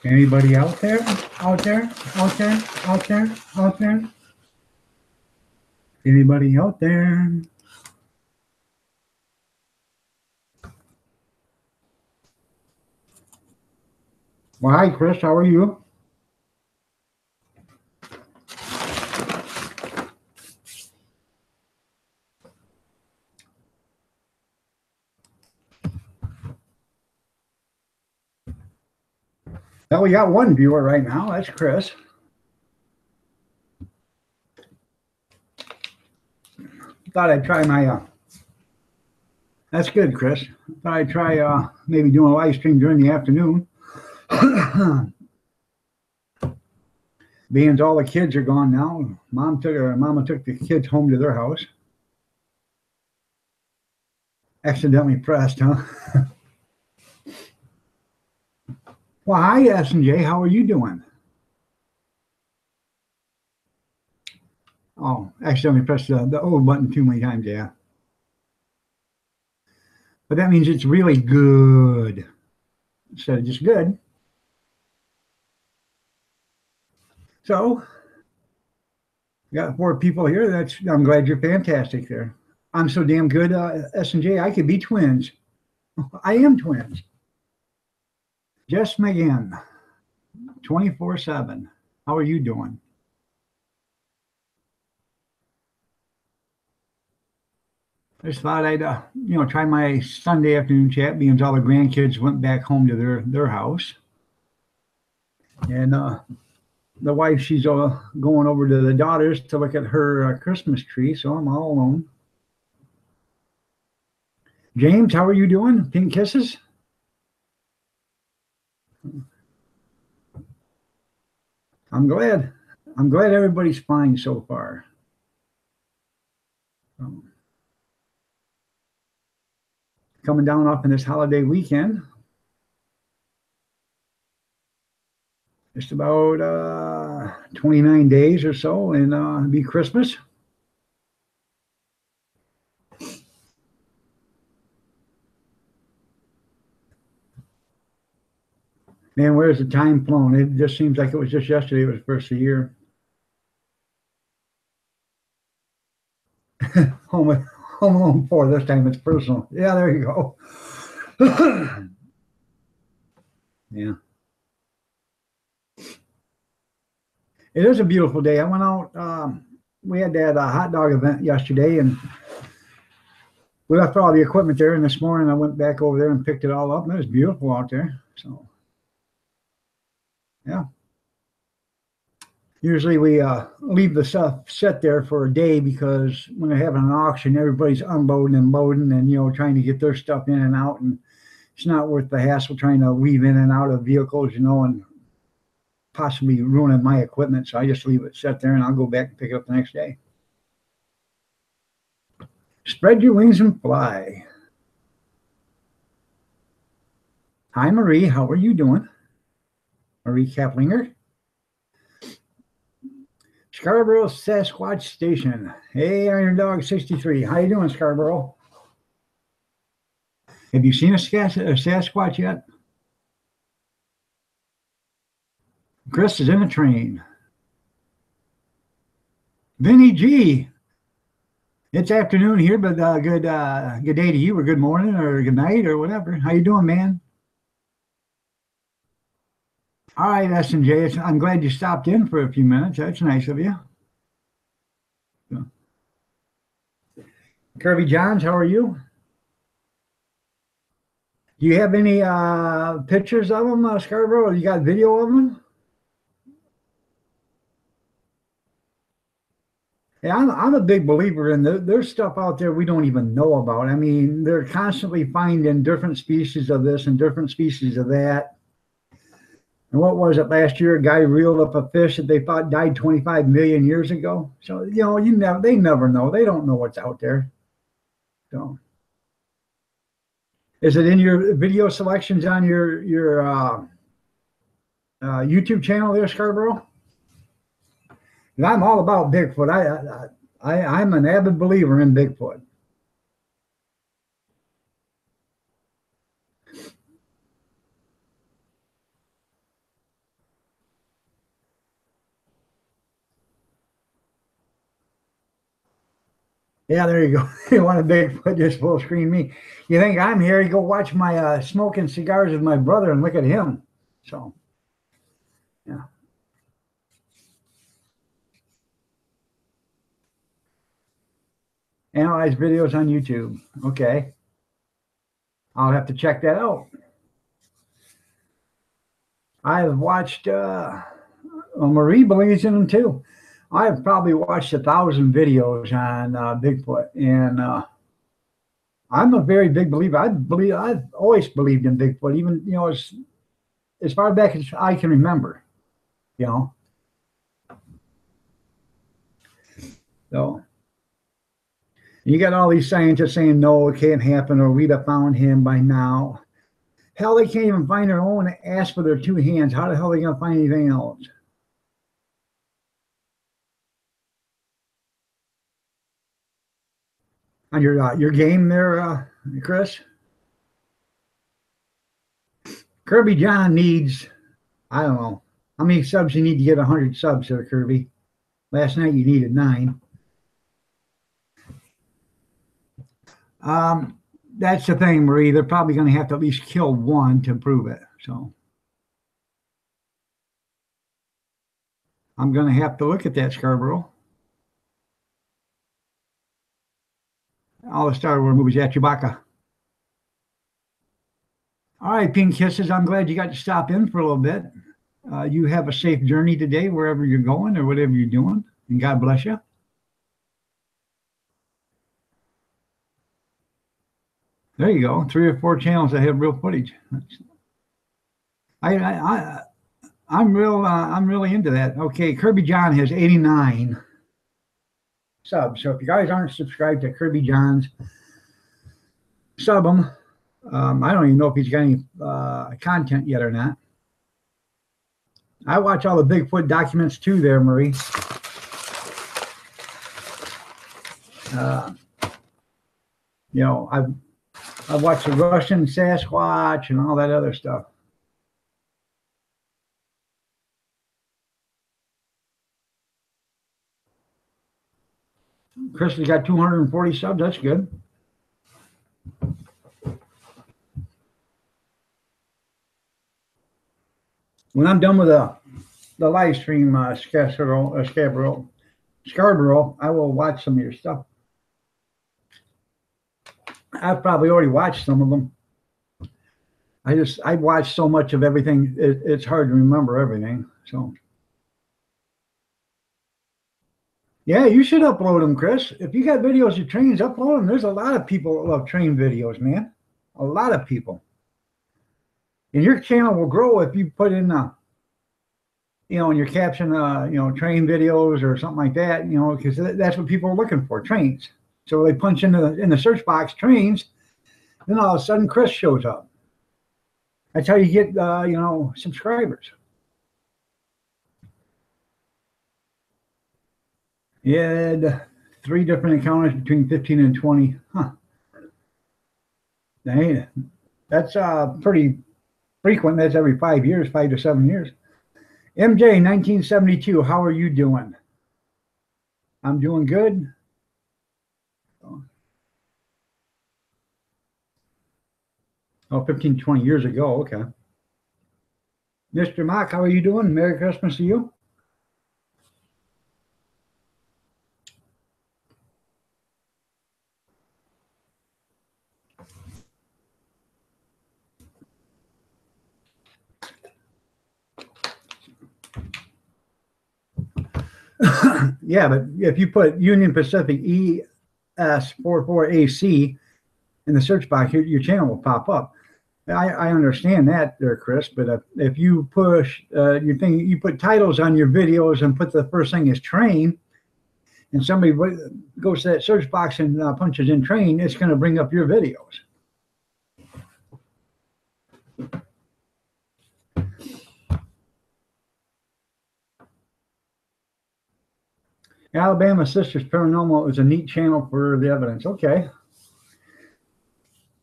Anybody out there? Out there? Out there? Out there? Out there? Anybody out there? Well, hi, Chris. How are you? Well, we got one viewer right now. That's Chris. Thought I'd try my. That's good, Chris. Thought I'd try maybe doing a live stream during the afternoon. Being all the kids are gone now. Mama took the kids home to their house. Accidentally pressed, huh? Well, hi, S&J. How are you doing? Oh, accidentally pressed the O button too many times, yeah. But that means it's really good instead of just good. So, got 4 people here. I'm glad you're fantastic there. I'm so damn good, S&J. I could be twins. I am twins. Jess McGinn, 24/7. How are you doing? I just thought I'd, try my Sunday afternoon chat, being all the grandkids went back home to their house, and the wife, she's going over to the daughters to look at her Christmas tree, so I'm all alone. James, how are you doing? Pink kisses. I'm glad. I'm glad everybody's fine so far. Coming down up in this holiday weekend. Just about 29 days or so, and it'll be Christmas. Man, where's the time flown? It just seems like it was just yesterday. It was the first of the year. Home Alone 4. This time it's personal. Yeah, there you go. Yeah. It is a beautiful day. I went out. We had that hot dog event yesterday, and we left all the equipment there. And this morning I went back over there and picked it all up, and it was beautiful out there. So, yeah. Usually we leave the stuff set there for a day, because when they're having an auction, everybody's unloading and loading and, trying to get their stuff in and out. And it's not worth the hassle trying to weave in and out of vehicles, and possibly ruining my equipment. So I just leave it set there, and I'll go back and pick it up the next day. Spread your wings and fly. Hi, Marie. How are you doing? Marie Kaplinger. Scarborough Sasquatch Station. Hey, Iron Dog 63. How you doing, Scarborough? Have you seen a Sasquatch yet? Chris is in a train. Vinny G. It's afternoon here, but good day to you, or good morning, or good night, or whatever. How you doing, man? All right, S&J. I'm glad you stopped in for a few minutes. That's nice of you. Kirby Johns, how are you? Do you have any pictures of them, Scarborough? You got video of them? Yeah, I'm a big believer in there's stuff out there we don't even know about. I mean, they're constantly finding different species of this and different species of that. And what was it last year? A guy reeled up a fish that they thought died 25 million years ago. So, they never know. They don't know what's out there. So, is it in your video selections on your YouTube channel there, Scarborough? And I'm all about Bigfoot. I'm an avid believer in Bigfoot. Yeah, there you go. You want a Bigfoot, just full screen me. You think I'm here? You go watch my smoking cigars with my brother and look at him. So, yeah. Analyze videos on YouTube. Okay. I'll have to check that out. I've watched, well, Marie believes in them too. I've probably watched 1,000 videos on Bigfoot, and I'm a very big believer. I've always believed in Bigfoot, even as far back as I can remember. You know, so you got all these scientists saying no, it can't happen, or we'd have found him by now. Hell, they can't even find their own ass with their two hands. How the hell are they gonna find anything else? On your game there, Chris? Kirby John needs, I don't know, how many subs you need to get 100 subs there, Kirby? Last night you needed 9. That's the thing, Marie. They're probably going to have to at least kill one to prove it. So I'm going to have to look at that, Scarborough. All the Star Wars movies, yeah, Chewbacca. All right, Pink Kisses, I'm glad you got to stop in for a little bit. You have a safe journey today, wherever you're going or whatever you're doing, and God bless you. There you go. 3 or 4 channels that have real footage. I'm really into that. Okay, Kirby John has 89 subs. So if you guys aren't subscribed to Kirby John's, sub him. I don't even know if he's got any content yet or not. I watch all the Bigfoot documents too there, Marie. I've watched the Russian Sasquatch and all that other stuff. Chris has got 240 subs. That's good. When I'm done with the live stream, Scarborough, I will watch some of your stuff. I've probably already watched some of them. I watched so much of everything. It's hard to remember everything. So, yeah, you should upload them, Chris. If you got videos of trains, upload them. There's a lot of people that love train videos, man. A lot of people. And your channel will grow if you put in in your caption, train videos or something like that, because that's what people are looking for, trains. So they punch in the search box trains, then all of a sudden Chris shows up. That's how you get, subscribers. You had 3 different encounters between 15 and 20. Huh. That's pretty frequent. That's every 5 years, 5 to 7 years. MJ, 1972, how are you doing? I'm doing good. Oh, 15, 20 years ago. Okay. Mr. Mock, how are you doing? Merry Christmas to you. Yeah, but if you put Union Pacific ES44AC in the search box, your channel will pop up. I understand that there, Chris, but if you push you put titles on your videos and put the first thing is train, and somebody goes to that search box and punches in train, it's going to bring up your videos. Alabama Sisters Paranormal is a neat channel for the evidence. Okay.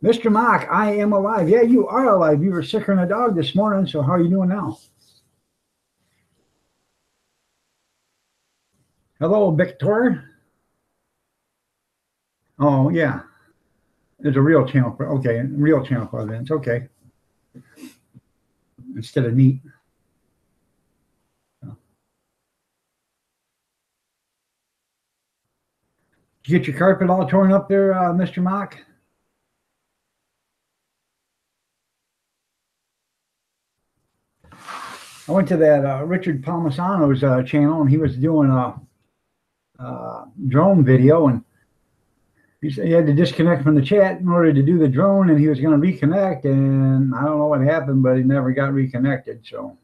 Mr. Mock, I am alive. Yeah, you are alive. You were sicker than a dog this morning, so how are you doing now? Hello, Victor. Oh, yeah. There's a real channel for, okay, real channel for events. Okay. Instead of neat. Did you get your carpet all torn up there, Mr. Mock? I went to that Richard Palmisano's channel, and he was doing a drone video, and he said he had to disconnect from the chat in order to do the drone, and he was going to reconnect, and I don't know what happened, but he never got reconnected. So,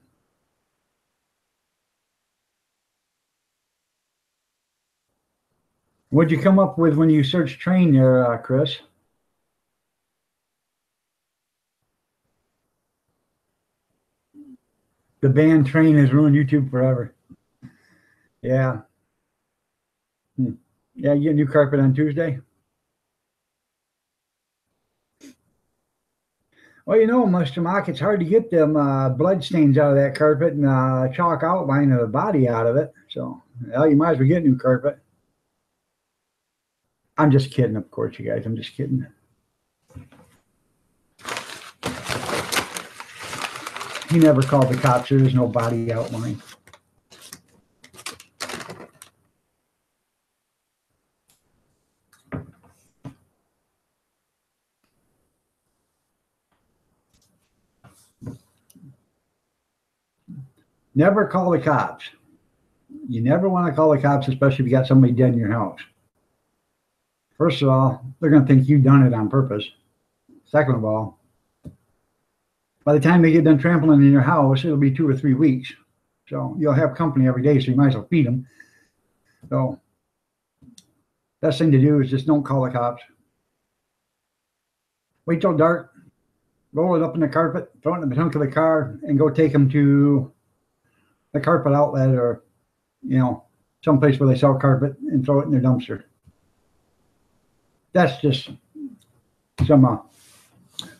what'd you come up with when you searched train there, Chris? The band Train has ruined YouTube forever. Yeah. Hmm. Yeah, you get new carpet on Tuesday? Well, you know, Mr. Mock, it's hard to get them blood stains out of that carpet and chalk outline of the body out of it. So, well, you might as well get new carpet. I'm just kidding, of course, you guys. I'm just kidding. He never called the cops. There is no body outline. Never call the cops. You never want to call the cops, especially if you got somebody dead in your house. First of all, they're going to think you've done it on purpose. Second of all, by the time they get done trampling in your house, it'll be 2 or 3 weeks. So you'll have company every day, so you might as well feed them. So best thing to do is just don't call the cops. Wait till dark, roll it up in the carpet, throw it in the trunk of the car, and go take them to the carpet outlet or, you know, someplace where they sell carpet and throw it in their dumpster. That's just some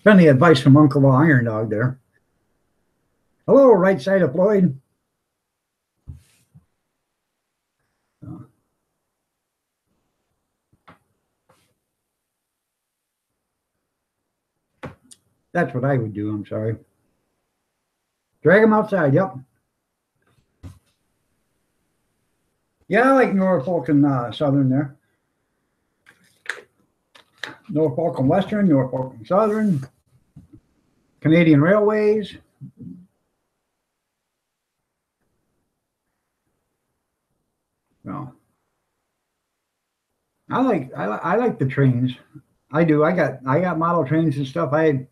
friendly advice from Uncle Iron Dog there. Hello, right side of Floyd. That's what I would do. I'm sorry. Drag them outside. Yep. Yeah, I like Norfolk and Southern there. Norfolk and Western, Norfolk and Southern, Canadian Railways. No, I like the trains. I do. I got model trains and stuff. I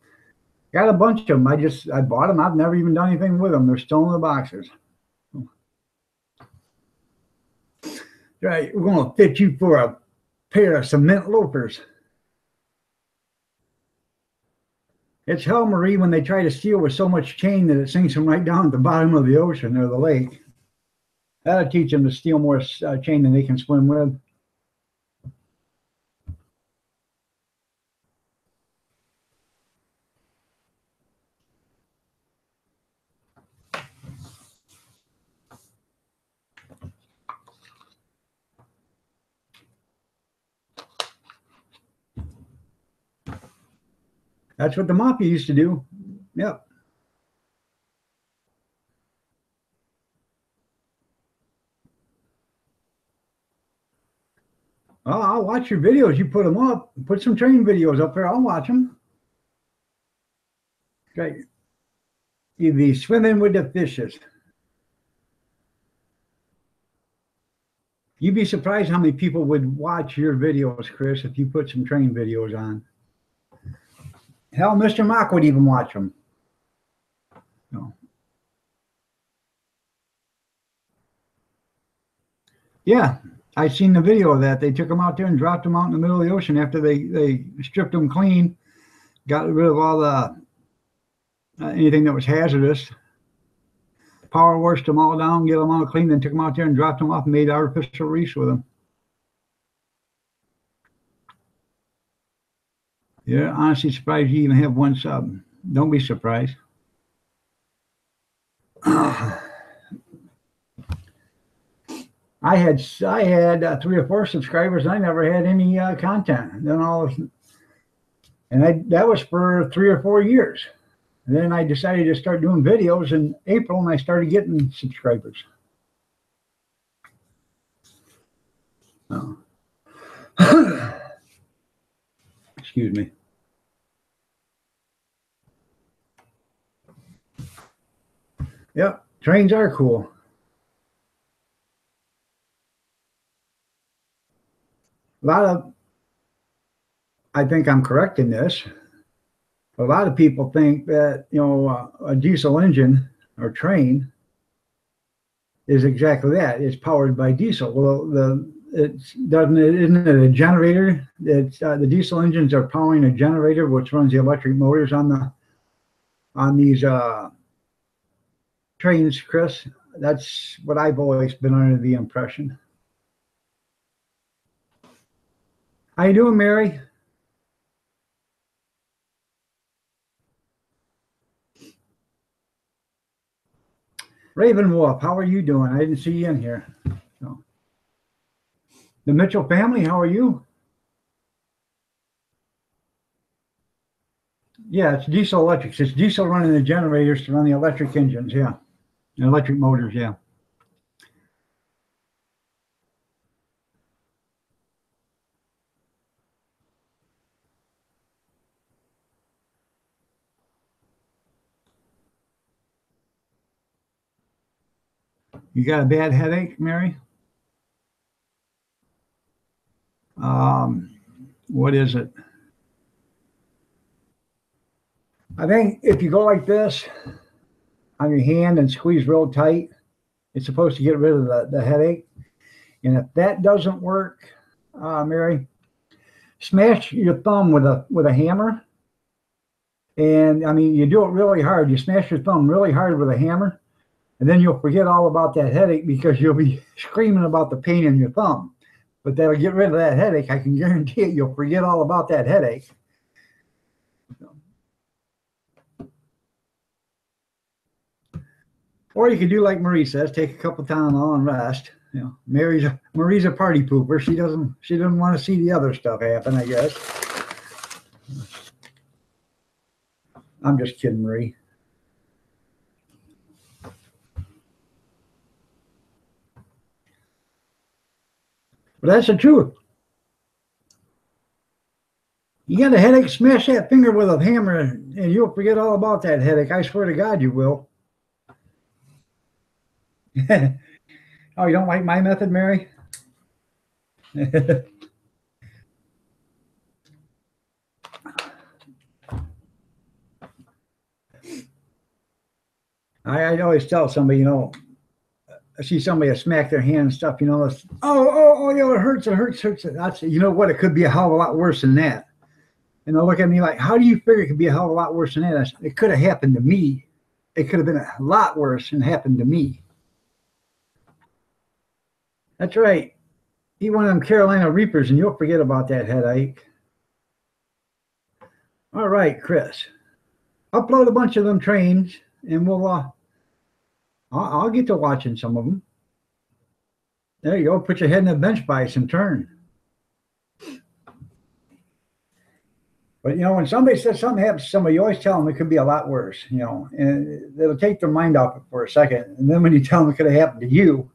got a bunch of them. I bought them. I've never even done anything with them. They're still in the boxes. Right, we're going to fit you for a pair of cement loafers. It's hell, Marie, when they try to steal with so much chain that it sinks them right down at the bottom of the ocean or the lake. That'll teach them to steal more chain than they can swim with. That's what the mafia used to do. Yep. Oh, I'll watch your videos. You put them up. Put some train videos up there. I'll watch them. Okay. You be swimming with the fishes. You'd be surprised how many people would watch your videos, Chris, if you put some train videos on. Hell, Mr. Mock would even watch them. No. Yeah, I seen the video of that. They took them out there and dropped them out in the middle of the ocean after they stripped them clean, got rid of all the anything that was hazardous, power washed them all down, get them all clean, then took them out there and dropped them off and made artificial reefs with them. Yeah, honestly surprised you even have one sub. Don't be surprised. I had 3 or 4 subscribers. I never had any content. Then that was for 3 or 4 years. And then I decided to start doing videos in April, and I started getting subscribers. Oh. Excuse me. Yep, trains are cool. I think I'm correct in this. A lot of people think that, a diesel engine or train is exactly that. It's powered by diesel. Well, isn't it a generator? It's the diesel engines are powering a generator which runs the electric motors on these trains, Chris. That's what I've always been under the impression. How you doing, Mary? Raven Wolf, how are you doing? I didn't see you in here. So. The Mitchell family, how are you? Yeah, it's diesel electrics. It's diesel running the generators to run the electric engines, yeah. The electric motors, yeah. You got a bad headache, Mary? What is it? I think if you go like this on your hand and squeeze real tight, it's supposed to get rid of the headache. And if that doesn't work, Mary, smash your thumb with a hammer. And I mean, you do it really hard. You smash your thumb really hard with a hammer, and then you'll forget all about that headache because you'll be screaming about the pain in your thumb. But that'll get rid of that headache. I can guarantee it. You'll forget all about that headache. Or you could do like Marie says, take a couple Tylenol and rest. Marie's a party pooper. She doesn't want to see the other stuff happen, I guess. I'm just kidding, Marie. But that's the truth. You got a headache, smash that finger with a hammer and you'll forget all about that headache. I swear to God you will. Oh, you don't like my method, Mary? I always tell somebody, I see somebody smack their hand and stuff, it hurts, it hurts. That's, you know what, it could be a hell of a lot worse than that. And they'll look at me like, how do you figure it could be a hell of a lot worse than that? It could have happened to me. It could have been a lot worse and happened to me. That's right. Eat one of them Carolina Reapers and you'll forget about that headache. All right, Chris. Upload a bunch of them trains and I'll get to watching some of them. There you go. Put your head in the bench vise and turn. But, when somebody says something happens to somebody, you always tell them it could be a lot worse, and it'll take their mind off it for a second. And then when you tell them it could have happened to you,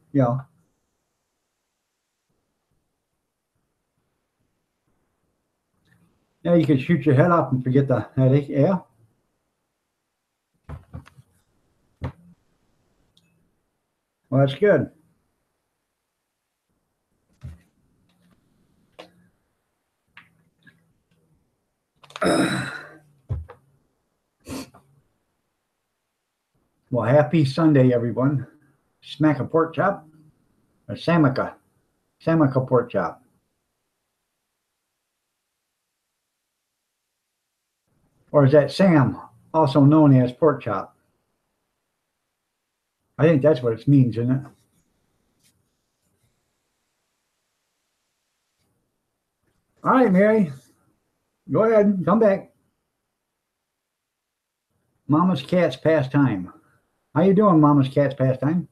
Yeah, you can shoot your head off and forget the headache. Yeah. Well, that's good. Well, happy Sunday, everyone. Smack a pork chop or Samaka pork chop. Or is that Sam, also known as pork chop? I think that's what it means, isn't it? All right, Mary. Go ahead. Come back. Mama's Cat's Pastime. How you doing, Mama's Cat's Pastime?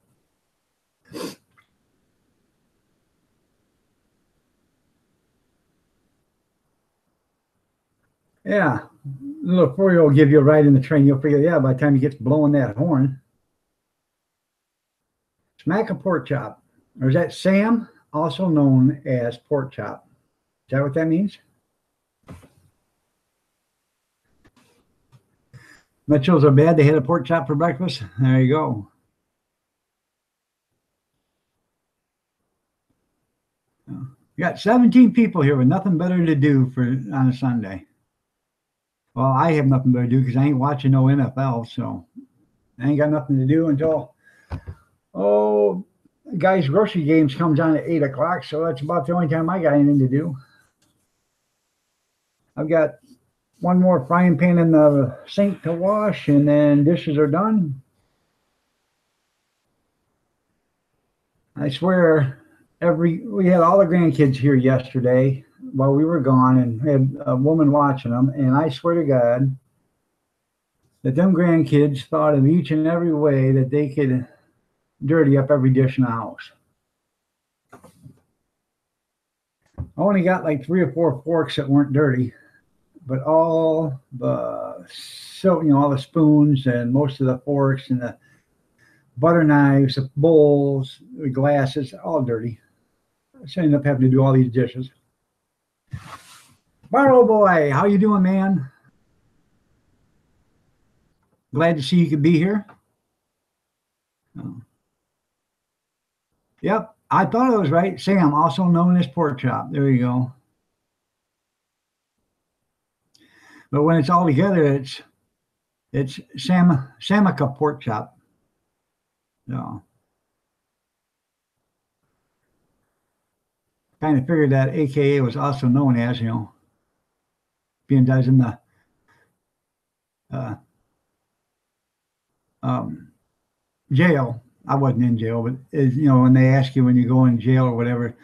Yeah. Little 4-year-old give you a ride in the train. You'll figure, yeah, by the time he gets blowing that horn. Smack a pork chop. Or is that Sam, also known as pork chop? Is that what that means? Mitchells are bad. They had a pork chop for breakfast. There you go. You got 17 people here with nothing better to do for on a Sunday. Well, I have nothing better to do because I ain't watching no NFL, so I ain't got nothing to do until guys' grocery games comes on at 8 o'clock. So that's about the only time I got anything to do. I've got one more frying pan in the sink to wash, and then dishes are done. I swear, we had all the grandkids here yesterday while we were gone, and had a woman watching them. And I swear to God that them grandkids thought of each and every way that they could dirty up every dish in the house. I only got like 3 or 4 forks that weren't dirty, but all the all the spoons and most of the forks and the butter knives, the bowls, the glasses, all dirty. So I ended up having to do all these dishes. Barlow boy, how you doing, man? Glad to see you could be here. Oh. Yep, I thought it was right. Sam, also known as pork chop. There you go. But when it's all together, it's Samica pork chop. So kind of figured that AKA was also known as, being guys in the uh, um, jail. I wasn't in jail, but when they ask you when you go in jail or whatever,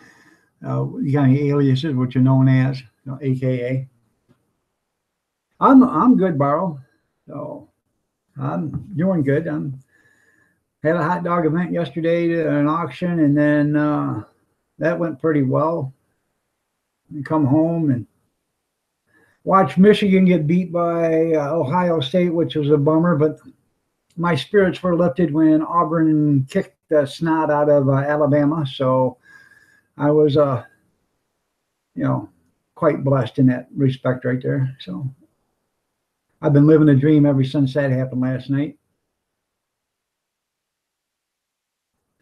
you got any aliases, what you're known as, AKA. I'm good, Barrow. So I'm doing good. Had a hot dog event yesterday at an auction, and then that went pretty well. And come home and watch Michigan get beat by Ohio State, which was a bummer. But my spirits were lifted when Auburn kicked the snot out of Alabama. So I was, quite blessed in that respect right there. So I've been living a dream ever since that happened last night.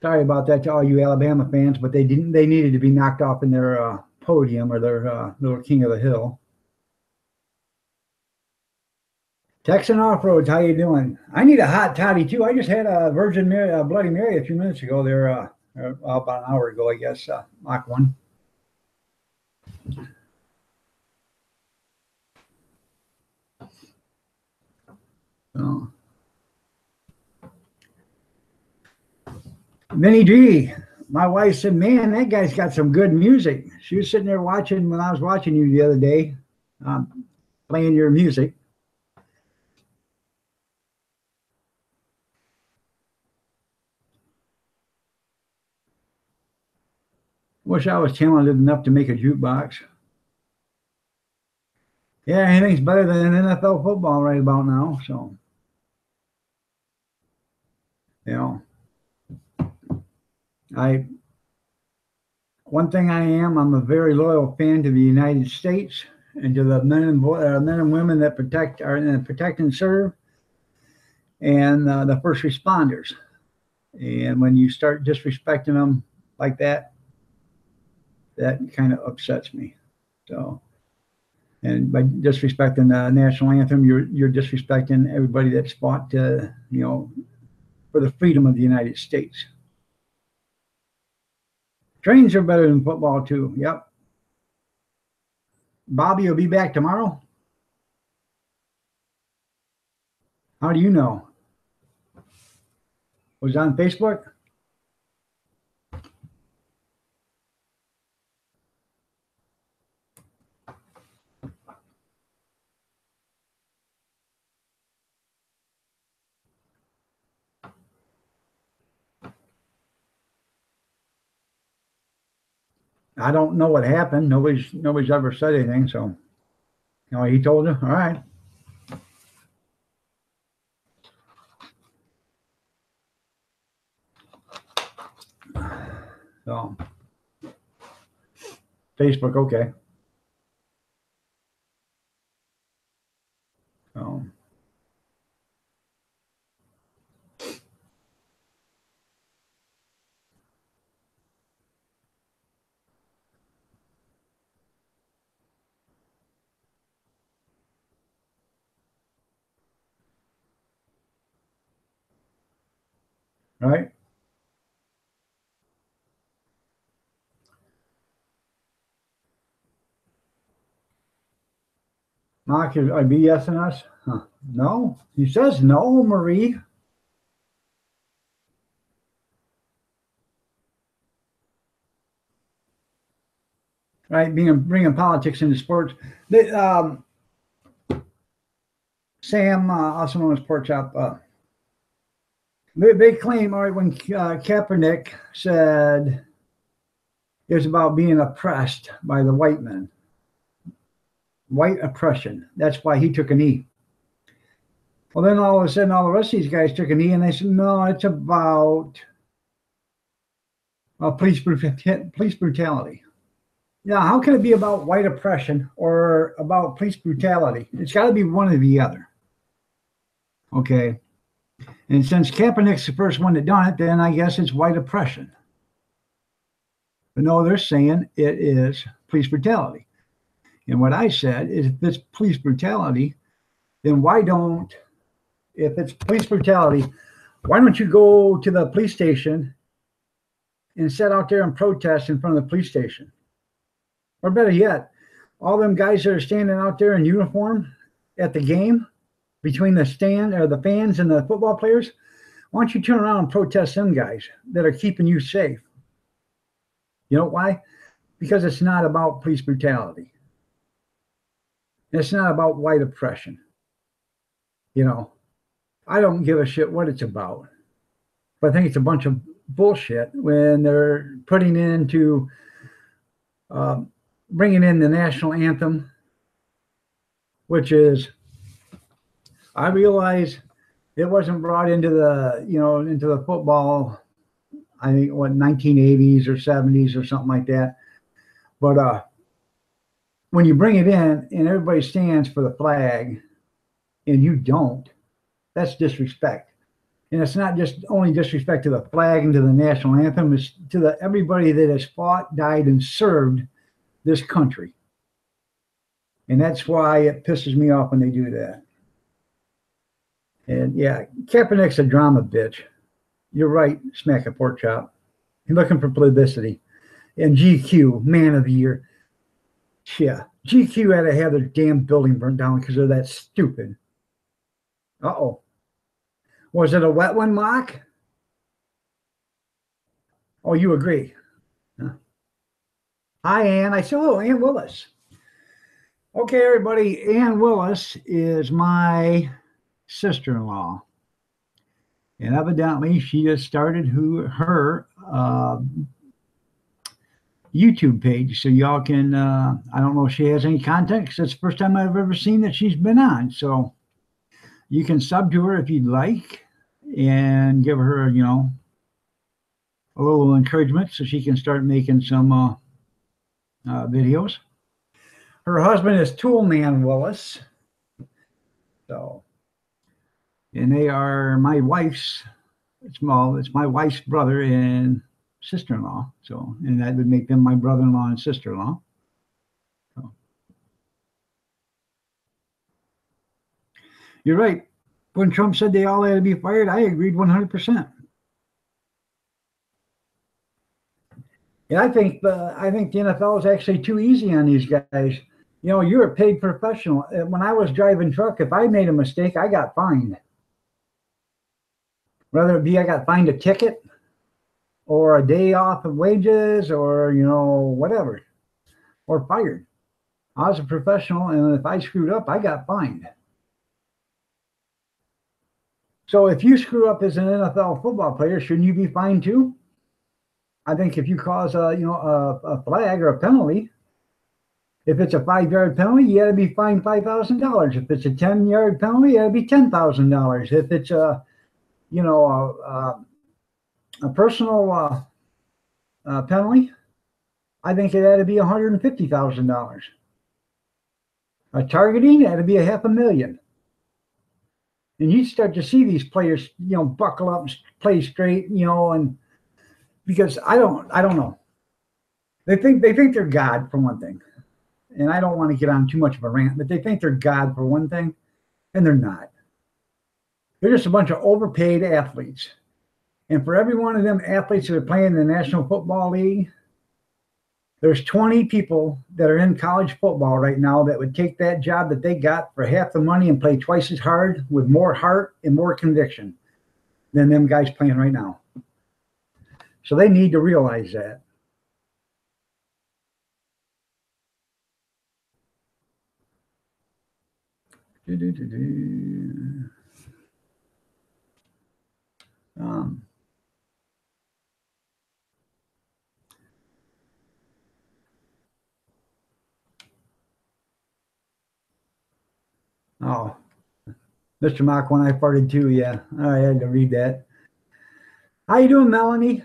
Sorry about that to all you Alabama fans, but they didn't. They needed to be knocked off in their podium or their little king of the hill. Texan Off-Roads, how you doing? I need a hot toddy too. I just had a Virgin Mary, a Bloody Mary a few minutes ago. There, about an hour ago, I guess. Mach 1. Oh. Minnie G, my wife said, "Man, that guy's got some good music." She was sitting there watching when I was watching you the other day, playing your music. Wish I was talented enough to make a jukebox. Yeah, anything's better than NFL football right about now. So, you know, I one thing I'm a very loyal fan to the United States and to the men and women that protect and serve, and the first responders. And when you start disrespecting them like that, that kind of upsets me. So, and by disrespecting the national anthem, you're disrespecting everybody that's fought to, for the freedom of the United States. Trains are better than football too. Yep. Bobby will be back tomorrow. How do you know? Was it on Facebook? I don't know what happened. Nobody's ever said anything. So, Oh, he told you? All right. So, Facebook, okay. So, right. Mark, are BSing us? Huh. No. He says no, Marie. Right. Bringing politics into sports. They, Sam, also known as Pork Chop, they claim, all right, when Kaepernick said it was about being oppressed by the white men, white oppression. That's why he took a knee. Well, then all of a sudden, all the rest of these guys took a knee, and they said, no, it's about police brutality. Now, how can it be about white oppression or about police brutality? It's got to be one or the other. Okay. And since Kaepernick's the first one that done it, then I guess it's white oppression. But no, they're saying it is police brutality. And what I said is if it's police brutality, then if it's police brutality, why don't you go to the police station and sit out there and protest in front of the police station? Or better yet, all them guys that are standing out there in uniform at the game between the stand or the fans and the football players, why don't you turn around and protest them guys that are keeping you safe? You know why? Because it's not about police brutality. It's not about white oppression. You know, I don't give a shit what it's about. But I think it's a bunch of bullshit when they're putting into bringing in the national anthem, which is, I realize it wasn't brought into into the football, I think, 1980s or 70s or something like that. But when you bring it in and everybody stands for the flag and you don't, that's disrespect. And it's not just only disrespect to the flag and to the national anthem, it's to everybody that has fought, died, and served this country. And that's why it pisses me off when they do that. And yeah, Kaepernick's a drama bitch. You're right, Smack a Pork Chop. You're looking for publicity. And GQ, Man of the Year. Yeah, GQ had to have their damn building burnt down because they're that stupid. Uh-oh. Was it a wet one, Mark? Oh, you agree. Huh. Hi, Ann. I said, oh, Ann Willis. Okay, everybody. Ann Willis is my sister-in-law. And evidently, she just started her YouTube page. So y'all can, I don't know if she has any content because it's the first time I've ever seen that she's been on. So you can sub to her if you'd like and give her, a little encouragement so she can start making some videos. Her husband is Toolman Willis. So, and they are my wife's, it's my wife's brother and sister-in-law. So, and that would make them my brother-in-law and sister-in-law. So. You're right. When Trump said they all had to be fired, I agreed 100%. And I think the NFL is actually too easy on these guys. You're a paid professional. When I was driving truck, if I made a mistake, I got fined. Whether it be I got fined a ticket or a day off of wages or, whatever, or fired. I was a professional, and if I screwed up, I got fined. So if you screw up as an NFL football player, shouldn't you be fined too? I think if you cause a flag or a penalty, If it's a 5-yard penalty, you got to be fined $5,000. If it's a 10-yard penalty, you got to be $10,000. If it's a personal penalty, I think it had to be $150,000. A targeting had to be $500,000. And you start to see these players, buckle up and play straight, and because I don't know. They think they're God for one thing. And I don't want to get on too much of a rant, but they think they're God for one thing, and they're not. They're just a bunch of overpaid athletes. And for every one of them athletes that are playing in the National Football League, there's 20 people that are in college football right now that would take that job that they got for half the money and play twice as hard with more heart and more conviction than them guys playing right now. So they need to realize that. Oh, Mr. Mock, when I farted too, yeah, I had to read that. How you doing, Melanie?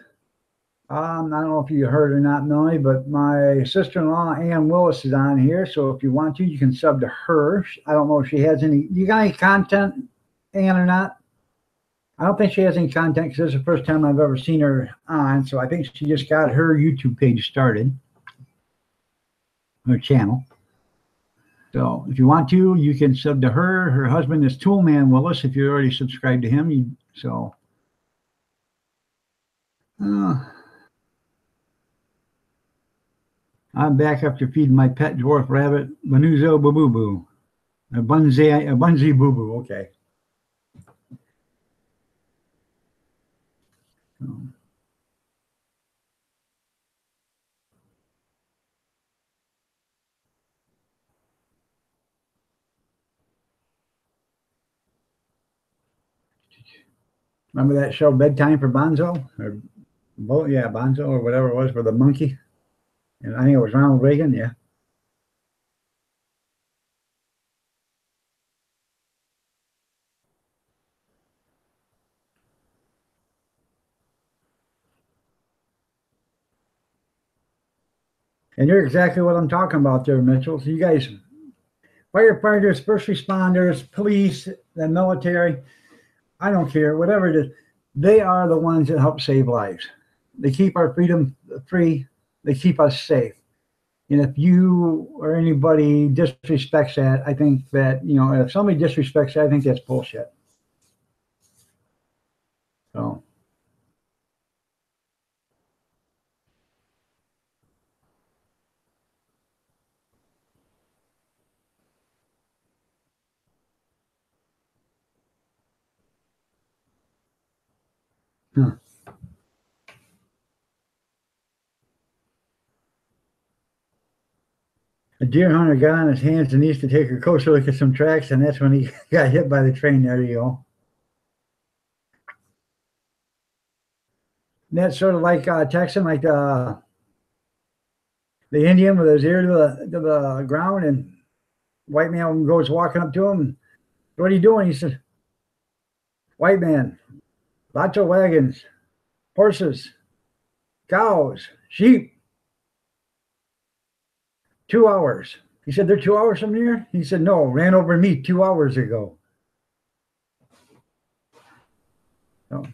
I don't know if you heard or not, Melanie, but my sister-in-law, Ann Willis, is on here. So if you want to, you can sub to her. I don't know if she has any. You got any content, Ann, or not? I don't think she has any content because this is the first time I've ever seen her on. So I think she just got her YouTube page started, her channel. So if you want to, you can sub to her. Her husband is Toolman Willis. If you're already subscribed to him, I'm back after feeding my pet dwarf rabbit, Manuzo Boo Boo. A Bunzi Boo Boo. Okay. Remember that show, Bedtime for Bonzo? Bonzo or whatever it was for the monkey. And I think it was Ronald Reagan, yeah. And you're exactly what I'm talking about there, Mitchell. So you guys, firefighters, first responders, police, the military, I don't care, whatever it is, they are the ones that help save lives. They keep our freedom free. They keep us safe. And if you or anybody disrespects that, I think that, if somebody disrespects that, I think that's bullshit. So. Huh. A deer hunter got on his hands and knees to take a closer look at some tracks, and that's when he got hit by the train. There you go. And that's sort of like Texan, like the Indian with his ear to the ground, and white man goes walking up to him. What are you doing? He says, white man, lots of wagons, horses, cows, sheep. 2 hours. He said, they're 2 hours from here? He said, no, ran over me 2 hours ago. So.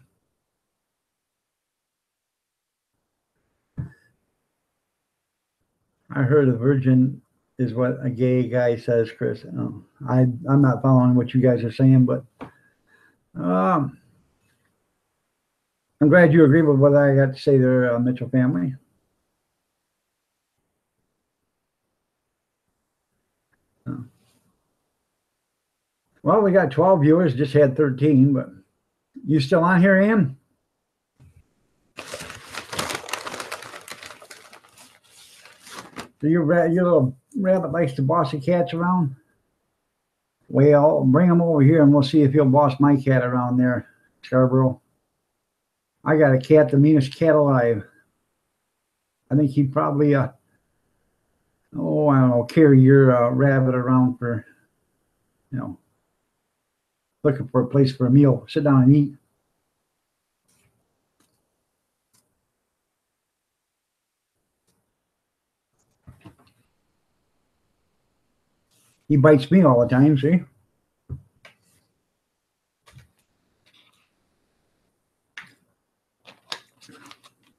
I heard a virgin is what a gay guy says, Chris. I'm not following what you guys are saying, but I'm glad you agree with what I got to say there, Mitchell family. Well, we got 12 viewers, just had 13, but you still on here, Ann? So your little rabbit likes to boss the cats around? Well, bring him over here and we'll see if he'll boss my cat around there, Scarborough. I got a cat, the meanest cat alive. I think he'd probably oh, I don't know, carry your rabbit around for, you know, looking for a place for a meal, sit down and eat. He bites me all the time, see?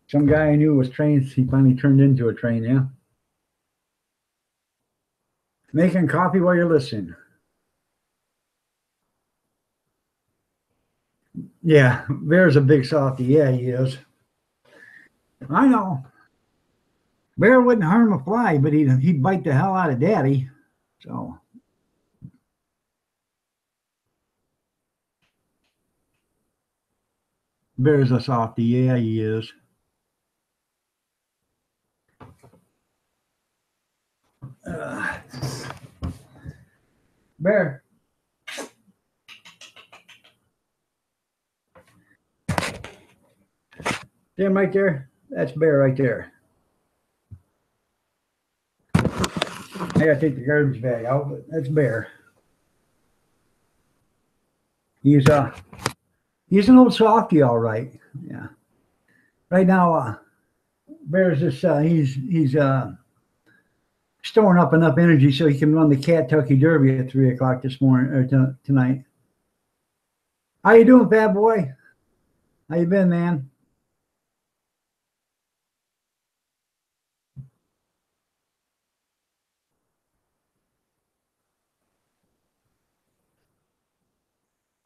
Some guy I knew was trained, he finally turned into a train, yeah. Making coffee while you're listening. Yeah, Bear's a big softy. Yeah, he is. I know. Bear wouldn't harm a fly, but he'd bite the hell out of Daddy. So Bear's a softy. Yeah, he is. Bear. Damn right there. That's Bear right there. I gotta take the garbage bag out, but that's Bear. He's an old softy, all right. Yeah. Right now, Bear's just he's storing up enough energy so he can run the Kentucky Derby at 3 o'clock this morning or tonight. How you doing, fat boy? How you been, man?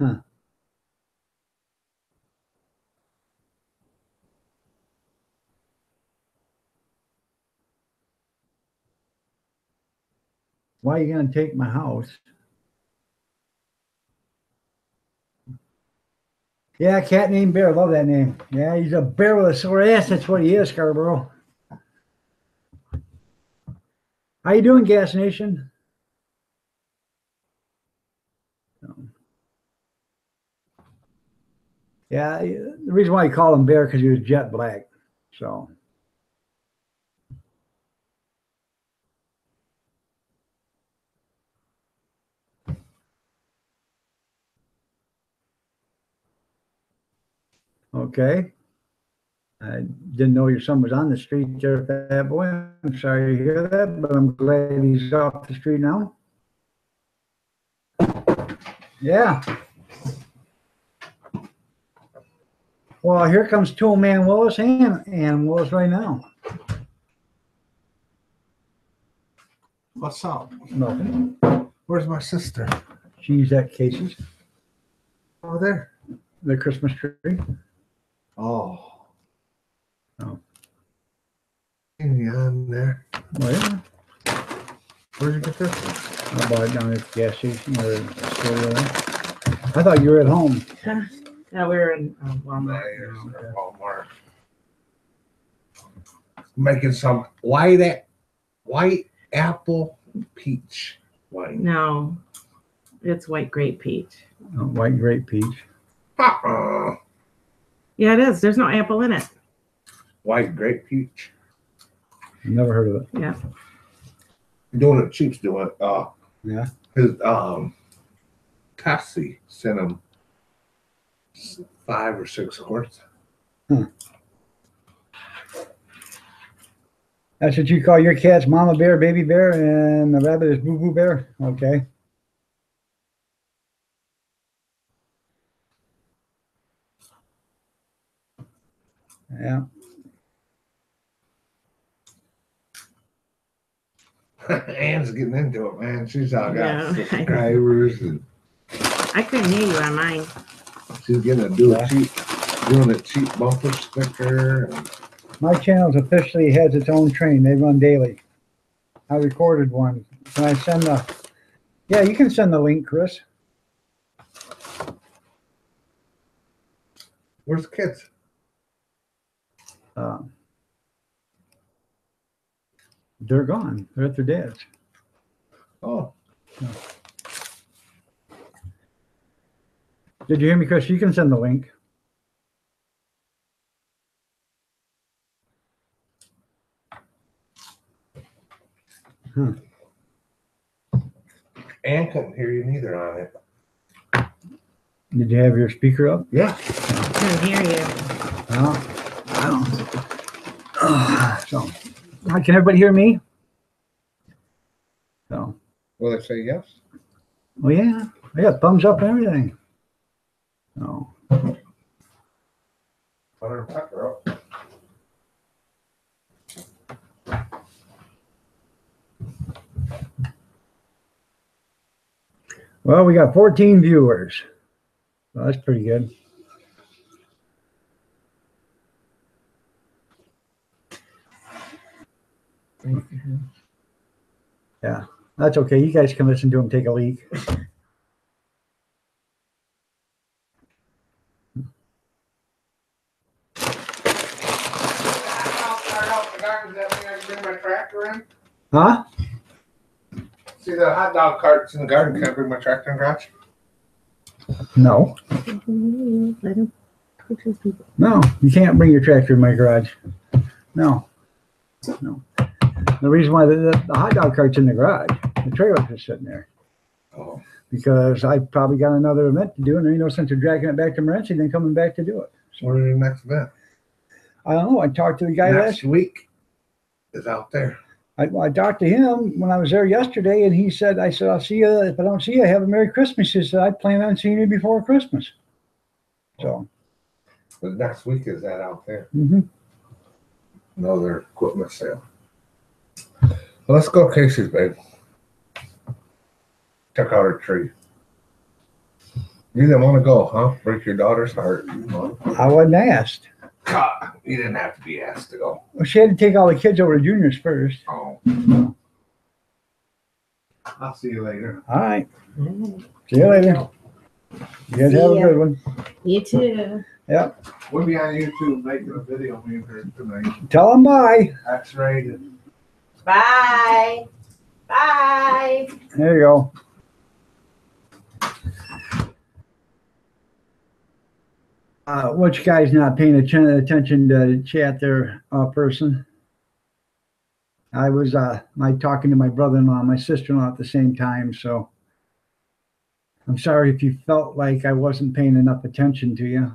Huh. Why are you gonna take my house? Yeah, cat named Bear. Love that name. Yeah, he's a bear with a sore ass. That's what he is, Scarborough. How you doing, Gas Nation? Yeah, the reason why I call him Bear because he was jet black. So okay. I didn't know your son was on the street there, fat boy. I'm sorry to hear that, but I'm glad he's off the street now. Yeah. Well, here comes Toolman Willis and Willis right now. What's up? Nothing. Where's my sister? She's at Casey's, Oh, there. the Christmas tree. Oh. Oh. Yeah, I'm there. Oh, yeah. Where'd you get this? I bought it down at the gas station or store there. I thought you were at home. No, we were in Walmart. Walmart. Making some white apple peach wine. No, it's white grape peach. Oh, white grape peach. Uh-uh. Yeah, it is. There's no apple in it. White grape peach. Never heard of it. Yeah. Doing it cheap's doing it. Yeah. His Tassie sent him 5 or 6 quarts. That's what you call your cats, Mama Bear, Baby Bear, and the rabbit is Boo Boo Bear. Okay. Yeah. Anne's getting into it, man. She's all got Yeah. subscribers and I couldn't hear you on mine. she's gonna doing a cheap bumper sticker. And My channel's officially has its own train. They run daily. I recorded one. Can I send the? Yeah, you can send the link, Chris. where's the kids? They're gone. They're at their dad's. Oh, Did you hear me, Chris? You can send the link. Ann couldn't hear you neither on it. Did you have your speaker up? Yeah. Couldn't hear you. Well, I don't. So, can everybody hear me? So, Will it say yes? well, yeah, I got thumbs up and everything. So, Butter and pepper. well, we got 14 viewers. Well, that's pretty good. Yeah, that's okay. You guys can listen to them take a leak. Huh? See the hot dog carts in the garden? Can I bring my tractor in the garage? No. Let him purchase people. No, you can't bring your tractor in my garage. No. No. The reason why the hot dog cart's in the garage, the trailer's just sitting there. Oh. Because I probably got another event to do, and there ain't no sense of dragging it back to Morenci and then coming back to do it. So what is the next event? I don't know. I talked to the guy Next week is out there. I talked to him when I was there yesterday, and he said, I said, I'll see you. If I don't see you, have a Merry Christmas. He said, I plan on seeing you before Christmas. So. The next week is that out there. Mm-hmm. Another equipment sale. Well, let's go Casey's, babe. Check out her tree. You didn't want to go, huh? Break your daughter's heart. You know. I wasn't asked. God, you didn't have to be asked to go. Well, she had to take all the kids over to juniors first. Oh. I'll see you later. All right. See you later. You guys have a good one. You too. Yep. We'll be on YouTube making a video of me and her tonight. Tell them bye. X-rated. Bye. Bye. There you go. Which guy's not paying attention to chat there, person? I was talking to my brother-in-law and my sister-in-law at the same time, so I'm sorry if you felt like I wasn't paying enough attention to you.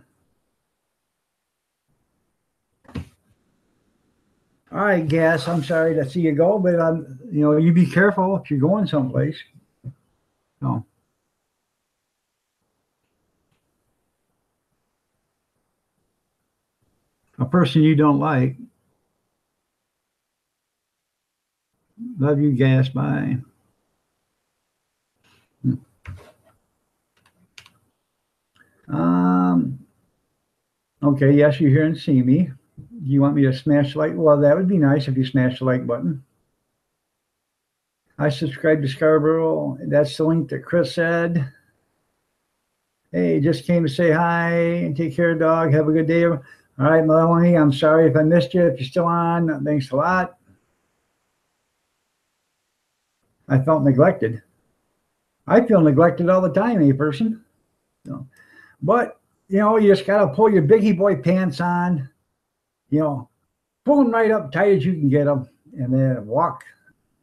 All right, Gas, I'm sorry to see you go, but you be careful if you're going someplace. No. A person you don't like. Love you, Gas. Bye. Okay, yes, you're here and see me. You want me to smash the like? Well, that would be nice if you smash the like button. I subscribe to Scarborough. That's the link that Chris said. Hey, just came to say hi and take care, dog. Have a good day. All right, Melanie, I'm sorry if I missed you. If you're still on, thanks a lot. I felt neglected. I feel neglected all the time, person. So, but, you just got to pull your biggie boy pants on, pull them right up tight as you can get them, and then walk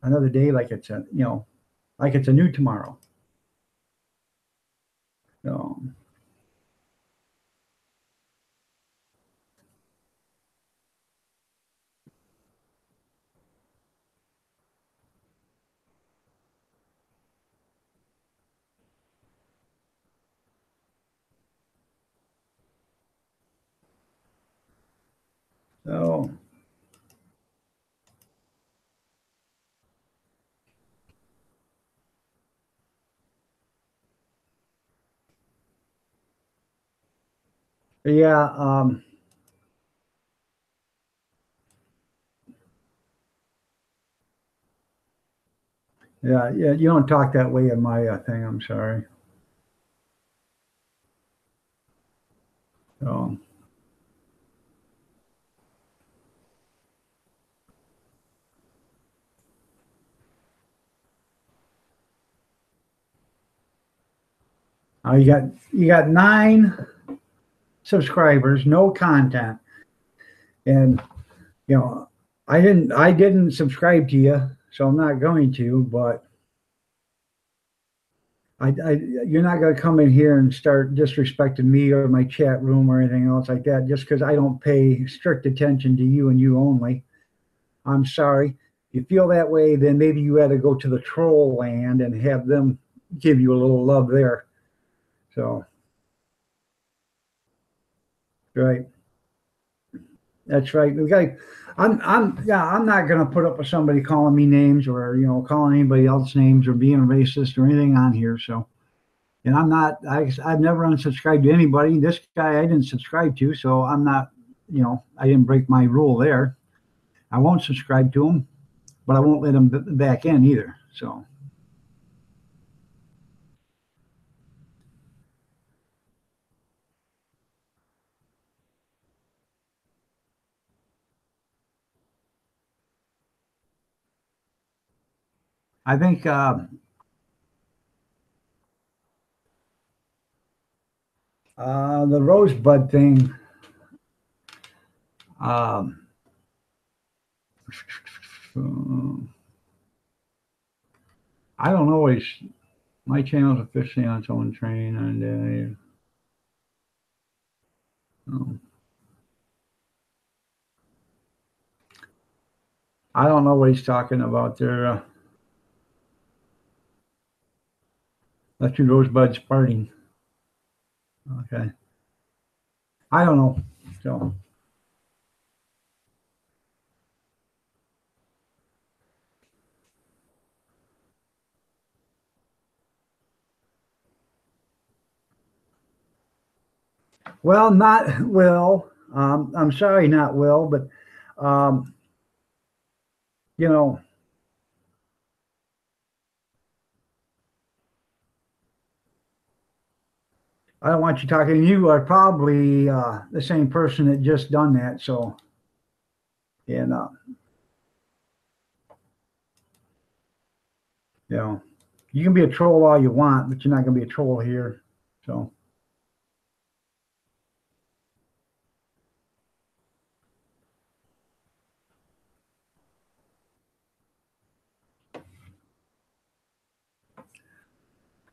another day like it's a, like it's a new tomorrow. So. So, yeah, yeah, you don't talk that way in my thing. I'm sorry. So. You got 9 subscribers, no content, and I didn't subscribe to you, so I'm not going to. But you're not going to come in here and start disrespecting me or my chat room or anything else like that just because I don't pay strict attention to you and you only. I'm sorry. If you feel that way, then maybe you had to go to the troll land and have them give you a little love there. So, right. That's right. The guy, I'm not going to put up with somebody calling me names or, calling anybody else names or being racist or anything on here. So, and I've never unsubscribed to anybody. This guy I didn't subscribe to, so I'm not, I didn't break my rule there. I won't subscribe to him, but I won't let him back in either. So, I think the rosebud thing. Um, I don't always. My channel's officially on its own train, and I don't know what he's talking about there. That's two rosebuds parting. Okay. I don't know. So. Well, not Will. I'm sorry, not Will, but um, you know, I don't want you talking. You are probably the same person that just done that. So, and you know, you can be a troll all you want, but you're not going to be a troll here. So,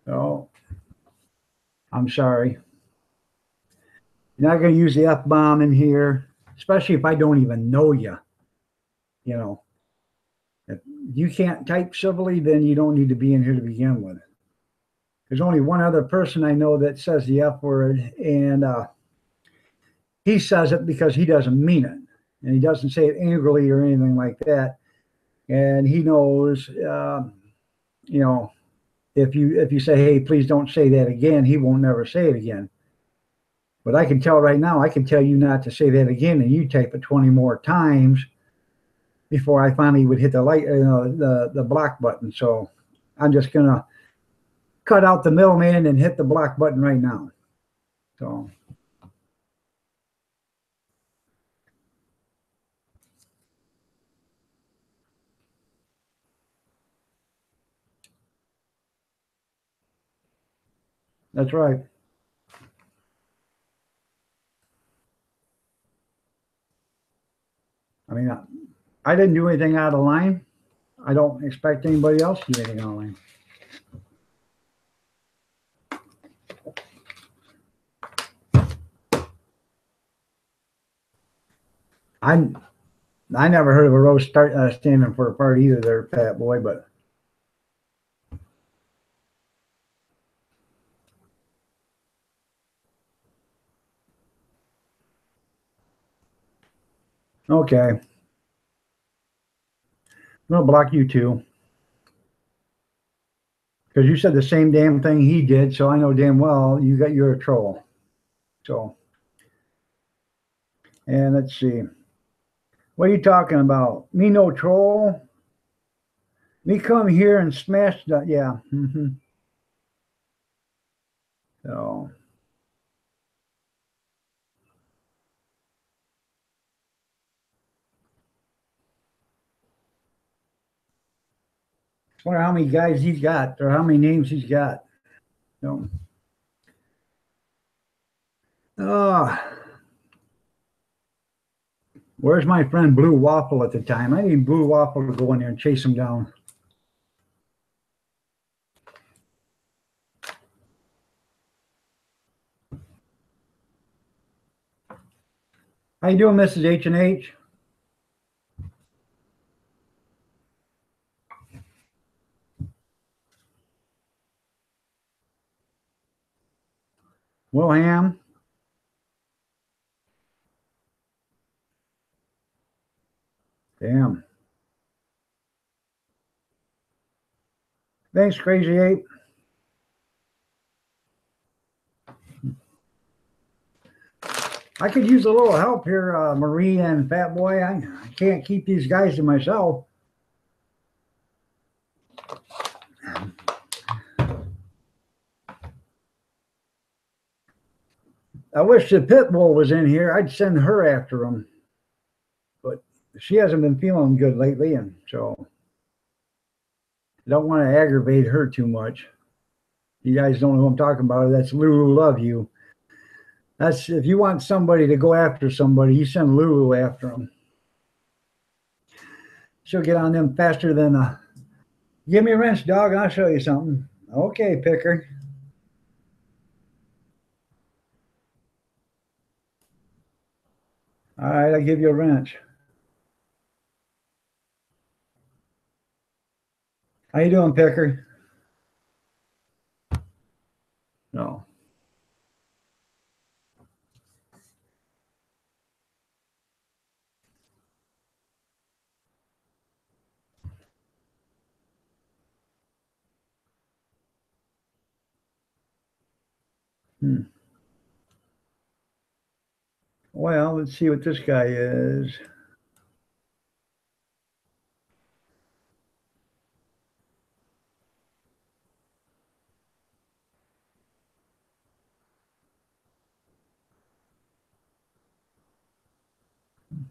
so I'm sorry. You're not going to use the F bomb in here, especially if I don't even know you. You know, if you can't type civilly, then you don't need to be in here to begin with. There's only one other person I know that says the F word, and he says it because he doesn't mean it. And he doesn't say it angrily or anything like that. And he knows, you know, if you say, hey, please don't say that again, he won't never say it again. But I can tell right now, I can tell you not to say that again, and you type it 20 more times before I finally would hit the the block button. So I'm just gonna cut out the middleman and hit the block button right now. So that's right. I mean, I didn't do anything out of line. I don't expect anybody else to do anything out of line. I never heard of a roast standing for a party either, there, fat boy. But okay, I'm gonna block you too because you said the same damn thing he did. So I know damn well you're a troll. So, and let's see, what are you talking about? Me no troll. Me come here and smash the yeah. So. I wonder how many guys he's got or how many names he's got. So, oh, Where's my friend Blue Waffle at the time? I need Blue Waffle to go in there and chase him down. How you doing, Mrs. H&H? Wilhelm? Damn. Thanks, Crazy Ape. I could use a little help here, Marie and Fat Boy. I can't keep these guys to myself. I wish the pit bull was in here. I'd send her after him. But she hasn't been feeling good lately, and so I don't want to aggravate her too much. You guys don't know who I'm talking about. That's Lulu Love You. That's if you want somebody to go after somebody, you send Lulu after them. She'll get on them faster than give me a wrench, dog, and I'll show you something. Okay, Picker. All right, I'll give you a wrench. How you doing, Picker? No. Well, let's see what this guy is.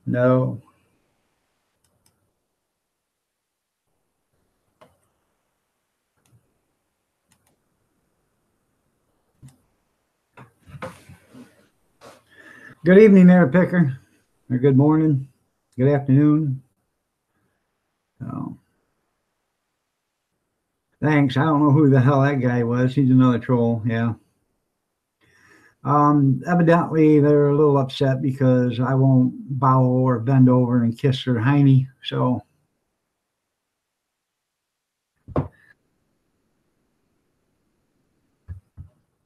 No. Good evening there, Picker. Or good morning. Good afternoon. Oh. Thanks. I don't know who the hell that guy was. He's another troll. Yeah. Evidently, they're a little upset because I won't bow or bend over and kiss her hiney. So, hey,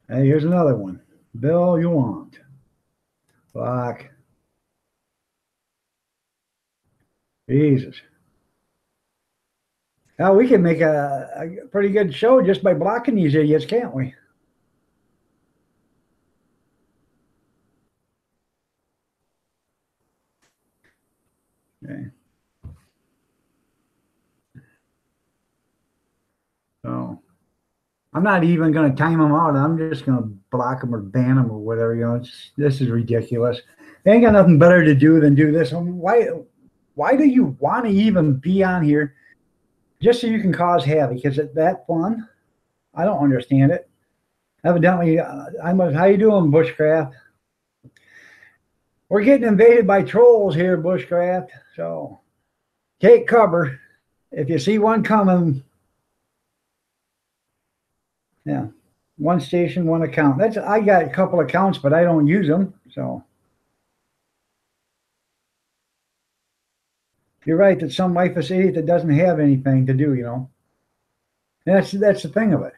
here's another one. Bill, you want? Fuck. Jesus. Now we can make a pretty good show just by blocking these idiots, can't we? Okay. So I'm not even going to time them out. I'm just going to block them or ban them or whatever. You know, this is ridiculous. They ain't got nothing better to do than do this. I mean, why do you want to even be on here just so you can cause havoc? Is it that fun? I don't understand it. Evidently, how you doing, Bushcraft? We're getting invaded by trolls here, Bushcraft. So take cover. If you see one coming, yeah, one station, one account. I got a couple accounts, but I don't use them. So you're right that some lifeless idiot that doesn't have anything to do, you know. And that's the thing of it.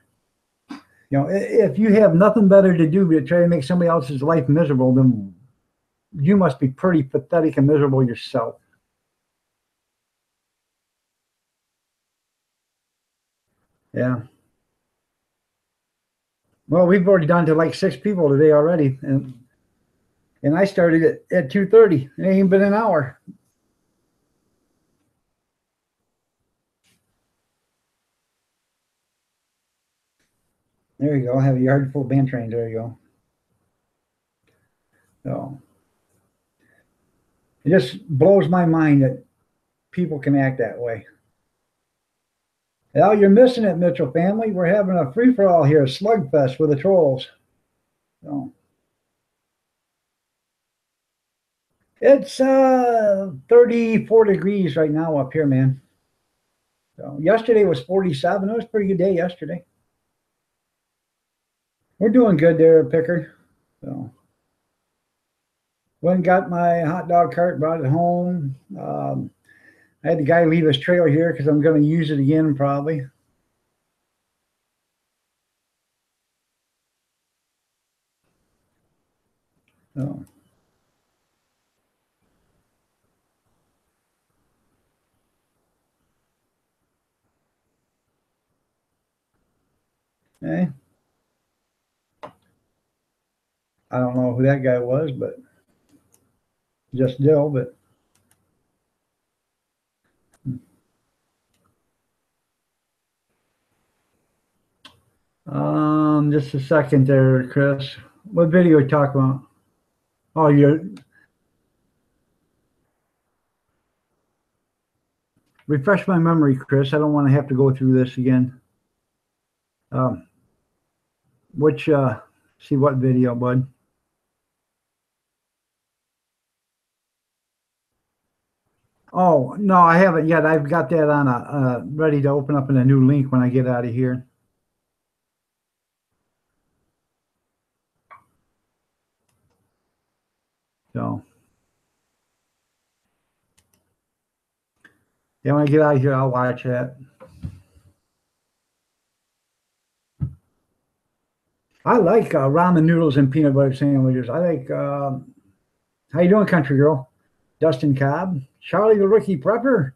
You know, if you have nothing better to do but try to make somebody else's life miserable, then you must be pretty pathetic and miserable yourself. Yeah. Well, we've already done to like 6 people today already, and I started at 2:30. It ain't even been an hour. There you go. I have a yard full of band trains. There you go. So it just blows my mind that people can act that way. Well, you're missing it, Mitchell family. We're having a free-for-all here, a slugfest with the trolls. So It's 34 degrees right now up here, man. So yesterday was 47. It was a pretty good day yesterday. We're doing good there, Picker. So went and got my hot dog cart, brought it home. I had the guy leave his trailer here because I'm going to use it again probably. So, eh, I don't know who that guy was, but just Dill. But just a second there, Chris. What video are you talking about? Oh, you're refresh my memory, Chris. I don't want to have to go through this again. Um, which see what video, bud? Oh no, I haven't yet. I've got that on a ready to open up in a new link when I get out of here. So yeah, when I get out of here, I'll watch that. I like ramen noodles and peanut butter sandwiches. I like. How you doing, country girl? Dustin Cobb, Charlie the Rookie Prepper.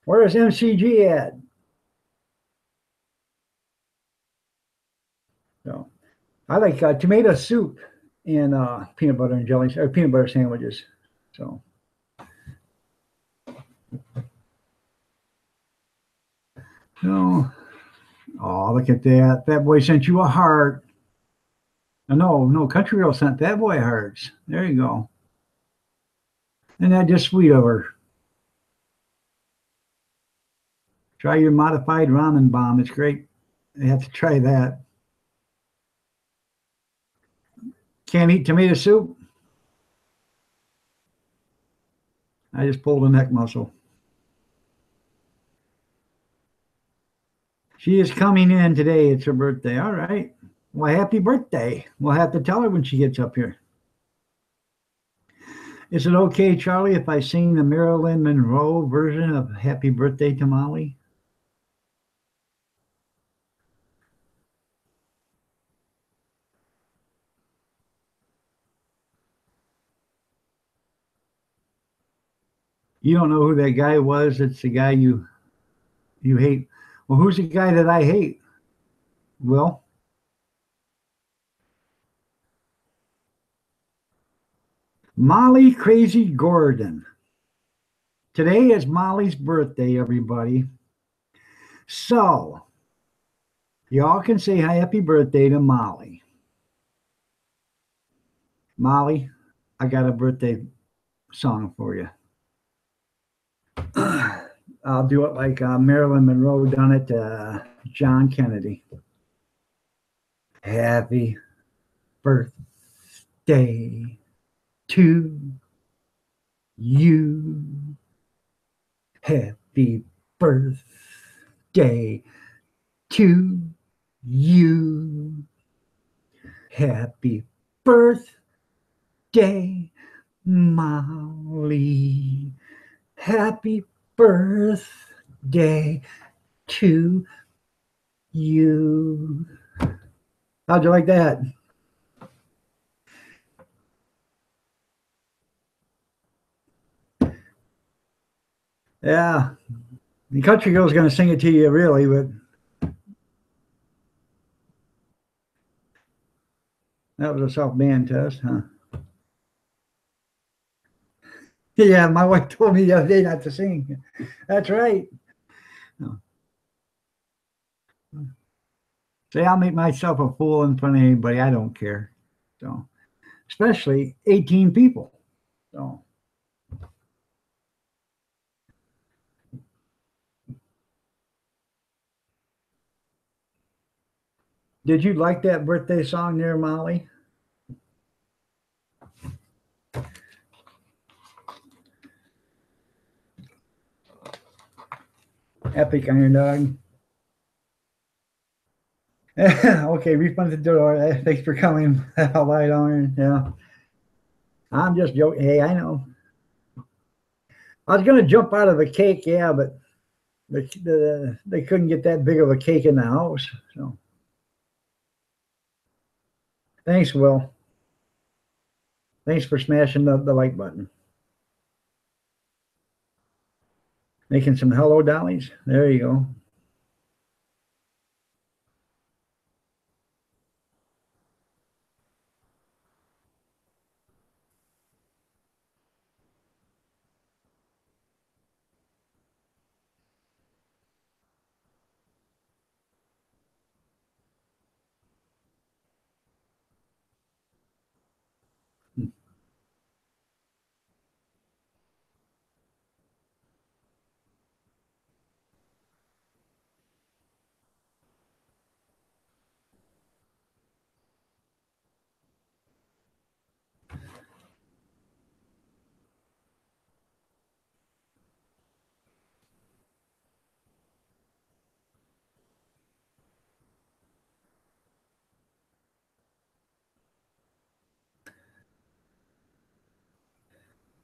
Where's MCG at? So I like tomato soup and peanut butter and jelly or peanut butter sandwiches. So no. Oh, look at that. That boy sent you a heart. No, country girl sent that boy hearts. There you go. Isn't that just sweet of her? Try your modified ramen bomb. It's great. You have to try that. Can't eat tomato soup. I just pulled a neck muscle. She is coming in today. It's her birthday. All right. Well, happy birthday. We'll have to tell her when she gets up here. Is it okay, Charlie, if I sing the Marilyn Monroe version of Happy Birthday to Molly? You don't know who that guy was. It's the guy you hate. Well, who's the guy that I hate? Will? Molly Crazy Gordon. Today is Molly's birthday, everybody. So, y'all can say happy birthday to Molly. Molly, I got a birthday song for you. I'll do it like Marilyn Monroe done it to John Kennedy. Happy birthday to you. Happy birthday to you. Happy birthday, Molly. Happy birthday to you. How'd you like that? Yeah. The country girl's going to sing it to you, really, but that was a self band test, huh? Yeah, my wife told me the other day not to sing. That's right. No. Say, I'll make myself a fool in front of anybody. I don't care. So, especially 18 people. So, did you like that birthday song there, Molly? Epic Iron Dog. Okay, refund the door. Thanks for coming. Light Iron. Yeah. I'm just joking. Hey, I know. I was gonna jump out of the cake, yeah, but they couldn't get that big of a cake in the house. So thanks, Will. Thanks for smashing the like button. Making some hello dollies. There you go.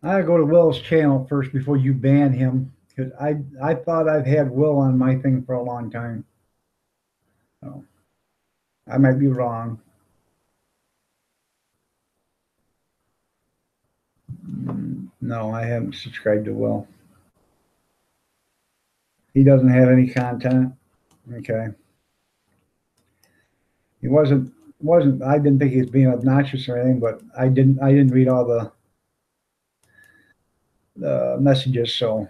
I go to Will's channel first before you ban him because I thought I've had Will on my thing for a long time. So I might be wrong. No, I haven't subscribed to Will. He doesn't have any content. Okay. He wasn't I didn't think he was being obnoxious or anything, but I didn't read all the messages, so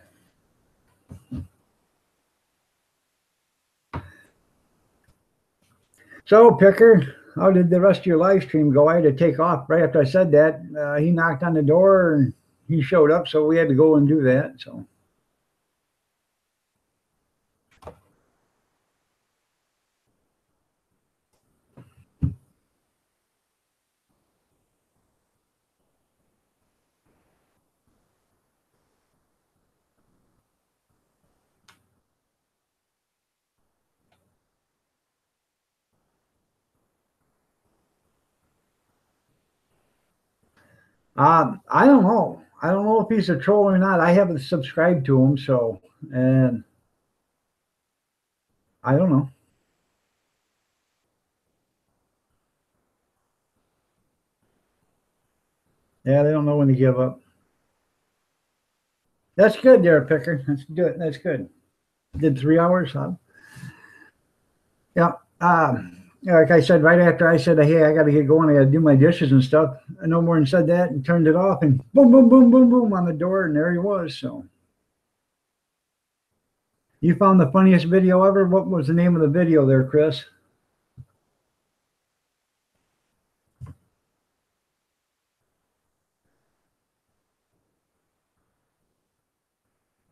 Picker, how did the rest of your live stream go? I had to take off right after I said that. He knocked on the door and he showed up, so we had to go and do that. So I don't know. I don't know if he's a troll or not. I haven't subscribed to him, so and I don't know. Yeah, they don't know when to give up. That's good there, Picker. That's good. That's good. Did 3 hours, huh? Yeah. Like I said, right after I said, hey, I got to get going. I got to do my dishes and stuff. I no more than said that and turned it off and boom, boom, boom, boom, boom on the door. And there he was. So you found the funniest video ever? What was the name of the video there, Chris?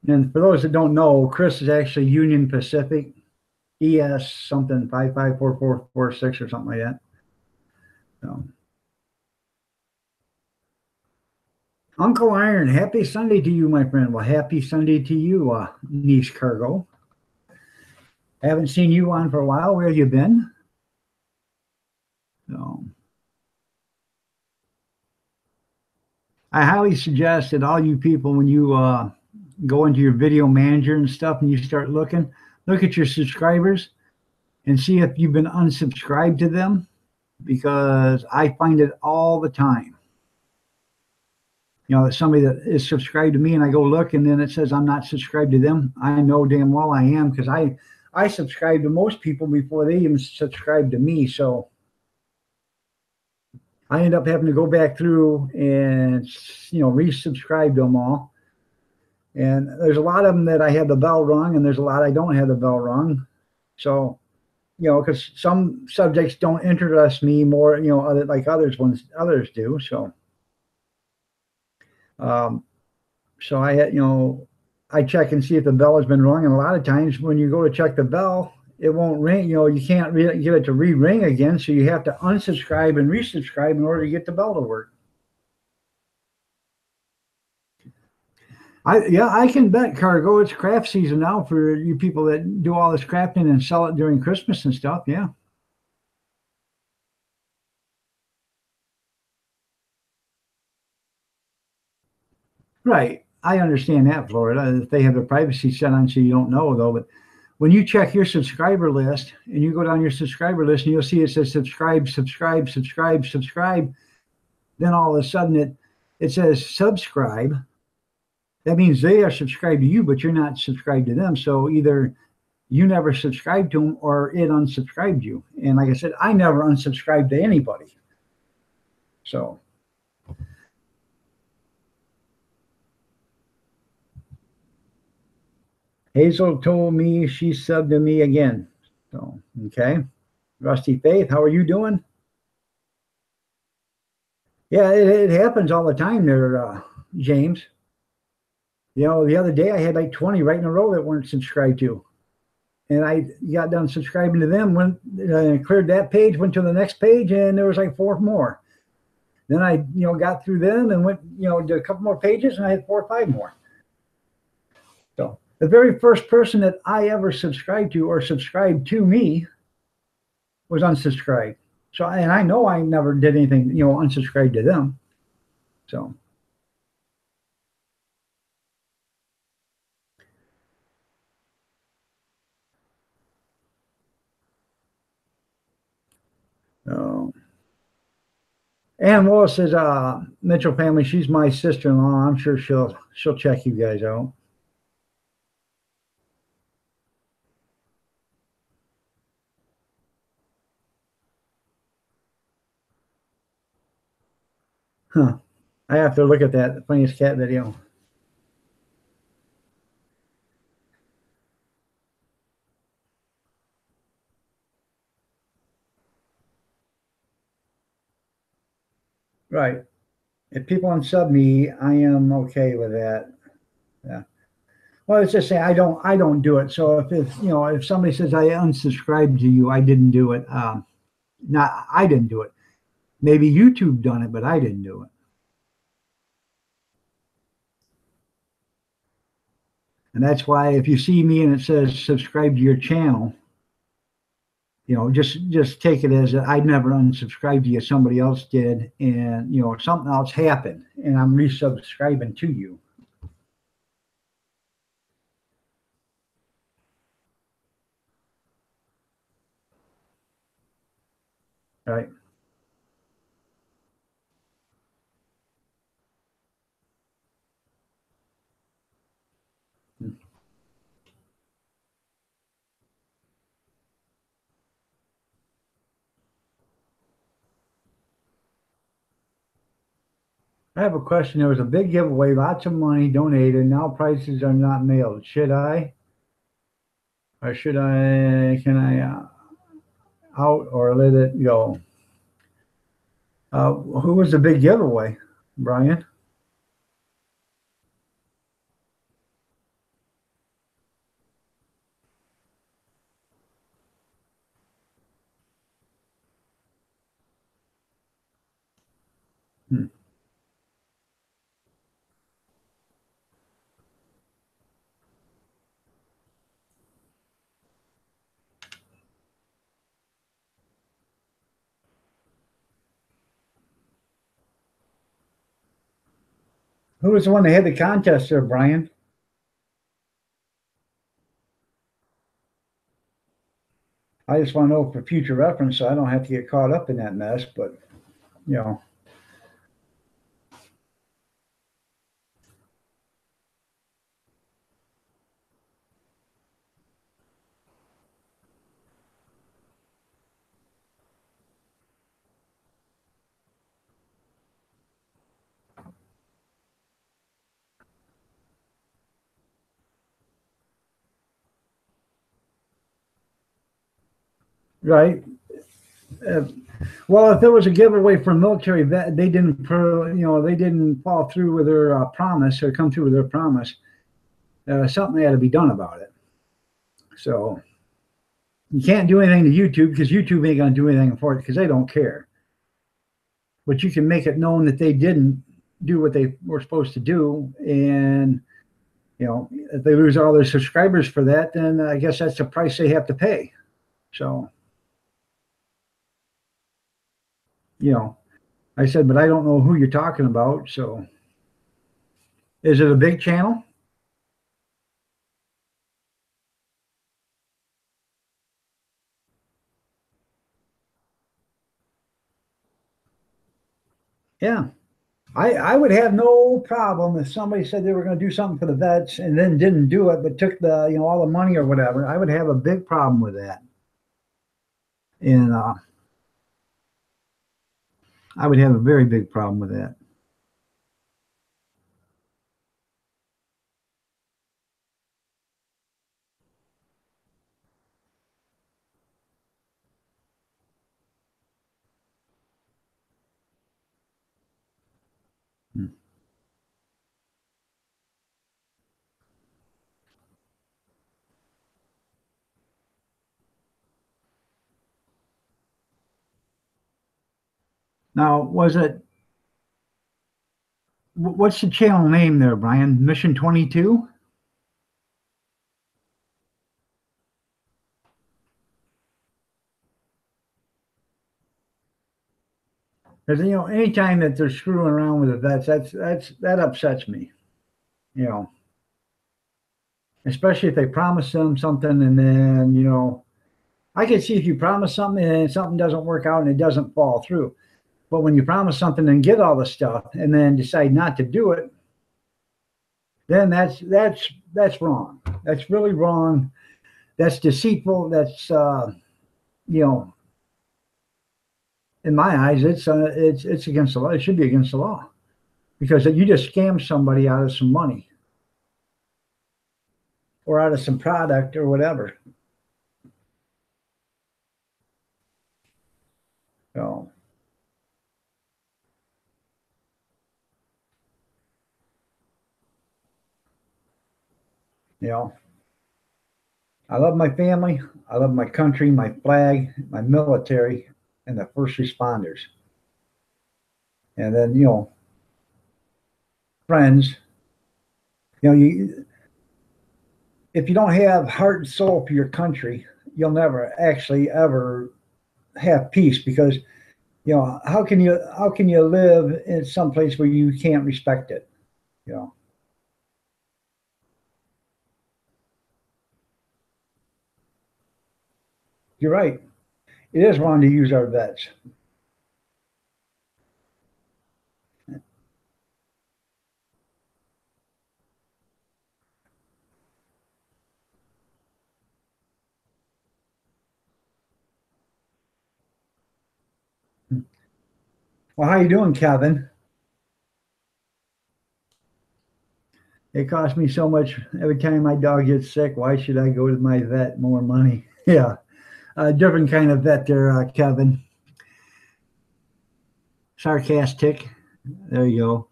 And for those that don't know, Chris is actually Union Pacific, ES something 554446 or something like that. So, Uncle Iron, happy Sunday to you, my friend. Well, happy Sunday to you, Niche Cargo. Haven't seen you on for a while. Where have you been? So, I highly suggest that all you people, when you go into your video manager and stuff and you start looking, look at your subscribers and see if you've been unsubscribed to them, because I find it all the time. You know, somebody that is subscribed to me and I go look and then it says I'm not subscribed to them. I know damn well I am, because I subscribe to most people before they even subscribe to me. So I end up having to go back through and, you know, resubscribe to them all. And there's a lot of them that I have the bell rung, and there's a lot I don't have the bell rung. So, you know, because some subjects don't interest me more, you know, like others do. So, so I had, you know, I check and see if the bell has been rung, and a lot of times when you go to check the bell, it won't ring. You know, you can't get it to re-ring again, so you have to unsubscribe and resubscribe in order to get the bell to work. Yeah, I can bet cargo. It's craft season now for you people that do all this crafting and sell it during Christmas and stuff. Yeah. Right. I understand that, Florida. If they have their privacy set on so you don't know though, but when you check your subscriber list and you go down your subscriber list and you'll see it says subscribe, subscribe, subscribe, subscribe, then all of a sudden it says subscribe. That means they are subscribed to you, but you're not subscribed to them. So either you never subscribed to them or it unsubscribed you. And like I said, I never unsubscribed to anybody. So Hazel told me she subbed to me again. So, okay. Rusty Faith, how are you doing? Yeah, it happens all the time there, James. You know, the other day I had like 20 right in a row that weren't subscribed to. And I got done subscribing to them, went cleared that page, went to the next page, and there was like 4 more. Then I, got through them and went, did a couple more pages, and I had 4 or 5 more. So the very first person that I ever subscribed to or subscribed to me was unsubscribed. So, and I know I never did anything, unsubscribed to them. So. Ann Willis says, Mitchell family, she's my sister-in-law. I'm sure she'll check you guys out. Huh. I have to look at that funniest cat video. Right. If people unsub me, I am okay with that. Yeah. Well, it's just saying I don't do it. So if somebody says I unsubscribed to you, I didn't do it. Not I didn't do it. Maybe YouTube done it, but I didn't do it. And that's why if you see me and it says subscribe to your channel, just take it as I never unsubscribed to you. Somebody else did, and something else happened, and I'm resubscribing to you. Right. I have a question. There was a big giveaway, lots of money donated. Now prices are not mailed. Should I? Or can I out or let it go? Who was the big giveaway, Brian? Who was the one that had the contest there, Brian? I just want to know for future reference so I don't have to get caught up in that mess, but right. Well, if there was a giveaway for a military vet, they didn't follow through with their promise or come through with their promise. Something had to be done about it. So you can't do anything to YouTube because YouTube ain't going to do anything for it because they don't care. But you can make it known that they didn't do what they were supposed to do, and You know, if they lose all their subscribers for that, then I guess that's the price they have to pay. So, you know, I said, but I don't know who you're talking about. So, is it a big channel? Yeah. I would have no problem if somebody said they were going to do something for the vets and then didn't do it, but took the, you know, all the money or whatever. I would have a big problem with that. And I would have a very big problem with that. Hmm. Now, what's the channel name there, Brian? Mission 22? Because, you know, anytime that they're screwing around with the vets, that upsets me, you know, especially if they promise them something and then, you know, I can see if you promise something and something doesn't work out and it doesn't fall through. But when you promise something and get all the stuff and then decide not to do it, then that's wrong. That's really wrong. That's deceitful. That's you know, in my eyes, it's against the law. It should be against the law because you just scam somebody out of some money or out of some product or whatever. So, you know, I love my family. I love my country, my flag, my military, and the first responders. And then, you know, friends. You know, if you don't have heart and soul for your country, you'll never actually ever have peace because you know how can you live in some place where you can't respect it? You know, you're right. It is wrong to use our vets. Well, how you doing, Kevin? It costs me so much every time my dog gets sick. Why should I go to my vet? More money. Yeah, a different kind of vet there, Kevin. Sarcastic. There you go.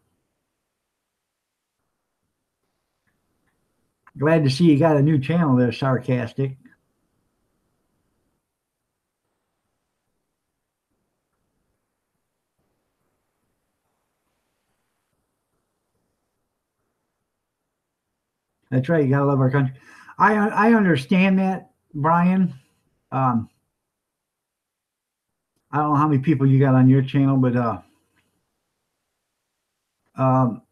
Glad to see you got a new channel there, Sarcastic. That's right. You gotta love our country. I understand that, Brian. Um, I don't know how many people you got on your channel, but um,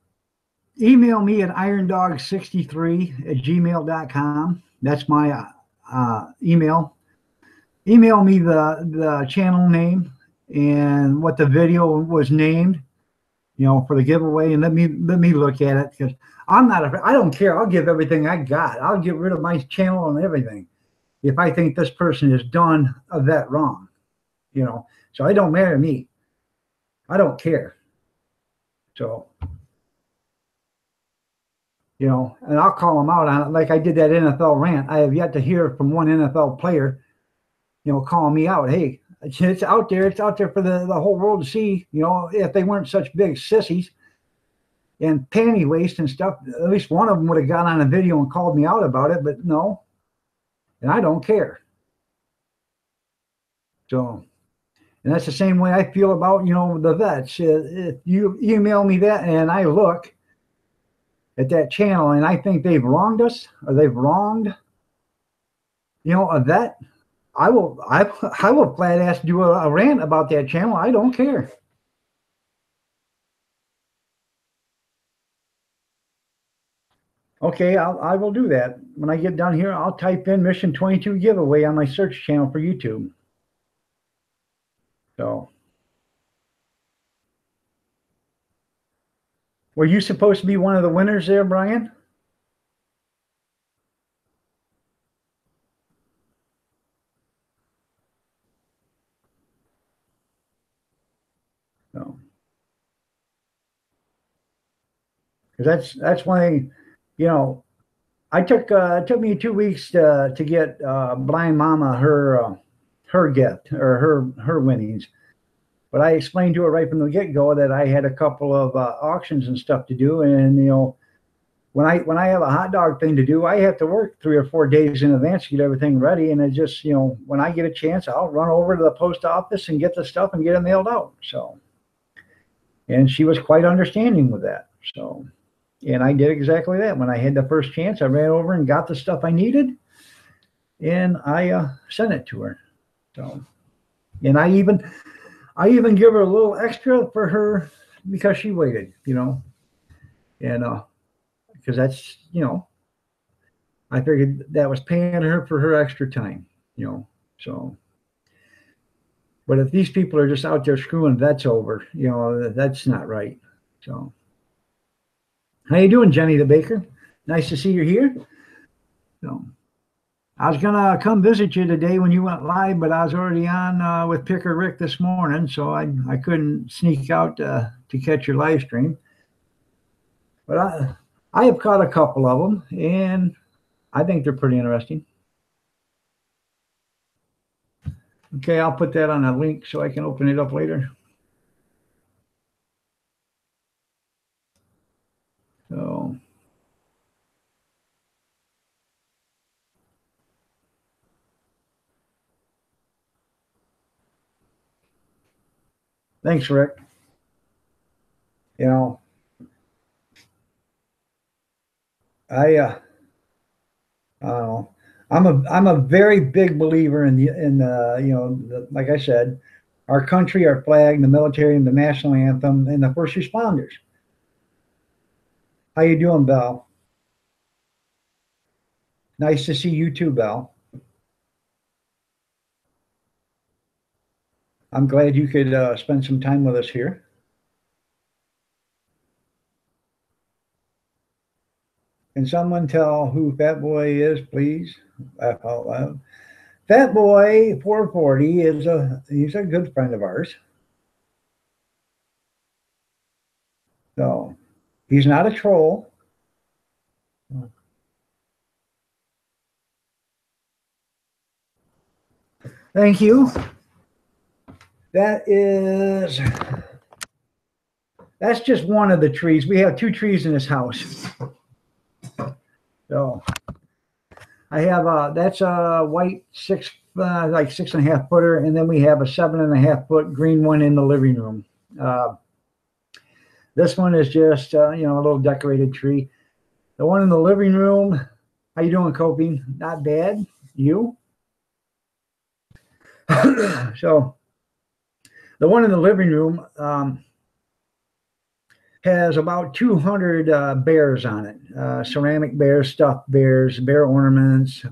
email me at irondog63@gmail.com. That's my email. Email me the channel name and what the video was named, you know, for the giveaway, and let me look at it because I'm not I don't care. I'll give everything I got. I'll get rid of my channel and everything if I think this person has done a vet wrong, you know. So it don't matter to me. I don't care. So, you know, and I'll call them out on it like I did that NFL rant. I have yet to hear from one NFL player, you know, calling me out. Hey, it's out there. It's out there for the whole world to see. You know, if they weren't such big sissies and panty waste and stuff, at least one of them would have got on a video and called me out about it. But no, and I don't care. So, and that's the same way I feel about, you know, the vets. If you email me that and I look, at that channel, and I think they've wronged us, or they've wronged, that. I will flat ass do a rant about that channel. I don't care. Okay, I will do that. When I get done here, I'll type in Mission 22 giveaway on my search channel for YouTube. So, were you supposed to be one of the winners there, Brian? No. Because that's why, it took me 2 weeks to get Blind Mama her gift or her winnings. But I explained to her right from the get-go that I had a couple of auctions and stuff to do, and when I have a hot dog thing to do, I have to work 3 or 4 days in advance to get everything ready. And it just, when I get a chance, I'll run over to the post office and get the stuff and get it mailed out. So, and she was quite understanding with that. So, and I did exactly that. When I had the first chance, I ran over and got the stuff I needed, and I sent it to her. So, and I even give her a little extra for her because she waited, and because that's, I figured that was paying her for her extra time, so. But if these people are just out there screwing vets over, that's not right. So, how you doing, Jenny the Baker? Nice to see you here. So, I was gonna come visit you today when you went live, but I was already on with Picker Rick this morning, so I couldn't sneak out to catch your live stream. But I have caught a couple of them, and I think they're pretty interesting. Okay, I'll put that on a link so I can open it up later. So, thanks, Rick. I don't know. I'm a very big believer in like I said, our country, our flag, the military, and the national anthem, and the first responders. How you doing, Belle? Nice to see you too, Belle. I'm glad you could spend some time with us here. Can someone tell who Fat Boy is, please? Fat Boy 440 he's a good friend of ours. So he's not a troll. Thank you. That's just one of the trees. We have 2 trees in this house. So I have that's a white like 6.5 footer, and then we have a 7.5 foot green one in the living room. This one is just a little decorated tree. The one in the living room, how you doing, Coping? Not bad. You? So the one in the living room has about 200 bears on it, ceramic bears, stuffed bears, bear ornaments.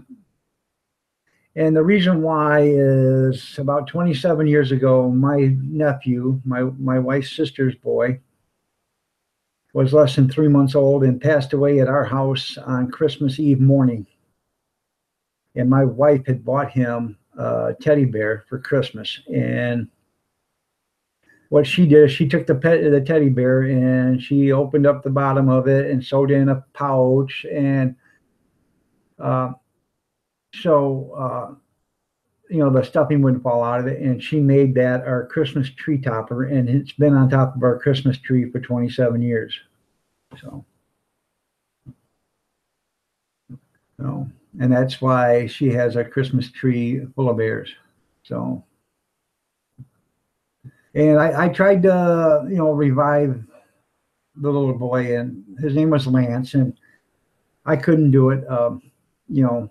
And the reason why is about 27 years ago, my nephew, my wife's sister's boy, was less than 3 months old and passed away at our house on Christmas Eve morning. And my wife had bought him a teddy bear for Christmas. And what she did is she took the teddy bear and she opened up the bottom of it and sewed in a pouch. And the stuffing wouldn't fall out of it. And she made that our Christmas tree topper, and it's been on top of our Christmas tree for 27 years. So, and that's why she has a Christmas tree full of bears. So, and I tried to, revive the little boy, and his name was Lance, and I couldn't do it. You know,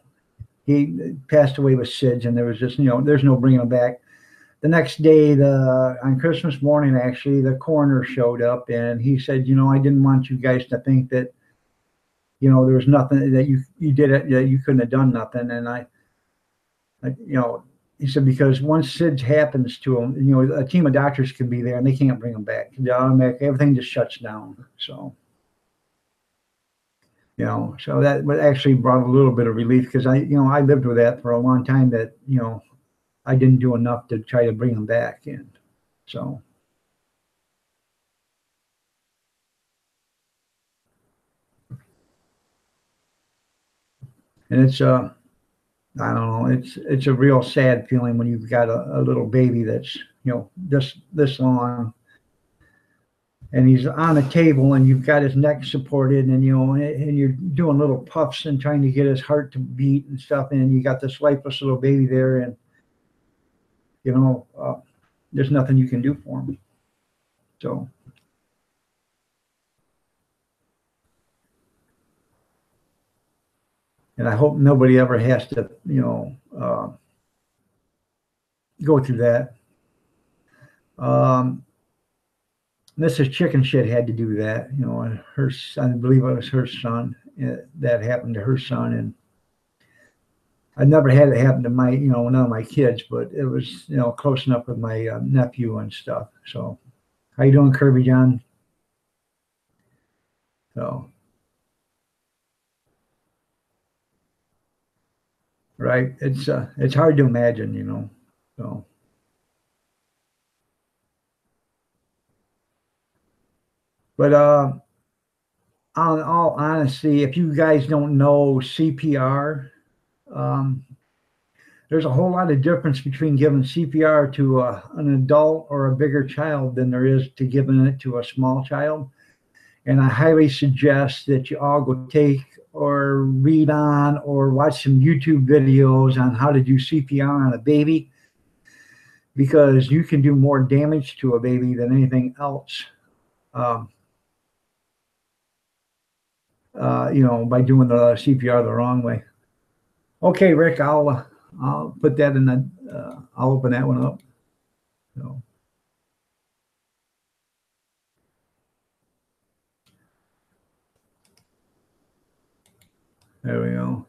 he passed away with SIDS, and there was just, there's no bringing him back. The next day, on Christmas morning, actually, the coroner showed up, and he said, I didn't want you guys to think that, there was nothing that you did it, that you couldn't have done nothing. And he said, because once SIDS happens to him, a team of doctors can be there and they can't bring him back. Everything just shuts down. So, so that actually brought a little bit of relief, because I lived with that for a long time, that, I didn't do enough to try to bring him back. And so. And it's, I don't know, it's a real sad feeling when you've got a little baby that's, this long, and he's on a table and you've got his neck supported, and, and you're doing little puffs and trying to get his heart to beat and stuff. And you got this lifeless little baby there, and, there's nothing you can do for him. So. And I hope nobody ever has to, go through that. Mrs. Chicken Shit had to do that, and her son, I believe it was her son, that happened to her son. And I never had it happen to my, none of my kids, but it was, close enough with my nephew and stuff. So, how you doing, Kirby John? So, right, it's hard to imagine, so. But on all honesty, if you guys don't know CPR, there's a whole lot of difference between giving CPR to an adult or a bigger child than there is to giving it to a small child. And I highly suggest that you all go take or read on or watch some YouTube videos on how to do CPR on a baby, because you can do more damage to a baby than anything else. By doing the CPR the wrong way. Okay, Rick, I'll put that in I'll open that one up. So. There we go.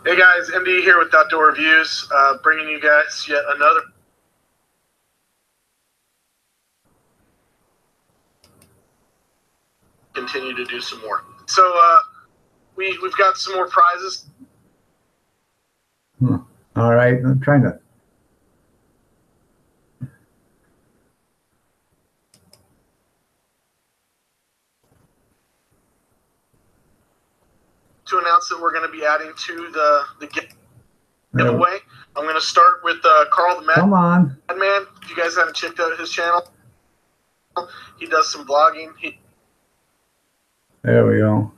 Hey guys, MD here with Outdoor Reviews, bringing you guys yet another. Continue to do some more. So we've got some more prizes. All right, I'm trying to. To announce that we're going to be adding to the giveaway. I'm going to start with Carl the Come on. Madman. If you guys haven't checked out his channel, he does some vlogging. There we go.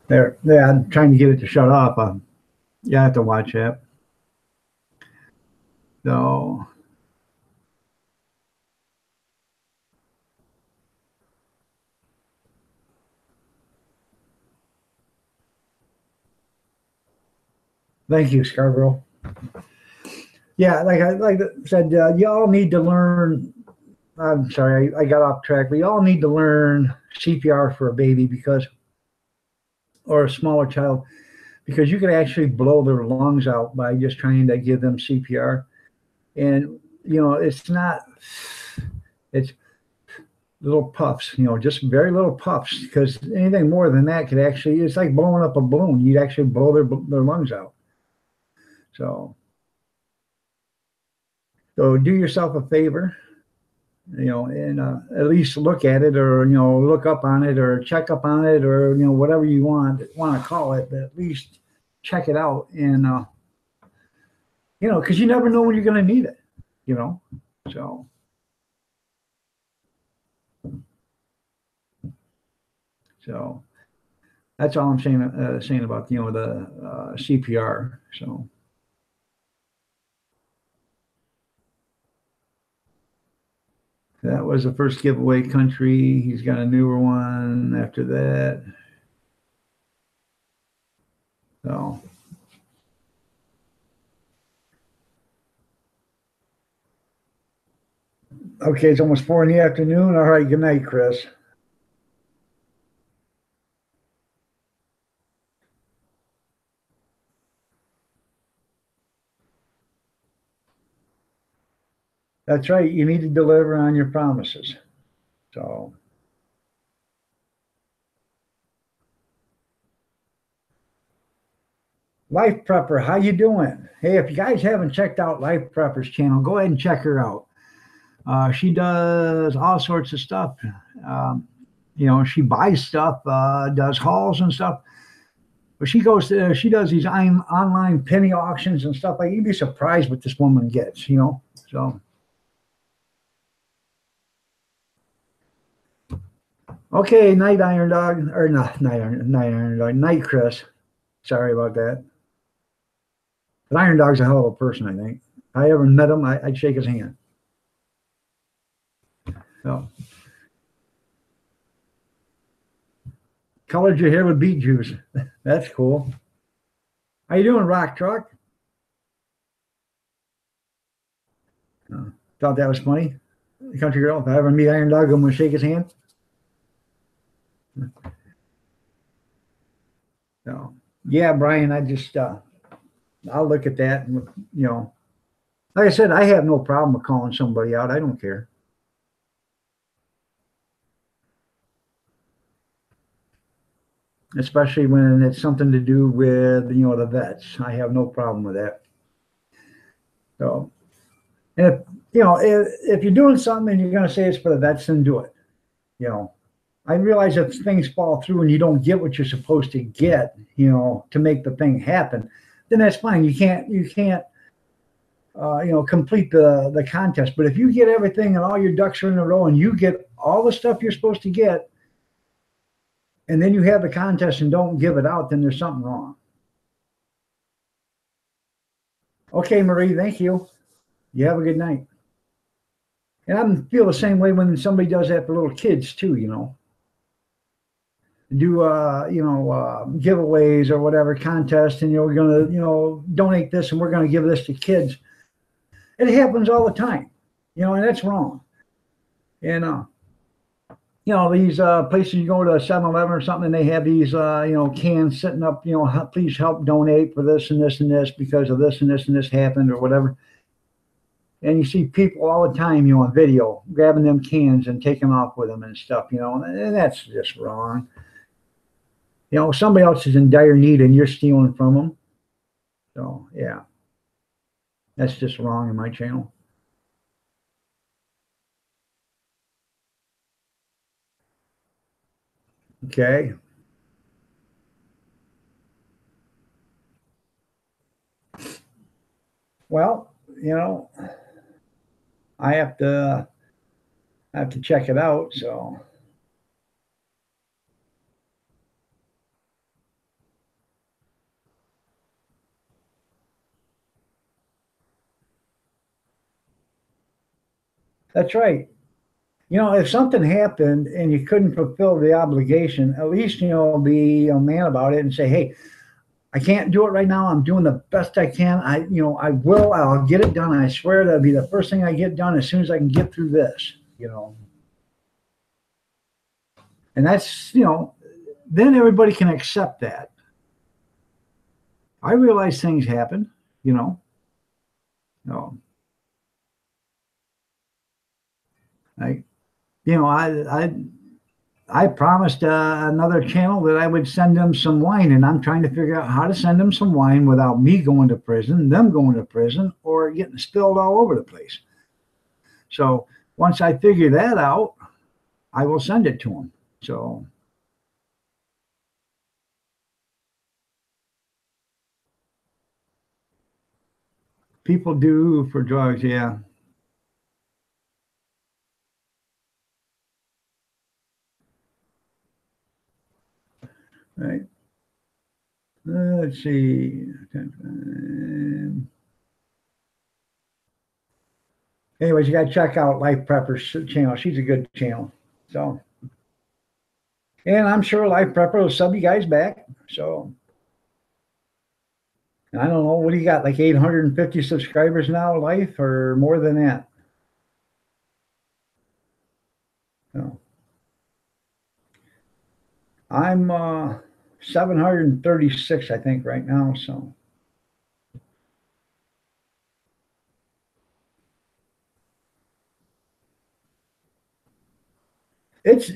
There, yeah, I'm trying to get it to shut off. You have to watch that. So. Thank you, Scarborough. Yeah, like I said, you all need to learn. I'm sorry, I got off track, but you all need to learn CPR for a baby, or a smaller child, because you can actually blow their lungs out by just trying to give them CPR. And, it's little puffs, just very little puffs, because anything more than that could actually, it's like blowing up a balloon. You'd actually blow their lungs out. So do yourself a favor, and at least look at it, or, look up on it, or check up on it, or, whatever you want to call it, but at least check it out. And, because you never know when you're going to need it, so. That's all I'm saying about, you know, the CPR. So. That was the first giveaway country. He's got a newer one after that. So. Okay, it's almost 4 in the afternoon. All right, good night, Chris. That's right. You need to deliver on your promises. So. Life Prepper, how you doing? Hey, if you guys haven't checked out Life Prepper's channel, go ahead and check her out. She does all sorts of stuff. You know, she buys stuff, does hauls and stuff. But she does these online penny auctions and stuff. Like, you'd be surprised what this woman gets, you know. So, okay, night Iron Dog, or not night Iron Dog, night Chris. Sorry about that. But Iron Dog's a hell of a person, I think. If I ever met him, I'd shake his hand. So, colored your hair with beet juice. That's cool. How you doing, Rock Truck? Thought that was funny. Country girl. If I ever meet Iron Dog, I'm gonna shake his hand. So, yeah, Brian, I just I'll look at that, and you know, like I said, I have no problem with calling somebody out. I don't care. Especially when it's something to do with, you know, the vets. I have no problem with that. So, and if, you know, if you're doing something and you're going to say it's for the vets, then do it. You know, I realize if things fall through and you don't get what you're supposed to get, you know, to make the thing happen, then that's fine. You can't, you know, complete the contest. But if you get everything and all your ducks are in a row and you get all the stuff you're supposed to get, and then you have the contest and don't give it out, then there's something wrong. Okay, Marie, thank you. You have a good night. And I feel the same way when somebody does that for little kids too, you know. Do you know, giveaways or whatever, contest, and you're gonna, you know, donate this and we're gonna give this to kids. It happens all the time, you know, and that's wrong. And you know, these places, you go to a 7-Eleven or something, and they have these, you know, cans sitting up, you know, please help donate for this and this and this because of this and this and this happened or whatever. And you see people all the time, you know, on video, grabbing them cans and taking off with them and stuff, you know, and that's just wrong. You know, somebody else is in dire need and you're stealing from them. So, yeah, that's just wrong in my channel. Okay. Well, you know, I have to check it out. So, that's right. You know, if something happened and you couldn't fulfill the obligation, at least, you know, be a man about it and say, hey, I can't do it right now. I'm doing the best I can. I'll get it done. I swear that'll be the first thing I get done as soon as I can get through this, you know. And that's, you know, then everybody can accept that. I realize things happen, you know. No. I promised another channel that I would send them some wine, and I'm trying to figure out how to send them some wine without me going to prison, them going to prison, or getting spilled all over the place. So once I figure that out, I will send it to them. So people do for drugs, yeah. Right. Let's see. Anyways, you got to check out Life Prepper's channel. She's a good channel. So, and I'm sure Life Prepper will sub you guys back. So, I don't know. What do you got? Like 850 subscribers now, Life, or more than that? So, I'm 736, I think, right now. So.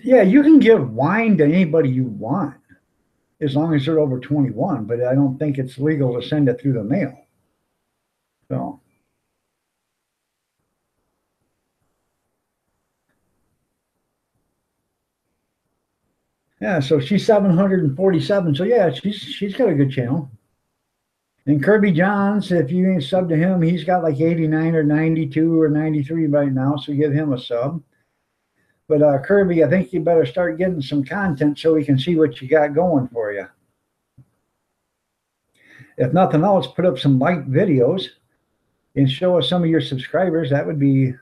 Yeah, you can give wine to anybody you want as long as they're over 21, but I don't think it's legal to send it through the mail. So, yeah, so she's 747. So yeah, she's got a good channel. And Kirby Johns, if you ain't sub to him, he's got like 89 or 92 or 93 right now, so give him a sub. But Kirby, I think you better start getting some content so we can see what you got going for you. If nothing else, put up some light videos and show us some of your subscribers. That would be,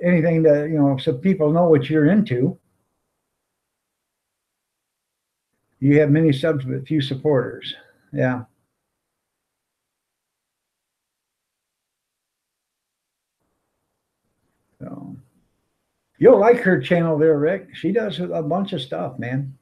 anything to, so people know what you're into. You have many subs but few supporters. Yeah. So you'll like her channel there, Rick. She does a bunch of stuff, man.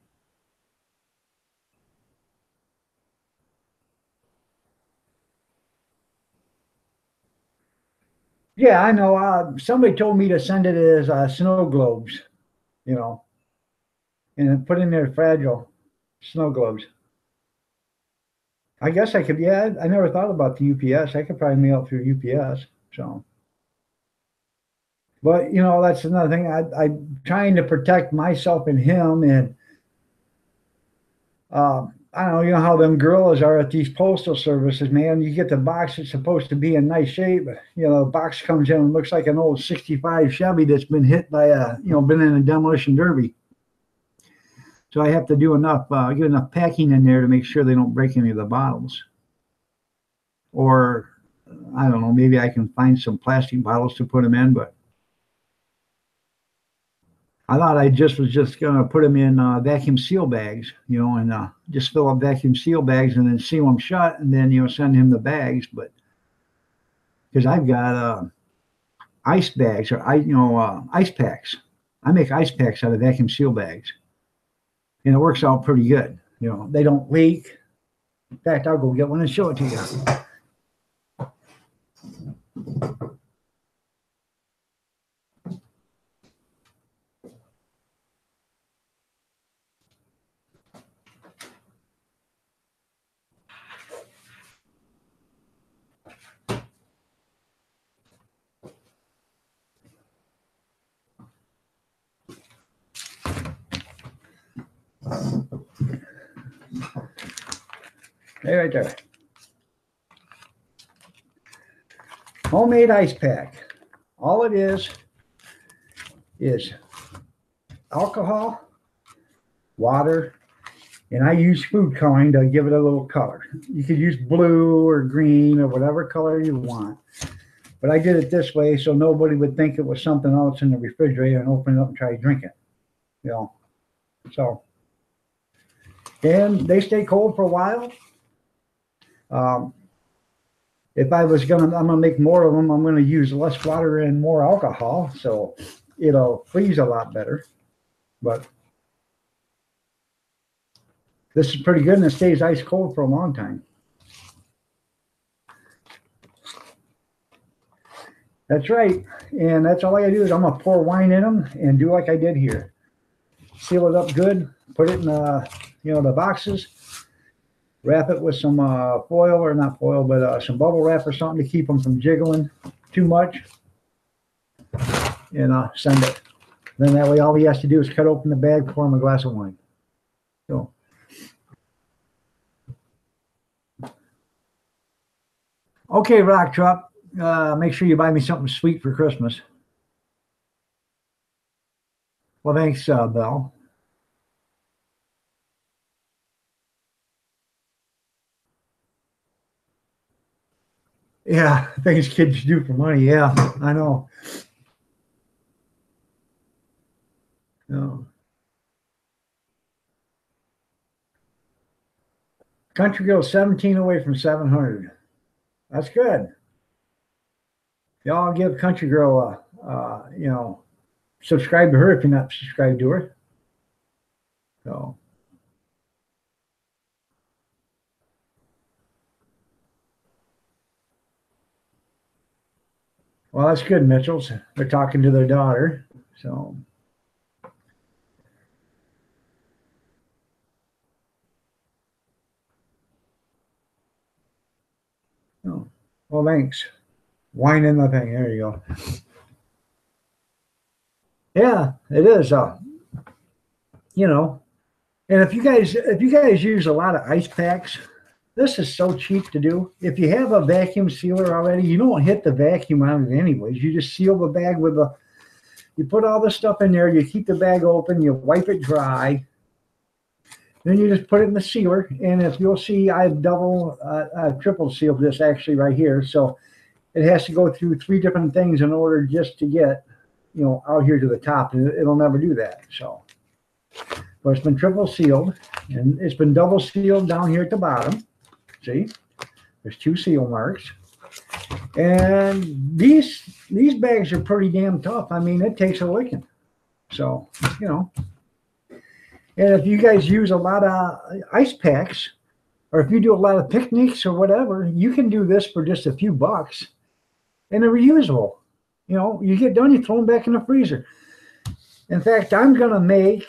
Yeah, I know. Somebody told me to send it as snow globes, and put in there fragile snow globes. I guess I could, yeah, I never thought about the UPS. I could probably mail it through UPS. So, but that's another thing. I'm trying to protect myself and him, and I don't know, how them gorillas are at these postal services, man. You get the box, it's supposed to be in nice shape, but the box comes in and looks like an old 65 Chevy that's been hit by been in a demolition derby. So I have to do get enough packing in there to make sure they don't break any of the bottles. Or I don't know, maybe I can find some plastic bottles to put them in, but I thought I was just gonna put them in vacuum seal bags, and just fill up vacuum seal bags and then seal them shut, and then send him the bags. But because I've got ice bags or ice packs, I make ice packs out of vacuum seal bags, and it works out pretty good. They don't leak. In fact, I'll go get one and show it to you. Hey, right there. Homemade ice pack. All it is alcohol, water, and I use food coloring to give it a little color. You could use blue or green or whatever color you want. But I did it this way so nobody would think it was something else in the refrigerator and open it up and try to drink it. So, and they stay cold for a while. If I'm gonna make more of them, I'm gonna use less water and more alcohol, so it'll freeze a lot better. But this is pretty good, and it stays ice cold for a long time. That's right, and that's all I gotta do is I'm gonna pour wine in them and do like I did here. Seal it up good, put it in the boxes. Wrap it with some foil, or not foil, but some bubble wrap or something to keep them from jiggling too much. And send it. Then that way all he has to do is cut open the bag, pour him a glass of wine. So. Okay, Rock Truck. Make sure you buy me something sweet for Christmas. Well, thanks, Belle. Yeah, things kids do for money. Yeah, I know. No. Country Girl 17 away from 700. That's good. Y'all give Country Girl subscribe to her if you're not subscribed to her. So, well, that's good, Mitchell's. They're talking to their daughter. So, oh, well, thanks. Wine in the thing. There you go. Yeah, it is. And if you guys use a lot of ice packs, this is so cheap to do. If you have a vacuum sealer already, you don't hit the vacuum on it anyways. You just seal the bag with you put all the stuff in there, you keep the bag open, you wipe it dry, then you just put it in the sealer. And if you'll see, I've triple sealed this actually right here. So it has to go through 3 different things in order just to get, out here to the top. And it'll never do that. So, but it's been triple sealed, and it's been double sealed down here at the bottom. See, there's 2 seal marks. And these bags are pretty damn tough. I mean, it takes a licking. So, and if you guys use a lot of ice packs, or if you do a lot of picnics or whatever, you can do this for just a few bucks, and they're reusable. You get done, you throw them back in the freezer. In fact, I'm going to make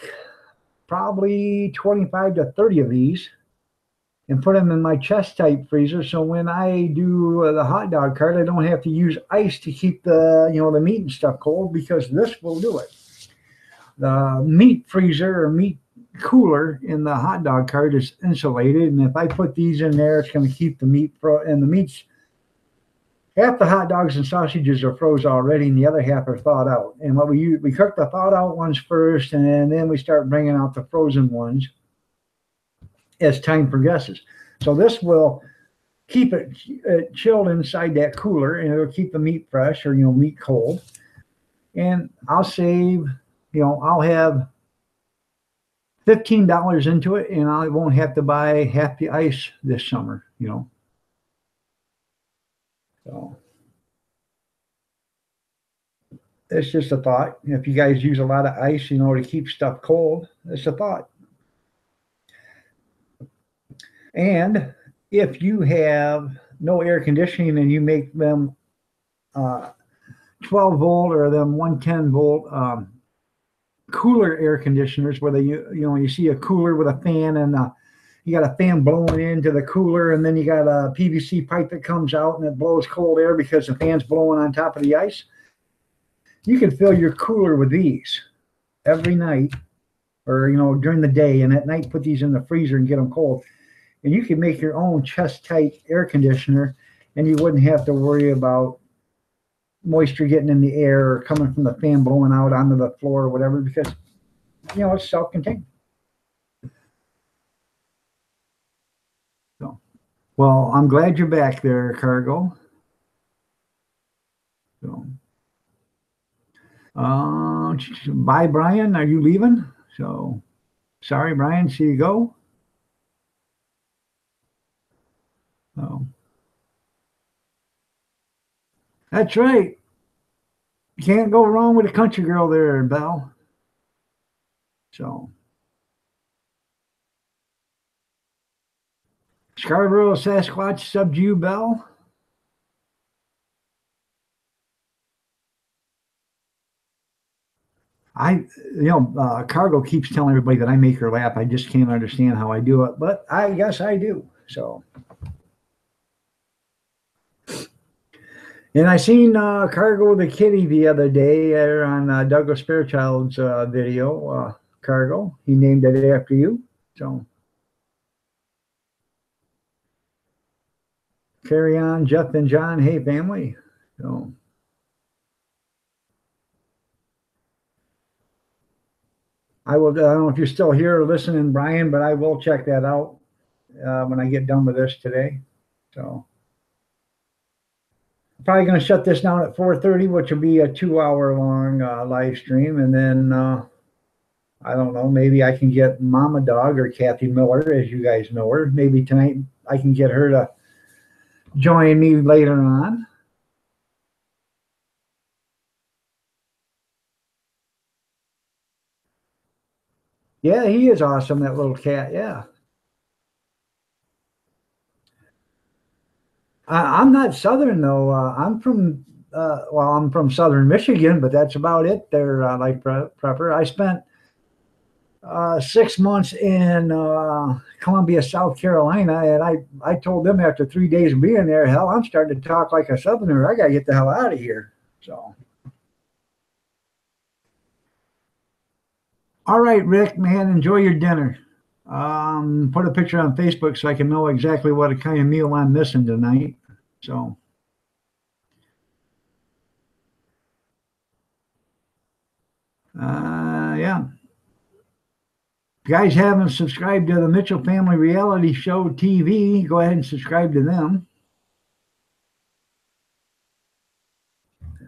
probably 25 to 30 of these and put them in my chest type freezer. So when I do the hot dog cart, I don't have to use ice to keep the meat and stuff cold, because this will do it. The meat freezer or meat cooler in the hot dog cart is insulated. And if I put these in there, it's going to keep the meat and the meat's half the hot dogs and sausages are froze already, and the other half are thawed out. And what we cook the thawed out ones first, and then we start bringing out the frozen ones as time progresses. So this will keep it chilled inside that cooler, and it'll keep the meat fresh, or meat cold. And I'll save, I'll have $15 into it, and I won't have to buy half the ice this summer. So it's just a thought. If you guys use a lot of ice, to keep stuff cold, it's a thought. And if you have no air conditioning and you make them 12 volt or them 110 volt cooler air conditioners, where you see a cooler with a fan, and you got a fan blowing into the cooler, and then you got a PVC pipe that comes out and it blows cold air because the fan's blowing on top of the ice. You can fill your cooler with these every night, or during the day, and at night put these in the freezer and get them cold. And you can make your own chest tight air conditioner, and you wouldn't have to worry about moisture getting in the air or coming from the fan blowing out onto the floor or whatever, because it's self-contained. So, well, I'm glad you're back there, Cargo. So, bye, Brian. Are you leaving? So, sorry, Brian. See you go. So, that's right. Can't go wrong with a Country Girl there, Belle. So, Scarborough Sasquatch subbed you, Belle. Cargo keeps telling everybody that I make her laugh. I just can't understand how I do it, but I guess I do. So, and I seen Cargo the kitty the other day on Douglas Fairchild's video. Cargo, he named it after you. So, carry on, Jeff and John. Hey, family. So, I don't know if you're still here listening, Brian, but I will check that out when I get done with this today. So, Probably going to shut this down at 4:30, which will be a 2-hour long live stream. And then I don't know, maybe I can get Mama Dog or Kathy Miller, as you guys know her. Maybe tonight I can get her to join me later on. Yeah, he is awesome, that little cat. Yeah. I'm not Southern though. I'm from I'm from Southern Michigan, but that's about it there, like Prepper. I spent 6 months in Columbia, South Carolina, and I told them after 3 days of being there, hell, I'm starting to talk like a Southerner. I got to get the hell out of here. So, all right, Rick, man, enjoy your dinner. Put a picture on Facebook so I can know exactly what kind of meal I'm missing tonight. So, yeah. If you guys haven't subscribed to the Mitchell Family Reality Show TV, go ahead and subscribe to them.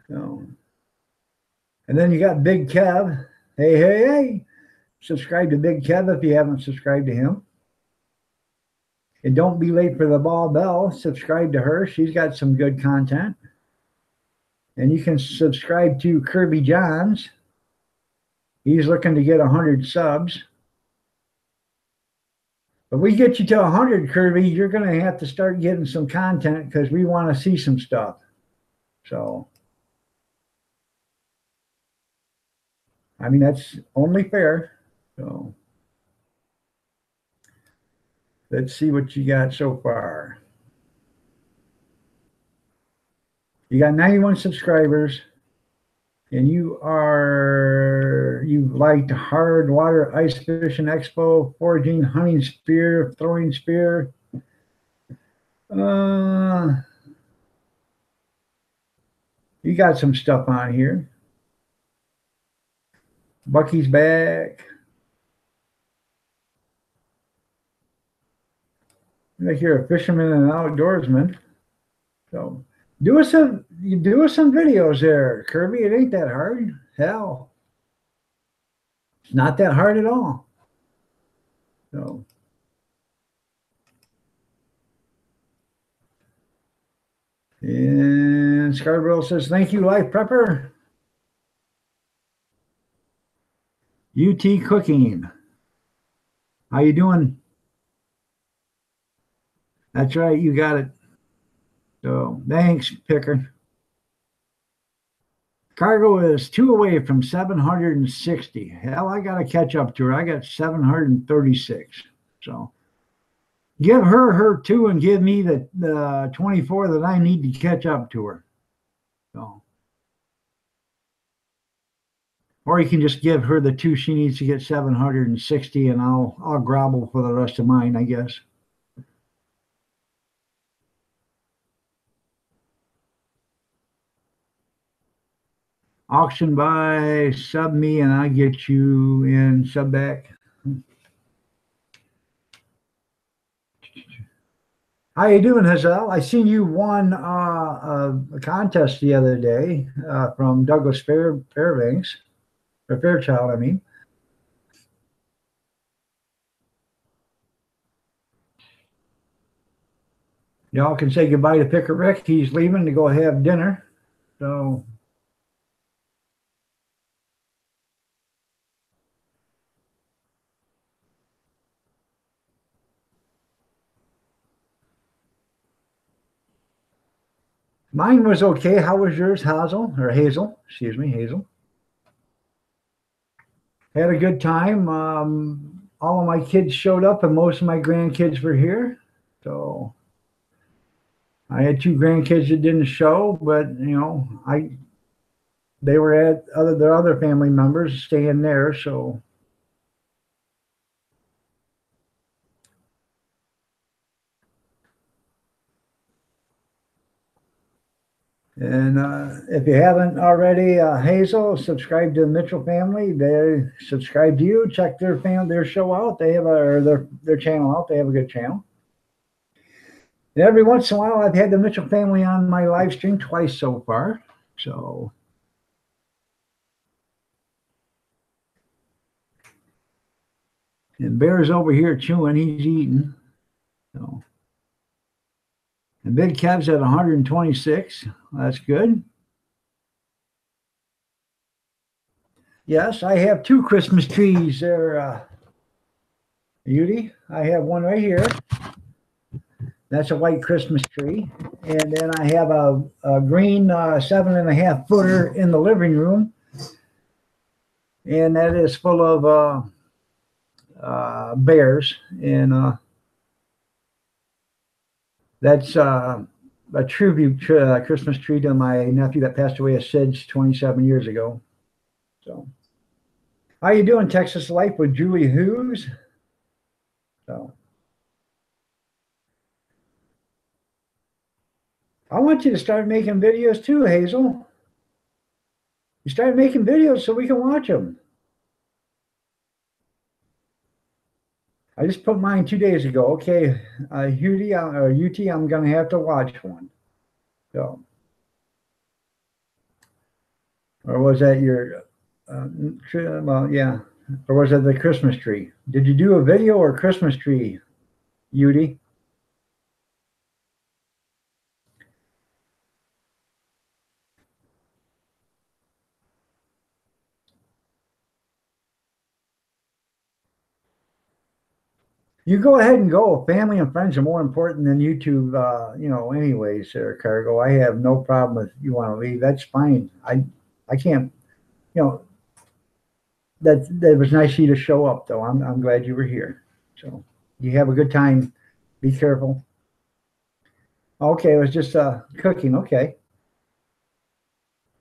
So, and then you got Big Kev. Hey, hey, hey. Subscribe to Big Kev if you haven't subscribed to him. And don't be late for the Ball Bell. Subscribe to her. She's got some good content. And you can subscribe to Kirby Johns. He's looking to get 100 subs. But we get you to 100, Kirby, you're going to have to start getting some content because we want to see some stuff. So, I mean, that's only fair. So, let's see what you got so far. You got 91 subscribers, and you liked Hard Water Ice Fishing Expo, Foraging, Hunting Spear, Throwing Spear. You got some stuff on here. Bucky's back. Like you're a fisherman and an outdoorsman. So do us some videos there, Kirby. It ain't that hard. Hell. It's not that hard at all. So and Scarborough says, thank you, Life Prepper. UT Cooking. How you doing? That's right, you got it. So thanks, Picker. Cargo is 2 away from 760. Hell, I got to catch up to her. I got 736. So give her 2 and give me the 24 that I need to catch up to her. So, or you can just give her the 2 she needs to get 760, and I'll grovel for the rest of mine, I guess. Auction by, sub me, and I get you in sub back. How you doing, Hazel? I seen you won a contest the other day from Douglas Fairbanks, or Fairchild, I mean. Y'all can say goodbye to Picker Rick. He's leaving to go have dinner. So mine was okay. How was yours, Hazel? Or Hazel? Excuse me, Hazel. Had a good time. All of my kids showed up, and most of my grandkids were here. So I had 2 grandkids that didn't show, but you know, they were at their other family members staying there. So. And if you haven't already, Hazel, subscribe to the Mitchell family. They subscribe to you. Check their show out. They have their channel out. They have a good channel. And every once in a while, I've had the Mitchell family on my live stream twice so far. So, and Bear's over here chewing, he's eating. So, and Big Kev's at 126. That's good. Yes, I have 2 Christmas trees there, Beauty. I have one right here. That's a white Christmas tree. And then I have a green 7.5 footer in the living room. And that is full of bears. And that's a tribute Christmas tree to my nephew that passed away at SIDS 27 years ago. So, how you doing, Texas Life with Julie Hughes? So, I want you to start making videos too, Hazel. You start making videos so we can watch them. I just put mine 2 days ago. Okay, UT, I'm going to have to watch one. So, or was that your? Well, yeah. Or was that the Christmas tree? Did you do a video or Christmas tree, Yudi? You go ahead and go. Family and friends are more important than YouTube, anyways, Cargo. I have no problem if you want to leave. That's fine. I can't, that was nice of you to show up, though. I'm glad you were here. So you have a good time. Be careful. Okay, it was just cooking. Okay.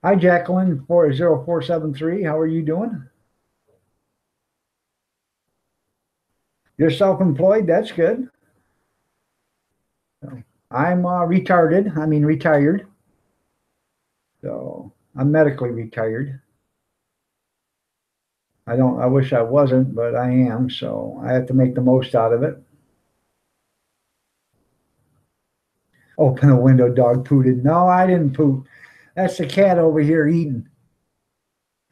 Hi, Jacqueline 40473. How are you doing? You're self-employed. That's good. So, I'm retired. So I'm medically retired. I wish I wasn't, but I am. So I have to make the most out of it. Open the window, dog pooted. No, I didn't poop. That's the cat over here eating.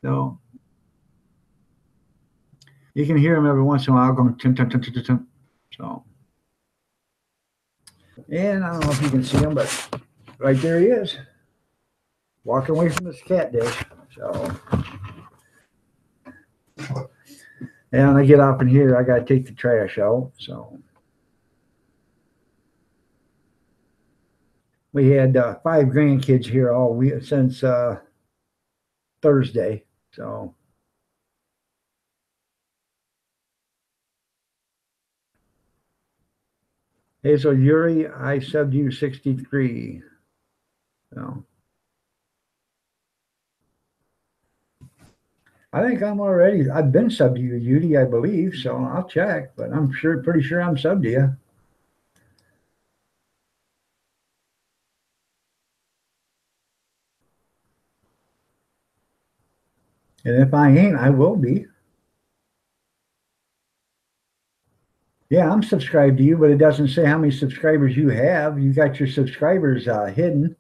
So you can hear him every once in a while going tim tim tim tim tim. So, and I don't know if you can see him, but right there he is, walking away from this cat dish. So, and when I get up in here, I got to take the trash out. So, we had 5 grandkids here all week since Thursday. So. Hazel Yuri, I subbed you 63. So I think I've been subbed to you, Yudi, I believe. So I'll check, but I'm pretty sure I'm subbed to you. And if I ain't, I will be. Yeah, I'm subscribed to you, but it doesn't say how many subscribers you have. You got your subscribers hidden.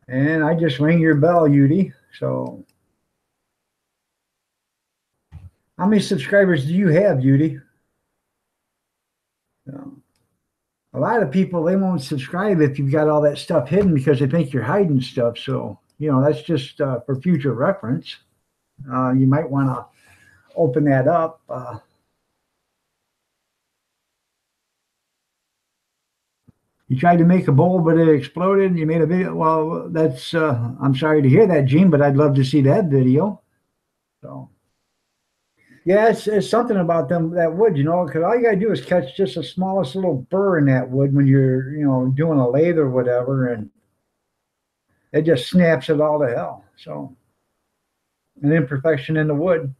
And I just rang your bell, Yudi. So how many subscribers do you have, Yudi? So, a lot of people, they won't subscribe if you've got all that stuff hidden because they think you're hiding stuff. So, that's just for future reference. You might want to open that up. You tried to make a bowl, but it exploded. You made a video. Well, that's, I'm sorry to hear that, Gene, but I'd love to see that video. So, yeah, it's something about that wood, because all you got to do is catch just the smallest little burr in that wood when you're, doing a lathe or whatever, and it just snaps it all to hell. So, an imperfection in the wood.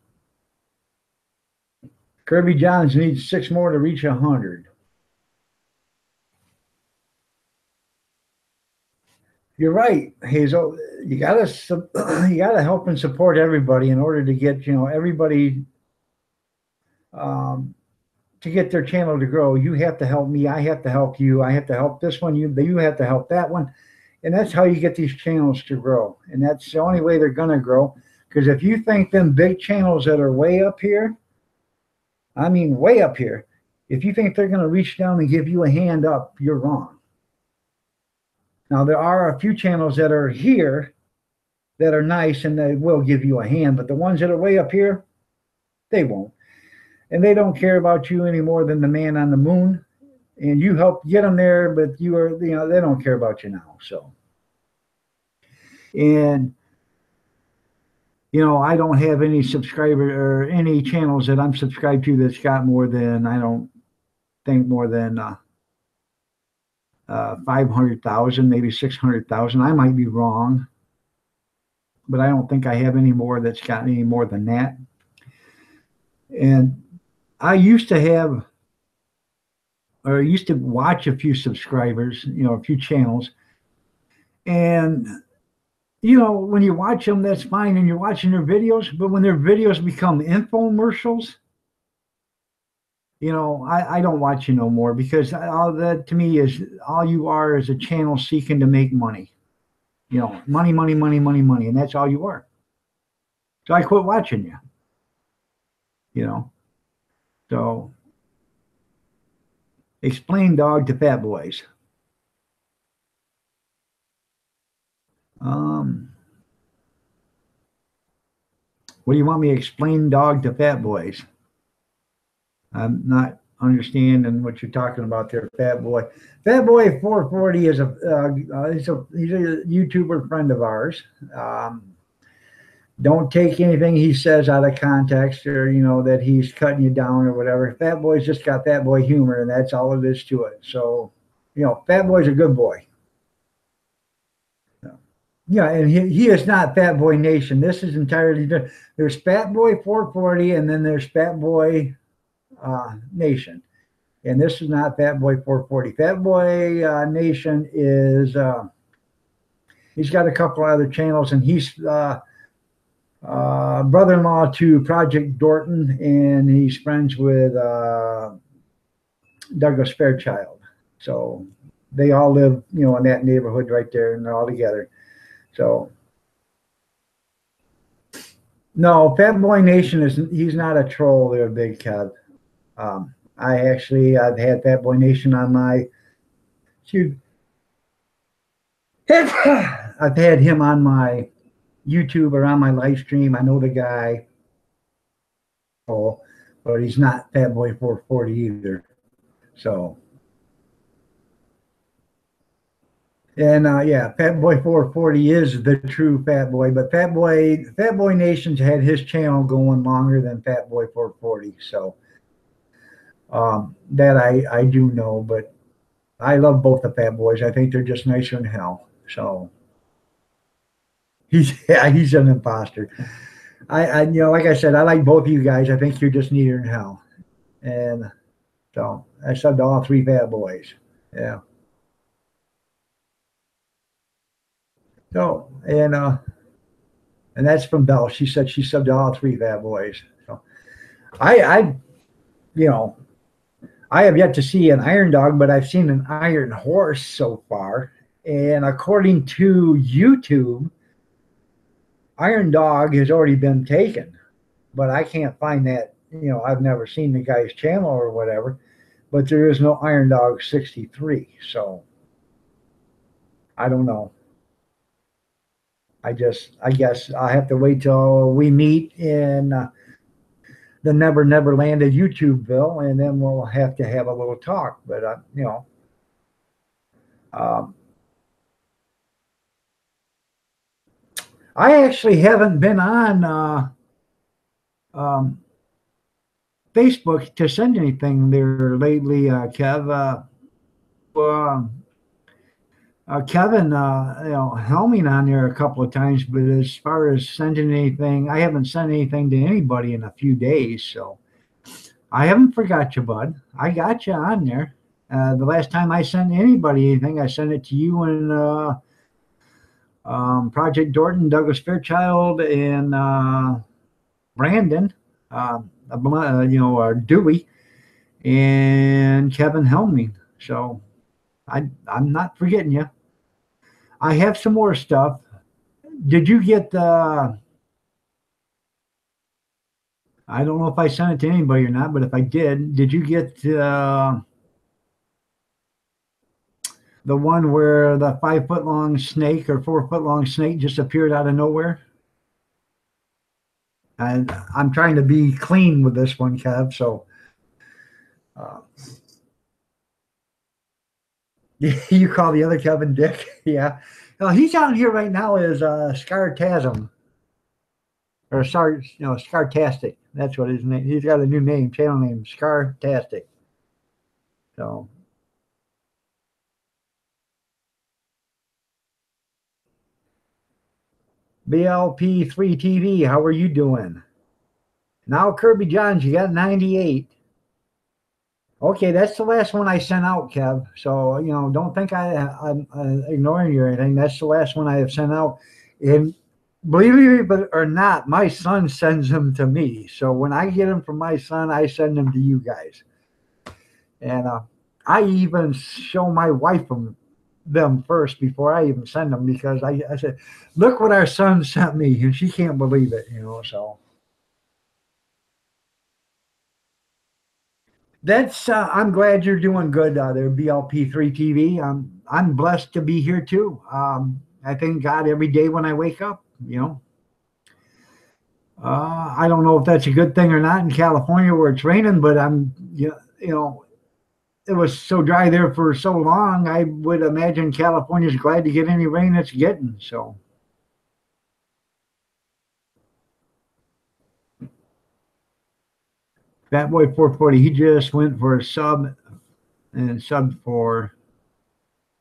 Kirby Johns needs 6 more to reach 100. You're right, Hazel. You gotta help and support everybody in order to get everybody to get their channel to grow. You have to help me. I have to help you. I have to help this one. You have to help that one. And that's how you get these channels to grow. And that's the only way they're going to grow. Because if you think them big channels that are way up here, I mean, way up here, if you think they're going to reach down and give you a hand up, you're wrong. Now, there are a few channels that are here that are nice and they will give you a hand, but the ones that are way up here, they won't. And they don't care about you any more than the man on the moon. And you help get them there, but you are, you know, they don't care about you now. So, and, you know, I don't have any subscriber or any channels that I'm subscribed to that's got more than, I don't think more than 500,000, maybe 600,000. I might be wrong, but I don't think I have any more that's got any more than that. And I used to have, or used to watch a few subscribers, you know, a few channels. And, you know, when you watch them, that's fine. And you're watching their videos. But when their videos become infomercials, you know, I don't watch you no more, because all that to me is all you are is a channel seeking to make money. You know, money, money, money, money, money. And that's all you are. So I quit watching you. You know, so explain dog to fat boys. What do you want me to explain dog to fat boys? I'm not understanding what you're talking about there, fat boy. Fat boy 440 is he's a YouTuber friend of ours. Don't take anything he says out of context, or, you know, that he's cutting you down or whatever. Fat Boy's just got Fat Boy humor, and that's all it is to it. So, you know, Fat Boy's a good boy. Yeah, and he is not Fat Boy Nation. This is entirely different. There's Fat Boy 440, and then there's Fat Boy Nation. And this is not Fat Boy 440. Fat Boy Nation is, he's got a couple of other channels, and he's brother-in-law to Project Dorton, and he's friends with Douglas Fairchild. So they all live, you know, in that neighborhood right there, and they're all together. So no, Fat Boy Nation he's not a troll there, Big Kev. I've had Fat Boy Nation on my, I've had him on my YouTube or on my live stream. I know the guy, but he's not Fat Boy 440 either. So, and yeah, Fat Boy 440 is the true Fat Boy, but Fat Boy Nation's had his channel going longer than Fat Boy 440. So that I do know, but I love both the Fat Boys. I think they're just nicer than hell. So. He's an imposter. I you know, like I said, I like both of you guys. I think you're just neater than hell. And so I subbed to all three Fat Boys. Yeah. So and that's from Belle. She said she subbed to all three Fat Boys. So I you know, I have yet to see an iron dog, but I've seen an iron horse so far. And according to YouTube, Iron Dog has already been taken, but I can't find that. You know, I've never seen the guy's channel or whatever, but there is no Iron Dog 63. So I don't know. I guess I have to wait till we meet in the Never Land of YouTubeville, and then we'll have to have a little talk. But you know, I actually haven't been on Facebook to send anything there lately, Kev. Kevin, you know, helming on there a couple of times, but as far as sending anything, I haven't sent anything to anybody in a few days. So I haven't forgot you, bud. I got you on there. The last time I sent anybody anything, I sent it to you and Project Dorton, Douglas Fairchild, and Brandon, you know, Dewey. and Kevin Helming. So I'm not forgetting you. I have some more stuff. Did you get the? I don't know if I sent it to anybody or not, but if I did you get the one where the 5 foot long snake or 4 foot long snake just appeared out of nowhere? And I'm trying to be clean with this one, Kev. So uh, you call the other Kevin Dick? Yeah. He's out here right now as Scartasm or Scartastic. That's what his name. He's got a new name, channel name, Scartastic. So BLP3 TV, how are you doing? Now Kirby Johns, you got 98. Okay, that's the last one I sent out, Kev. So don't think I'm ignoring you or anything. That's the last one I have sent out. And believe it or not, my son sends them to me. So when I get them from my son, I send them to you guys. And I even show my wife them first before I even send them, because I said, look what our son sent me, and she can't believe it. So. That's I'm glad you're doing good there, BLP3 TV. I'm blessed to be here too. I thank God every day when I wake up. I don't know if that's a good thing or not in California where it's raining, but it was so dry there for so long. I would imagine California's glad to get any rain it's getting. So. Fat Boy 440, he just went for a sub and subbed for.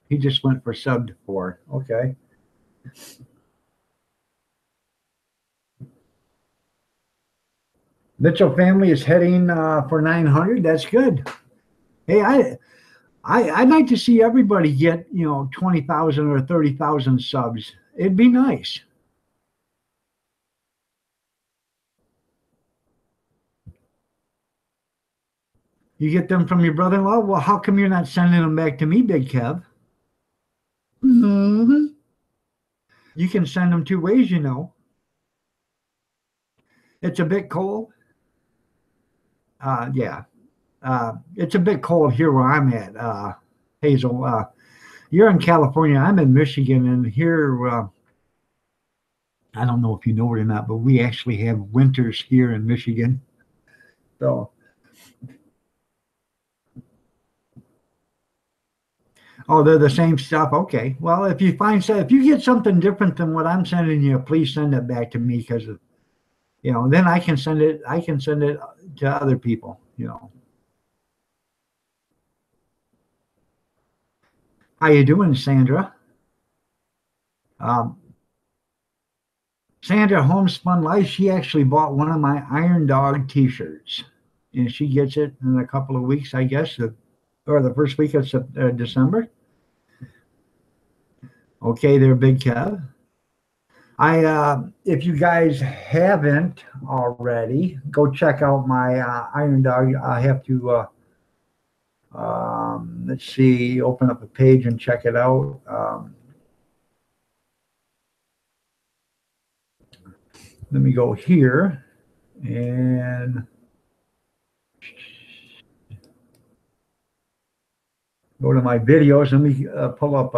He just went for subbed for. Okay. Mitchell family is heading for 900. That's good. Hey, I'd like to see everybody get 20,000 or 30,000 subs. It'd be nice. You get them from your brother-in-law. Well, how come you're not sending them back to me, Big Kev? Mm-hmm. You can send them two ways. It's a bit cold. Yeah. It's a bit cold here where I'm at, Hazel. You're in California. I'm in Michigan, and here, I don't know if you know it or not, but we actually have winters here in Michigan. So, oh, they're the same stuff. Okay. Well, if you get something different than what I'm sending you, please send it back to me, because then I can send it. I can send it to other people. How you doing, Sandra? Um, Sandra Homespun Life, she actually bought one of my Iron Dog T-shirts, and she gets it in a couple of weeks, I guess, or the first week of December. Okay, there, Big Kev. If you guys haven't already, go check out my Iron Dog. I have to let's see, open up a page and check it out. Let me go here and go to my videos. Let me pull up.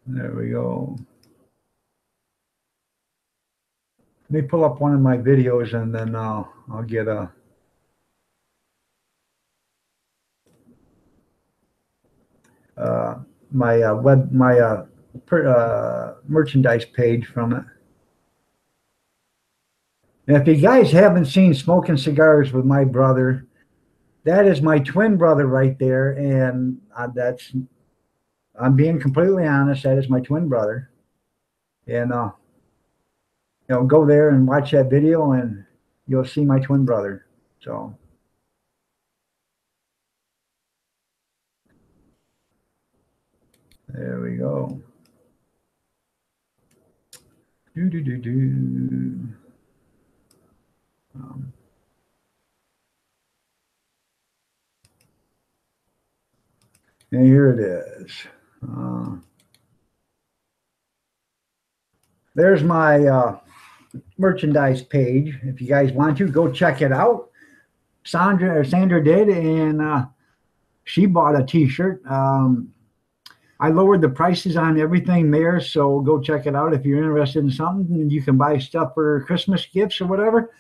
There we go. Let me pull up one of my videos, and then I'll get my merchandise page from it. And if you guys haven't seen Smoking Cigars with my brother, that is my twin brother right there, and I'm being completely honest. That is my twin brother, and go there and watch that video, and you'll see my twin brother. So. There we go. Do, do, do, do. Um, and here it is. There's my merchandise page. If you guys want to, go check it out. Sandra did, and she bought a t-shirt. I lowered the prices on everything there, so go check it out if you're interested in something. You can buy stuff for Christmas gifts or whatever.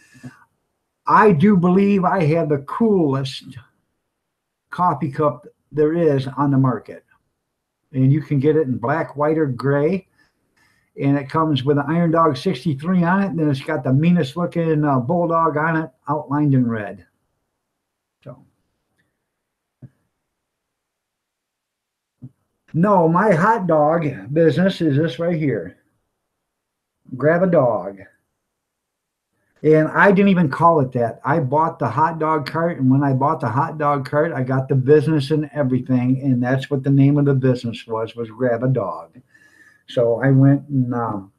I do believe I have the coolest coffee cup there is on the market. And you can get it in black, white, or gray. And it comes with an Iron Dog 63 on it. And then it's got the meanest looking bulldog on it, outlined in red. So, no, my hot dog business is this right here. Grab a Dog. And I didn't even call it that. I bought the hot dog cart, and when I bought the hot dog cart, I got the business and everything, and that's what the name of the business was Grab a Dog. So I went and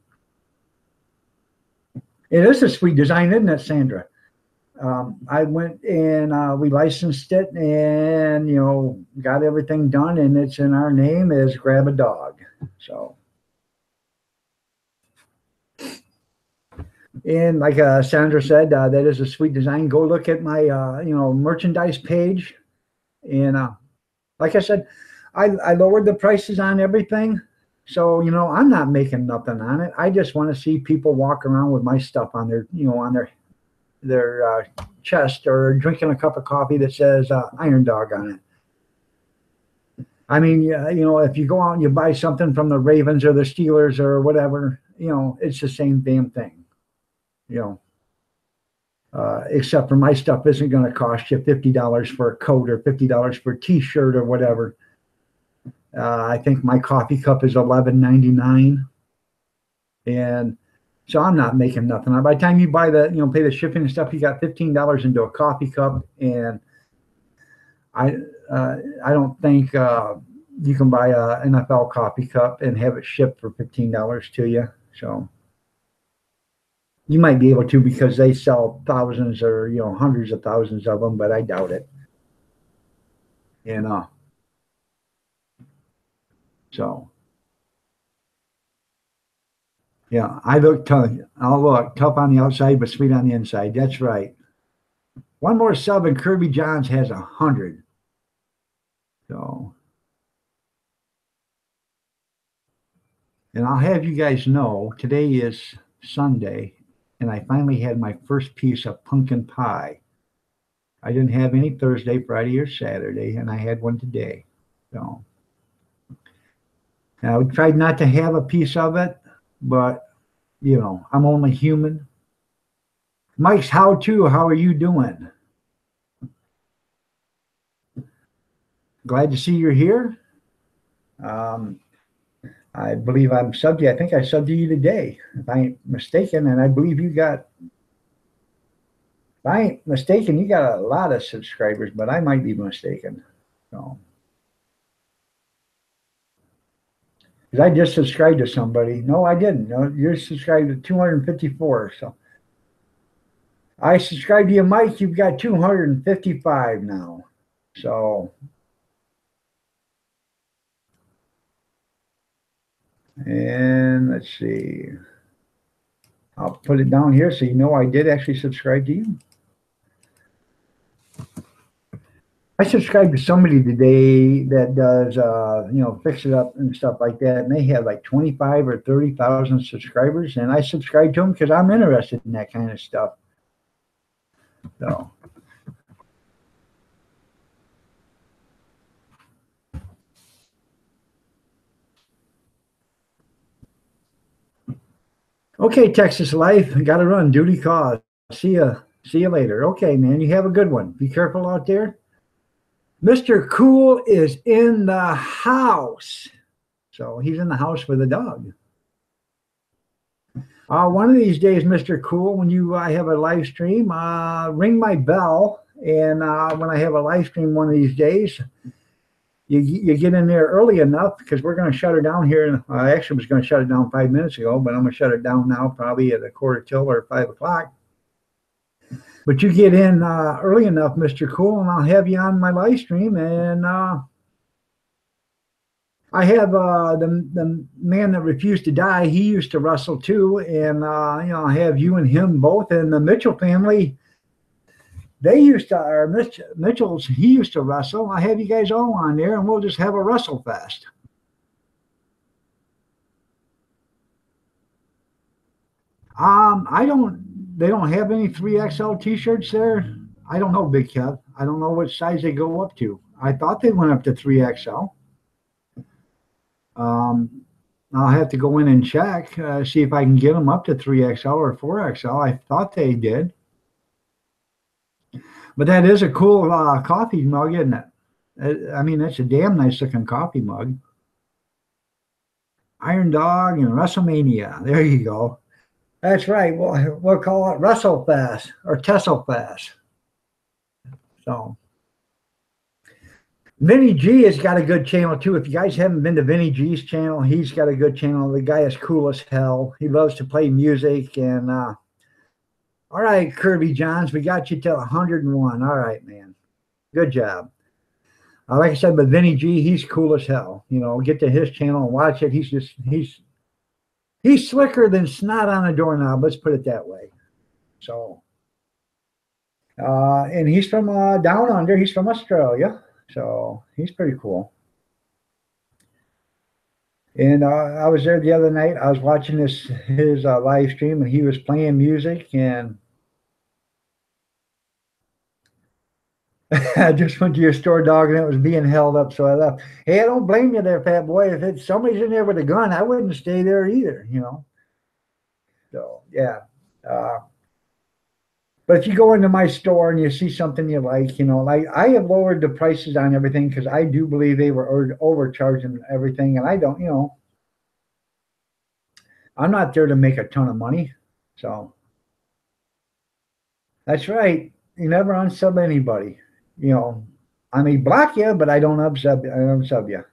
it is a sweet design, isn't it, Sandra? I went and we licensed it, and got everything done, and it's in our name as Grab a Dog. So. And like Sandra said, that is a sweet design. Go look at my, merchandise page. And like I said, I lowered the prices on everything. So, I'm not making nothing on it. I just want to see people walk around with my stuff on their, on their chest, or drinking a cup of coffee that says Iron Dog on it. I mean, if you go out and you buy something from the Ravens or the Steelers or whatever, it's the same damn thing. Except for my stuff isn't going to cost you $50 for a coat or $50 for a t-shirt or whatever. I think my coffee cup is $11.99, and so I'm not making nothing. By the time you buy the, pay the shipping and stuff, you got $15 into a coffee cup, and I don't think you can buy a NFL coffee cup and have it shipped for $15 to you. So. You might be able to, because they sell thousands or hundreds of thousands of them, but I doubt it. And so yeah, I look tough. I'll look tough on the outside, but sweet on the inside. That's right. One more sub, and Kirby Johns has 100. So, and I'll have you guys know, today is Sunday. And I finally had my first piece of pumpkin pie. I didn't have any Thursday, Friday, or Saturday, and I had one today. So now, I tried not to have a piece of it, but I'm only human. Mike's how are you doing? Glad to see you're here. I believe I'm subbed you. I think I subbed you today, if I ain't mistaken. And I believe if I ain't mistaken, you got a lot of subscribers, but I might be mistaken. So, because I just subscribed to somebody. No, I didn't. No, you're subscribed to 254. So I subscribed to you, Mike. You've got 255 now. So. And let's see. I'll put it down here so I did actually subscribe to you. I subscribed to somebody today that does, fix it up and stuff like that. And they have like 25 or 30,000 subscribers. And I subscribe to them because I'm interested in that kind of stuff. So. Okay, Texas Life, got to run. Duty cause. See you later. Okay, man, you have a good one. Be careful out there. Mr. Cool is in the house. So he's in the house with a dog. One of these days, Mr. Cool, when I have a live stream, ring my bell. And when I have a live stream one of these days, you get in there early enough because we're going to shut her down here. I actually was going to shut it down 5 minutes ago, but I'm going to shut it down now probably at 4:45 or 5 o'clock. But you get in early enough, Mr. Cool, and I'll have you on my live stream. And I have the man that refused to die. He used to wrestle too, and I have you and him both. And the Mitchell family, they used to, or Mitchell's, he used to wrestle. I have you guys all on there, and we'll just have a wrestle fest. They don't have any 3XL t-shirts there. I don't know, Big Kev. I don't know what size they go up to. I thought they went up to 3XL. I'll have to go in and check, see if I can get them up to 3XL or 4XL. I thought they did. But that is a cool coffee mug, isn't it? I mean, that's a damn nice looking coffee mug. Iron Dog and WrestleMania. There you go. That's right. We'll call it WrestleFest or TesselFest. So, Vinny G has got a good channel too. If you guys haven't been to Vinny G's channel, he's got a good channel. The guy is cool as hell. He loves to play music and all right, Kirby Johns, we got you till 101. All right, man. Good job. Like I said, but Vinny G, he's cool as hell. Get to his channel and watch it. He's slicker than snot on a doorknob. Let's put it that way. So, and he's from down under. He's from Australia. So he's pretty cool. And I was there the other night. I was watching his live stream, and he was playing music, and I just went to your store, dog, and it was being held up, so I left. Hey, I don't blame you there, fat boy. If somebody's in there with a gun, I wouldn't stay there either, So, yeah. But if you go into my store and you see something you like, like I have lowered the prices on everything because I do believe they were overcharging everything, and I don't, I'm not there to make a ton of money. So, that's right. You never unsub anybody. I may block you, but I don't unsub you.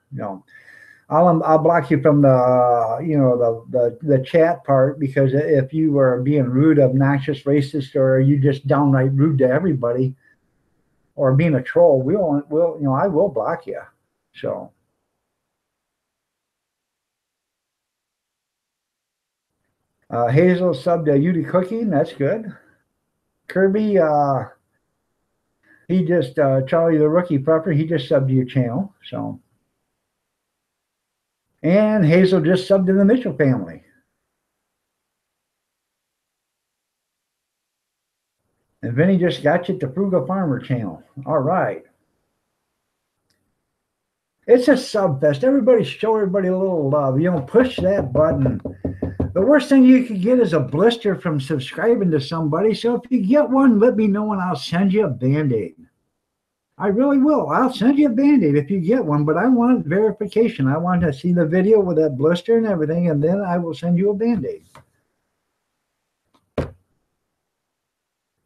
I'll block you from the chat part, because if you were being rude, obnoxious, racist, or you just downright rude to everybody, or being a troll, I will block you. So. Hazel subbed to Yudi Cooking. That's good. Kirby, he just, Charlie the Rookie Prepper, he just subbed to your channel. So, and Hazel just subbed to the Mitchell family. And Vinny just got you at the Fruga Farmer channel. All right. It's a sub fest. Everybody show everybody a little love. Push that button. The worst thing you could get is a blister from subscribing to somebody. So if you get one, let me know and I'll send you a Band-Aid. I really will. I'll send you a Band-Aid if you get one, but I want verification. I want to see the video with that blister and everything, and then I will send you a Band-Aid.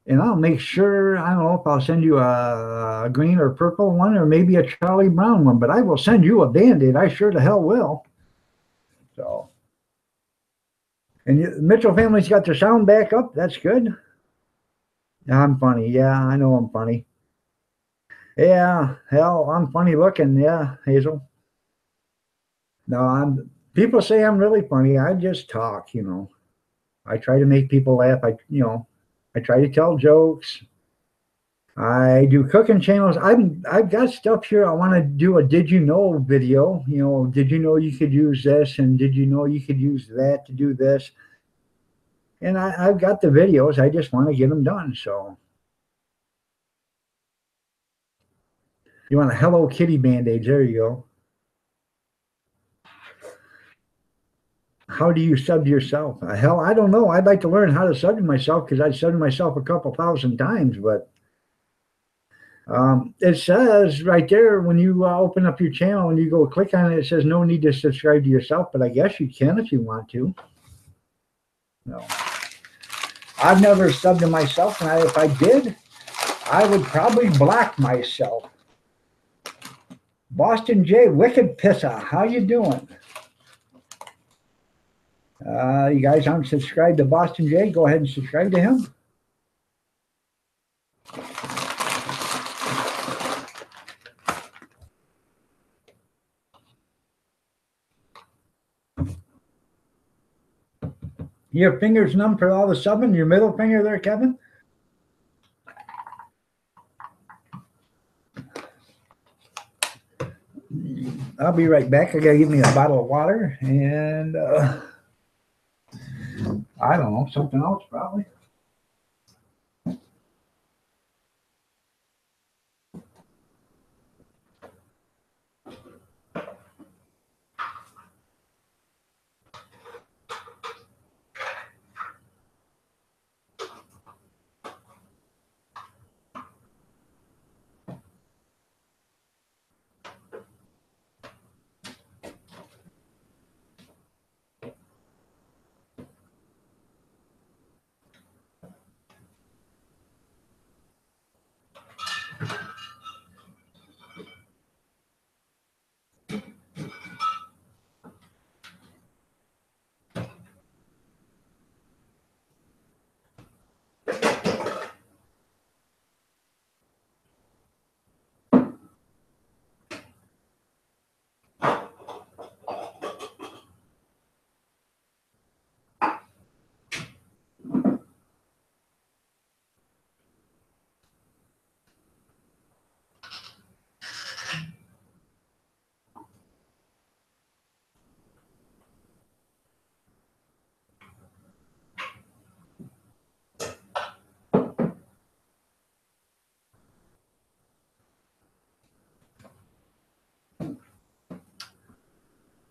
And I'll make sure, I don't know if I'll send you a green or purple one, or maybe a Charlie Brown one, but I will send you a Band-Aid. I sure the hell will. So. And Mitchell family's got their sound back up. That's good. I'm funny. Yeah, I know I'm funny. Yeah, hell, I'm funny looking. Yeah, Hazel. No, people say I'm really funny. I just talk, I try to make people laugh. I try to tell jokes. I do cooking channels. I've got stuff here. I want to do a did you know video. Did you know you could use this, and did you know you could use that to do this? And I've got the videos. I just want to get them done. So you want a Hello Kitty Band-Aid? There you go. How do you sub to yourself? Hell, I don't know. I'd like to learn how to sub to myself, because I've subbed to myself a couple thousand times, but it says right there when you open up your channel and you go click on it, it says no need to subscribe to yourself, but I guess you can if you want to. No, I've never subbed to myself, and if I did, I would probably block myself. Boston J, Wicked Pissa, how you doing? You guys aren't subscribed to Boston J, go ahead and subscribe to him. Your fingers numb for all the subbing, your middle finger there, Kevin? I'll be right back. I gotta give me a bottle of water and I don't know, something else probably.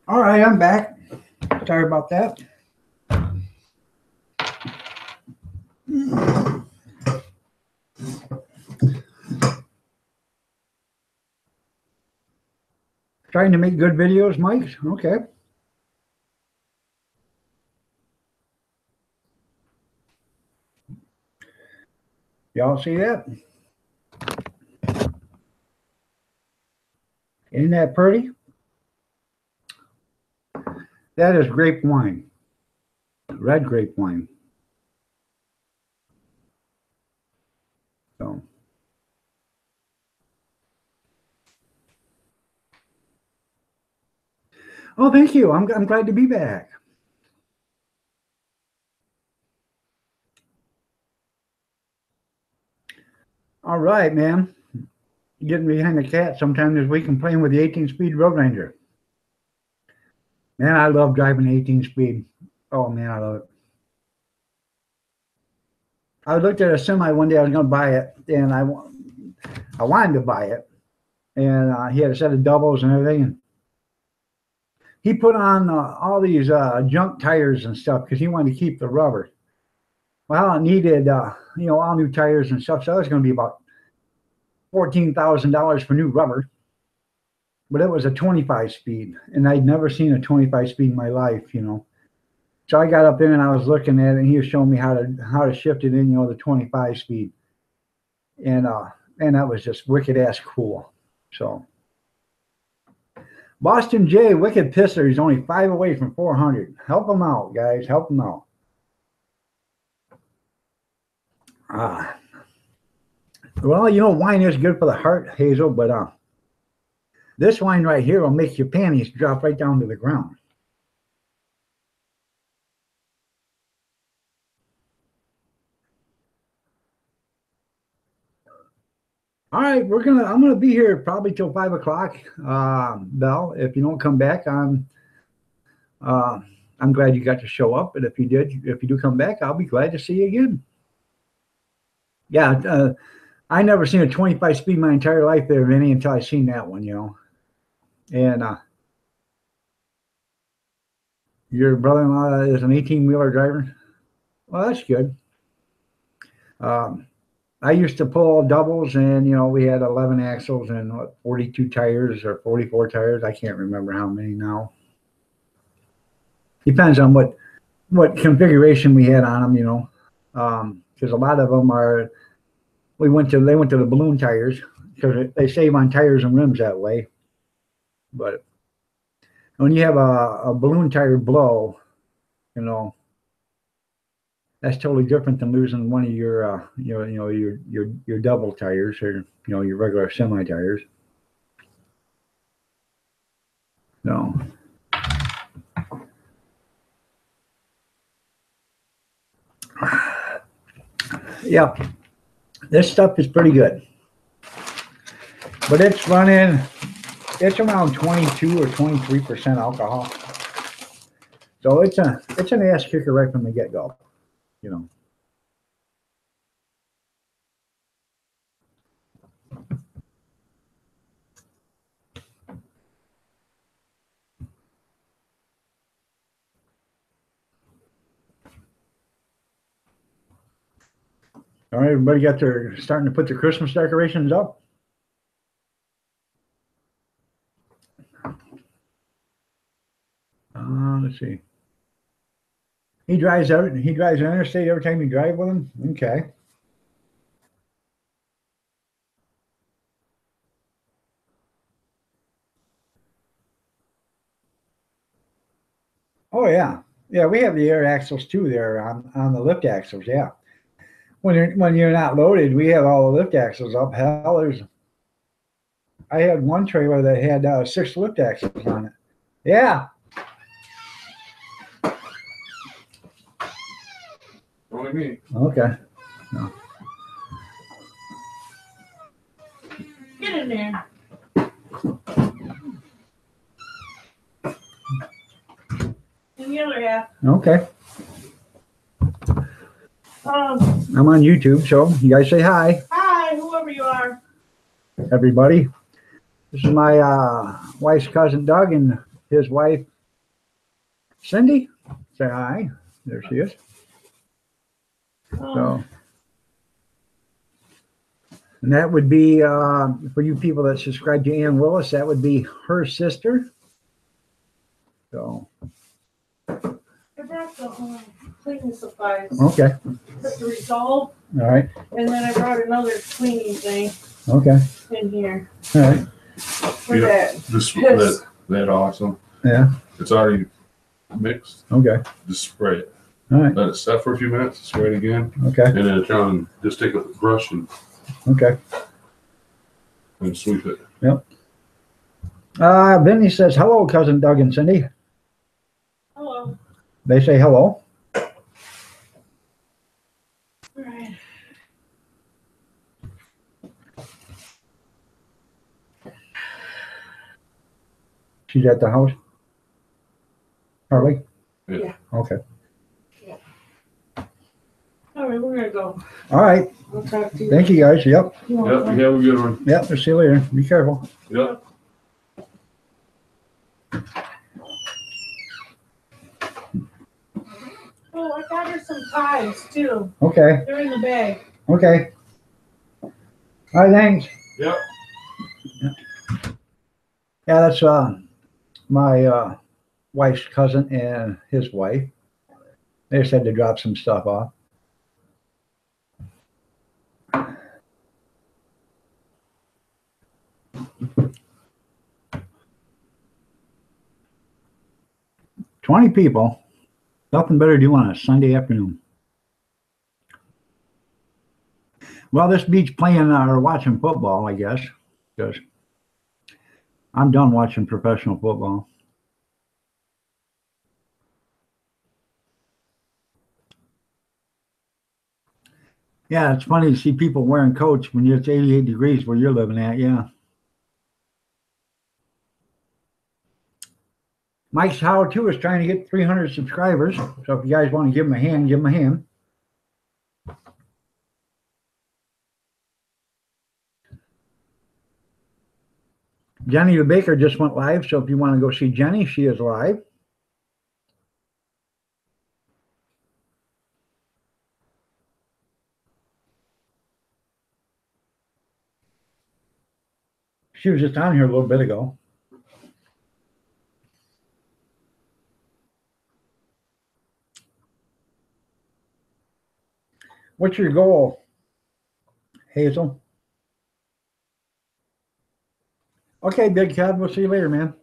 All right, I'm back. Sorry about that. Trying to make good videos, Mike? Okay. Y'all see that? Isn't that pretty? That is grape wine, red grape wine. So, oh, thank you. I'm glad to be back. All right, man. Getting behind the cat sometime this week and playing with the 18-speed Road Ranger. Man, I love driving 18-speed. Oh, man, I love it. I looked at a semi one day. I was going to buy it, and I wanted to buy it. And he had a set of doubles and everything. And he put on all these junk tires and stuff because he wanted to keep the rubber. Well, it needed, all new tires and stuff. So it was going to be about $14,000 for new rubber. But it was a 25-speed, and I'd never seen a 25-speed in my life, So I got up there and I was looking at it, and he was showing me how to shift it in, the 25-speed, and that was just wicked ass cool. So Boston J, Wicked Pisser, he's only 5 away from 400. Help him out, guys. Help him out. Well, wine is good for the heart, Hazel, but this wine right here will make your panties drop right down to the ground. All right, I'm gonna be here probably till 5 o'clock, Belle. If you don't come back, I'm glad you got to show up. And if you do come back, I'll be glad to see you again. Yeah, I never seen a 25-speed my entire life there, Vinny, until I seen that one, And your brother-in-law is an 18-wheeler driver. Well, that's good. I used to pull doubles, and we had 11 axles and 42 tires or 44 tires. I can't remember how many now. Depends on what configuration we had on them, because a lot of them are. They went to the balloon tires because they save on tires and rims that way. But when you have a balloon tire blow, you know, that's totally different than losing one of your, your double tires or, your regular semi tires. No. Yeah, this stuff is pretty good, but it's around 22 or 23% alcohol. So it's an ass kicker right from the get go, you know. All right, everybody starting to put their Christmas decorations up. Let's see. He drives the interstate every time you drive with him. Okay. Oh yeah, yeah. We have the air axles too there on the lift axles. Yeah. When you're not loaded, we have all the lift axles up. Hell, I had one trailer that had 6 lift axles on it. Yeah. Only me. Okay. No. Get in there. In the other half. Okay. Um, I'm on YouTube, so you guys say hi, hi, whoever you are. everybody. This is my wife's cousin Doug and his wife Cindy. Say hi. There she is. So, and that would be for you people that subscribe to Ann Willis. That would be her sister. So, I brought the cleaning supplies. okay. Put the Resolve, All right. and then I brought another cleaning thing Okay. in here All right. for Yeah. that. That awesome. Yeah. It's already mixed. Okay. Just spray it. All right. Let it set for a few minutes. Spray it again, Okay. and then John just take a brush and Okay. sweep it. Vinny says, hello, cousin Doug and Cindy. Hello. They say hello. All right. She's at the house. Harley? Yeah. Okay. All right, we're gonna go. All right. I'll talk to you. Thank you guys. Yep. You Yep, want you have a good one. Yep. We'll see you later. Be careful. Yep. Oh, I got her some ties too. Okay. They're in the bag. Okay. All right. Thanks. Yep. Yeah, that's my wife's cousin and his wife. They just had to drop some stuff off. "20 people. Nothing better to do on a Sunday afternoon." Well, this beats playing or watching football, I guess, because I'm done watching professional football. Yeah, it's funny to see people wearing coats when it's 88 degrees where you're living at. Yeah. Mike's How To is trying to get 300 subscribers. So if you guys want to give him a hand, give him a hand. Jenny the Baker just went live. So if you want to go see Jenny, she is live. She was just on here a little bit ago. What's your goal, Hazel? Okay, Big Cub. We'll see you later, man.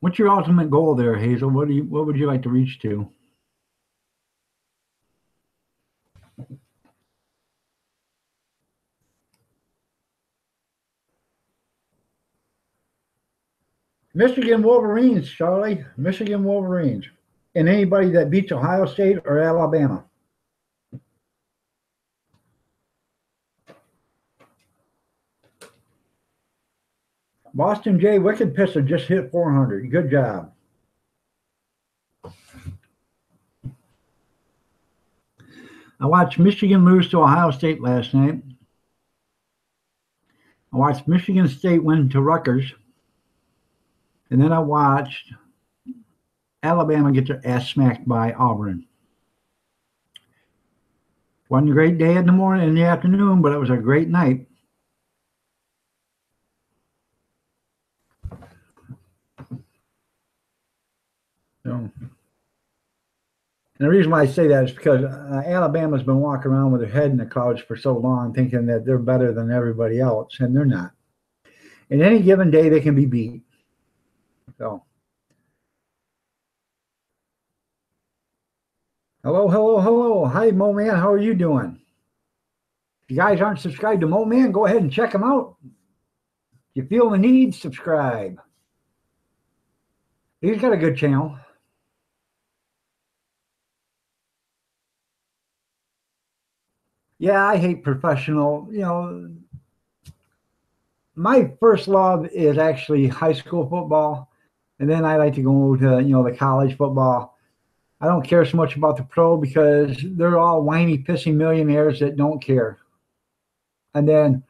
What's your ultimate goal there, Hazel? What would you like to reach to? Michigan Wolverines, Charlie. Michigan Wolverines. And anybody that beats Ohio State or Alabama. Boston J. Wicked Pisser just hit 400. Good job. I watched Michigan lose to Ohio State last night. I watched Michigan State win to Rutgers. And then I watched Alabama get their ass smacked by Auburn. Wasn't a great day in the morning, in the afternoon, but it was a great night. So, and the reason why I say that is because Alabama's been walking around with their head in the clouds for so long, thinking that they're better than everybody else, and they're not. And any given day, they can be beat. So, hello, hello, hello. Hi, Mo Man. How are you doing? If you guys aren't subscribed to Mo Man, go ahead and check him out. If you feel the need, subscribe. He's got a good channel. Yeah, I hate professional. You know, my first love is actually high school football. And then I like to go to, the college football. I don't care so much about the pro because they're all whiny, pissy millionaires that don't care. And then,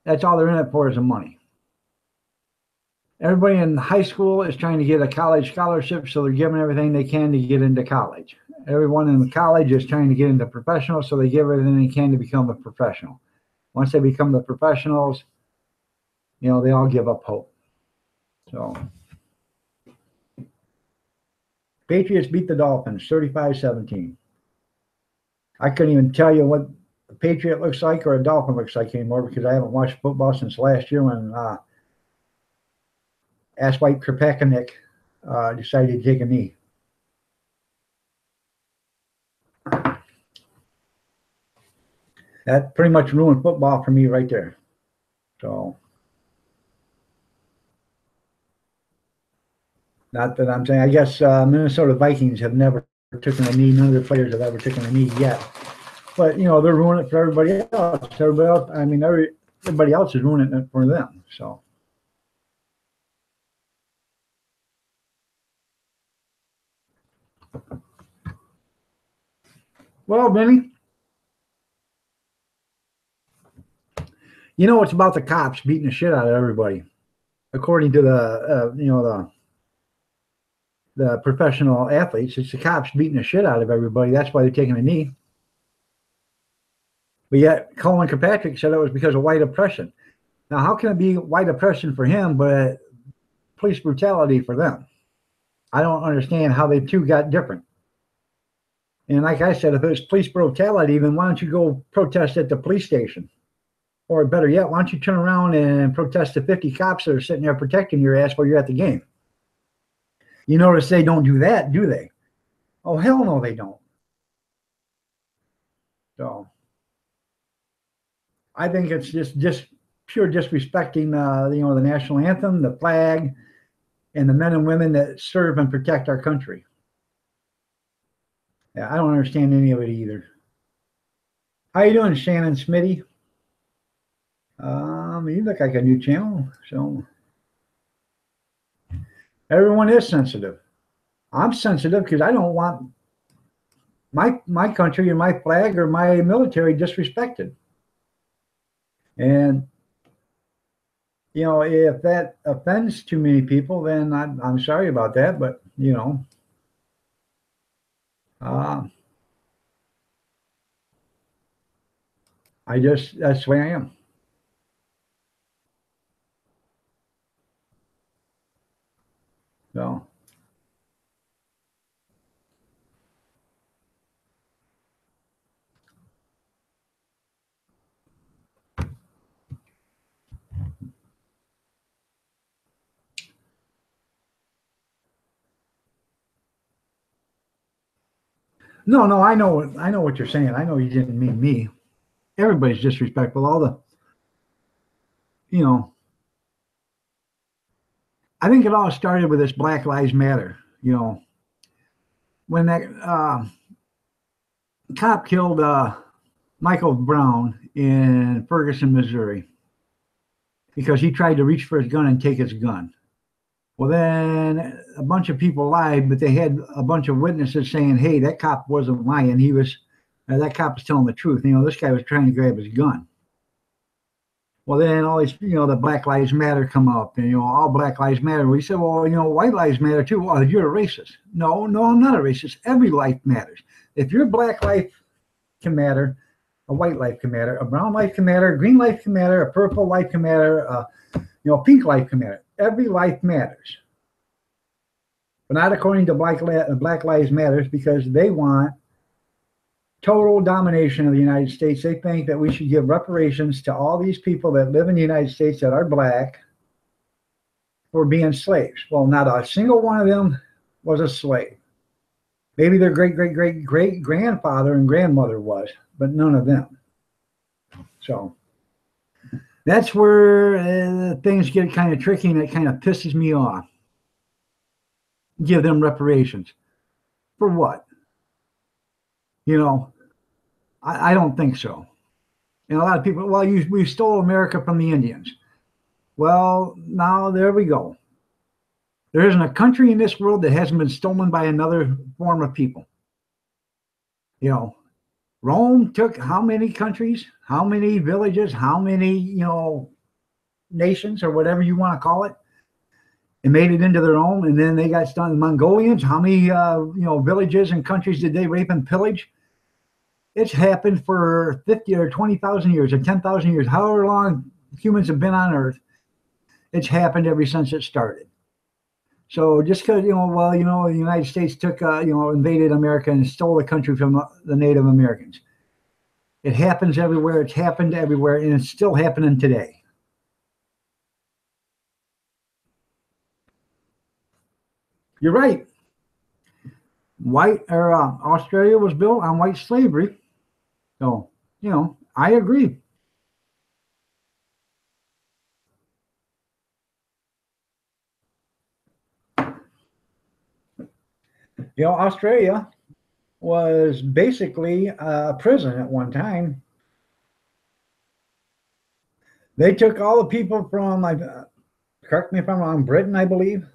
that's all they're in it for is the money. Everybody in high school is trying to get a college scholarship, so they're giving everything they can to get into college. Everyone in college is trying to get into professional, so they give everything they can to become a professional. Once they become the professionals, they all give up hope. So, Patriots beat the Dolphins 35-17. I couldn't even tell you what a Patriot looks like or a Dolphin looks like anymore because I haven't watched football since last year when Asswipe Krepakanik decided to take a knee. That pretty much ruined football for me right there. So, not that I'm saying, I guess Minnesota Vikings have never taken a knee. None of their players have ever taken a knee yet. But, they're ruining it for everybody else. Everybody else is ruining it for them. So, well, Benny, it's about the cops beating the shit out of everybody, according to the professional athletes. It's the cops beating the shit out of everybody. That's why they're taking a knee. But yet, Colin Kirkpatrick said it was because of white oppression. Now, how can it be white oppression for him, but police brutality for them? I don't understand how they two got different. And like I said, if it was police brutality, then why don't you go protest at the police station? Or better yet, why don't you turn around and protest the 50 cops that are sitting there protecting your ass while you're at the game? You notice they don't do that, do they? Oh, hell no, they don't. So, I think it's just pure disrespecting, the national anthem, the flag, and the men and women that serve and protect our country. Yeah, I don't understand any of it either. How you doing, Shannon Smitty? You look like a new channel. So everyone is sensitive. I'm sensitive because I don't want my country or my flag or my military disrespected. And if that offends too many people, then I'm sorry about that. But that's the way I am. So. No, I know what you're saying. I know you didn't mean me. Everybody's disrespectful. All the, you know, I think it all started with this Black Lives Matter. You know, when that cop killed Michael Brown in Ferguson, Missouri, because he tried to reach for his gun and take his gun. Well, then a bunch of people lied, but they had a bunch of witnesses saying, "Hey, that cop wasn't lying. That cop was telling the truth. You know, this guy was trying to grab his gun." Well, then all these, the Black Lives Matter come up, and all Black Lives Matter. We said, well, white lives matter too. Well, you're a racist. No, I'm not a racist. Every life matters. If your black life can matter, a white life can matter, a brown life can matter, a green life can matter, a purple life can matter, pink life can matter. Every life matters, but not according to Black Lives Matters, because they want total domination of the United States. They think that we should give reparations to all these people that live in the United States that are black for being slaves. Well, not a single one of them was a slave. Maybe their great grandfather and grandmother was, but none of them. So that's where things get kind of tricky, and it kind of pisses me off. Give them reparations. For what? I don't think so. And a lot of people, well, we stole America from the Indians. Well, now there we go. There isn't a country in this world that hasn't been stolen by another form of people. Rome took how many countries, how many villages, how many, nations, or whatever you want to call it, and made it into their own. And then they got stunned. The Mongolians, how many, villages and countries did they rape and pillage? It's happened for 50 or 20,000 years or 10,000 years, however long humans have been on Earth. It's happened ever since it started. So just because, the United States took, invaded America and stole the country from the Native Americans. It happens everywhere. It's happened everywhere, and it's still happening today. You're right. Australia was built on white slavery. So, I agree. Australia was basically a prison at one time. They took all the people from, correct me if I'm wrong, Britain, I believe.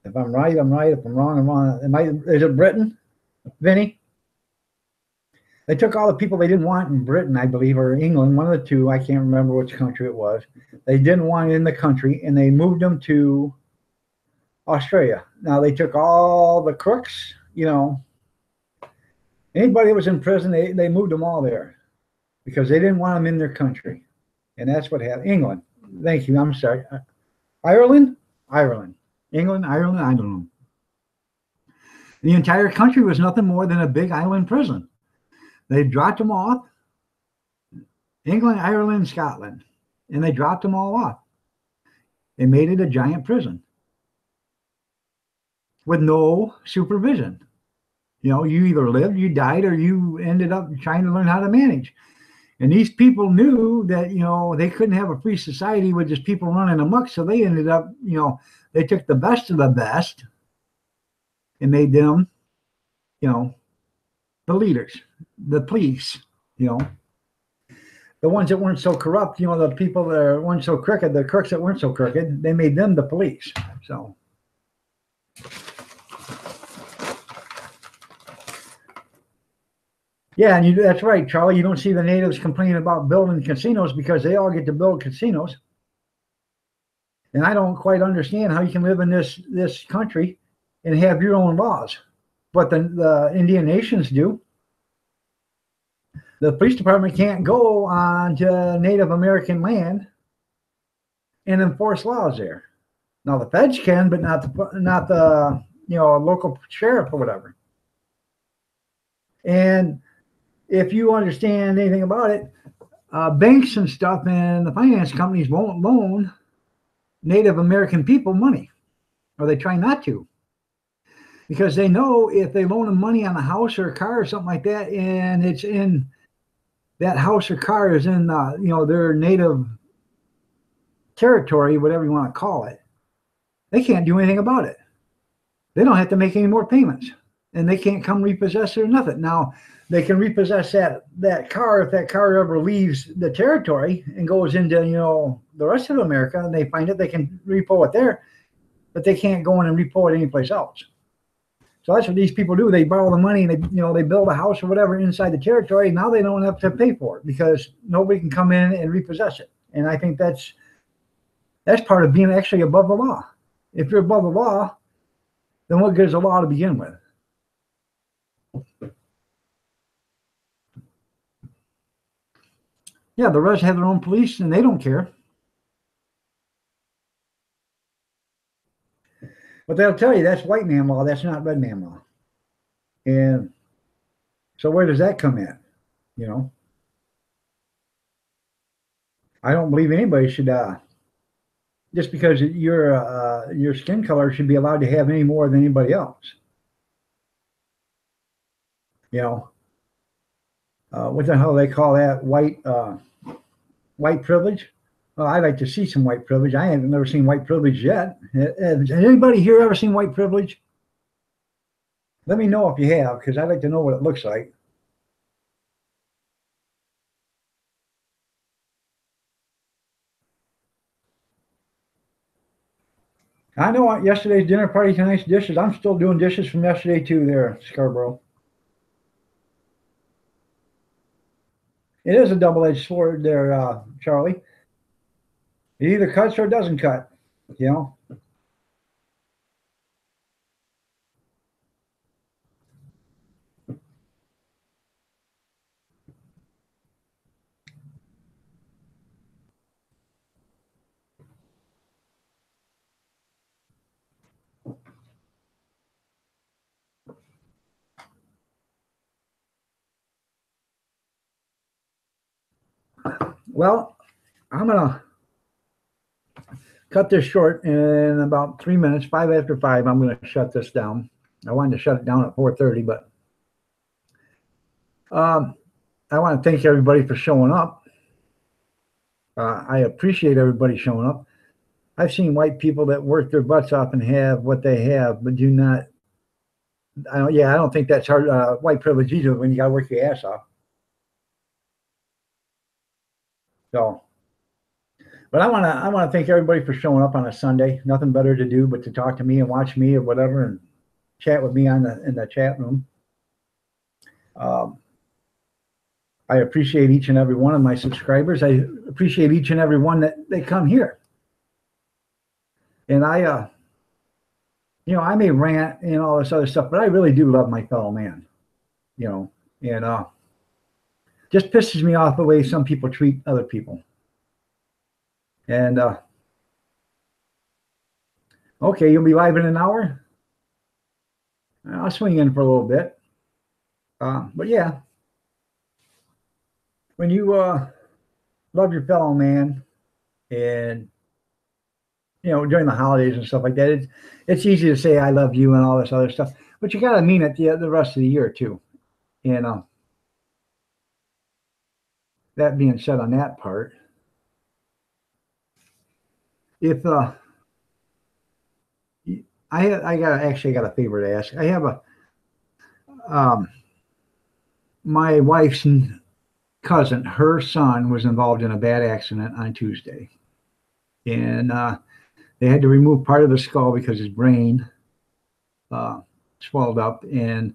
If I'm right, I'm right. If I'm wrong, I'm wrong. Is it Britain, Vinny? They took all the people they didn't want in Britain, I believe, or England, one of the two. I can't remember which country it was. They didn't want in the country, and they moved them to Australia. Now, they took all the crooks, anybody that was in prison, they moved them all there because they didn't want them in their country. And that's what happened. England. Thank you. I'm sorry. Ireland? England, Ireland, I don't know. The entire country was nothing more than a big island prison. They dropped them off. England, Ireland, Scotland. And they dropped them all off. They made it a giant prison with no supervision. You either lived, you died, or you ended up trying to learn how to manage. And these people knew that, they couldn't have a free society with just people running amok. So they ended up, they took the best of the best and made them, the leaders, the police, the ones that weren't so corrupt, the people that weren't so crooked, the crooks that weren't so crooked, they made them the police. So. Yeah, and that's right, Charlie. You don't see the natives complaining about building casinos because they all get to build casinos. And I don't quite understand how you can live in this country and have your own laws. But the Indian nations do. The police department can't go onto Native American land and enforce laws there. Now the feds can, but not the local sheriff or whatever. And if you understand anything about it, banks and stuff and the finance companies won't loan Native American people money, or they try not to. because they know if they loan them money on a house or a car or something like that, and it's in that house or car is in their native territory, whatever you want to call it, they can't do anything about it. They don't have to make any more payments, and they can't come repossess it or nothing. Now, they can repossess that car if that car ever leaves the territory and goes into the rest of America, and they find it, they can repo it there, but they can't go in and repo it anyplace else. So that's what these people do. They borrow the money and they build a house or whatever inside the territory. Now they don't have to pay for it because nobody can come in and repossess it. And I think that's part of being actually above the law. If you're above the law, then what good is the law to begin with? Yeah, the rest have their own police and they don't care. But they'll tell you that's white man law, that's not red man law. And so where does that come in? I don't believe anybody should, just because your skin color should be allowed to have any more than anybody else. What the hell do they call that? White privilege? Well, I'd like to see some white privilege. I haven't never seen white privilege yet. Has anybody here ever seen white privilege? Let me know if you have, because I'd like to know what it looks like. I know yesterday's dinner party, tonight's dishes. I'm still doing dishes from yesterday too there, Scarborough. It is a double-edged sword there, Charlie. It either cuts or it doesn't cut, Well, I'm going to cut this short in about 3 minutes, 5 after 5. I'm going to shut this down. I wanted to shut it down at 4:30, but I want to thank everybody for showing up. I appreciate everybody showing up. I've seen white people that work their butts off and have what they have, but do not. I don't think that's hard, white privilege either when you got to work your ass off. So, but I want to thank everybody for showing up on a Sunday. Nothing better to do but to talk to me and watch me or whatever and chat with me in the chat room. I appreciate each and every one of my subscribers. I appreciate each and every one that they come here. And I may rant and all this other stuff, but I really do love my fellow man, and just pisses me off the way some people treat other people. And okay, you'll be live in an hour. I'll swing in for a little bit. But yeah, when you love your fellow man, and during the holidays and stuff like that, it's easy to say I love you and all this other stuff, but you got to mean it the rest of the year too. And that being said on that part, if I got a favor to ask. I have my wife's cousin, her son was involved in a bad accident on Tuesday, and they had to remove part of the skull because his brain swelled up, and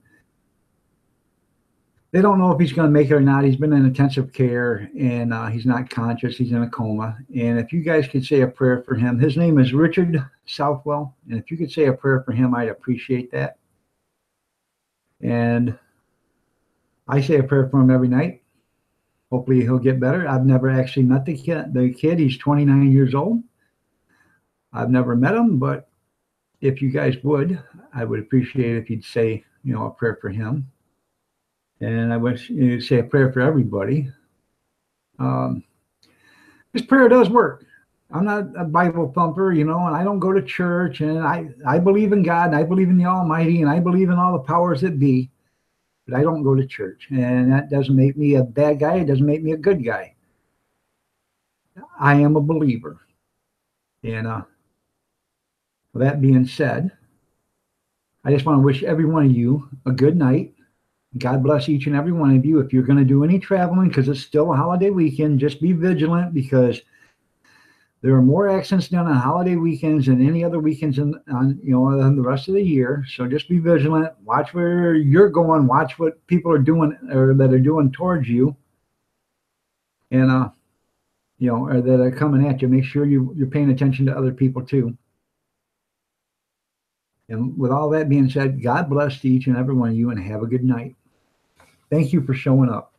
they don't know if he's going to make it or not. He's been in intensive care, and he's not conscious. He's in a coma. And if you guys could say a prayer for him, his name is Richard Southwell, and if you could say a prayer for him, I'd appreciate that. And I say a prayer for him every night. Hopefully he'll get better. I've never actually met the kid. He's 29 years old. I've never met him, but if you guys would, I would appreciate it if you'd say, a prayer for him. And I wish you say a prayer for everybody. This prayer does work. I'm not a Bible thumper, and I don't go to church, and I believe in God, and I believe in the Almighty, and I believe in all the powers that be, but I don't go to church. And that doesn't make me a bad guy. It doesn't make me a good guy. I am a believer. And with that being said, I just want to wish every one of you a good night. God bless each and every one of you. If you're going to do any traveling, because it's still a holiday weekend, just be vigilant, because there are more accidents done on holiday weekends than any other weekends than the rest of the year. So just be vigilant. Watch where you're going. Watch what people are doing or that are doing towards you, and or that are coming at you. Make sure you're paying attention to other people too. And with all that being said, God bless each and every one of you, and have a good night. Thank you for showing up.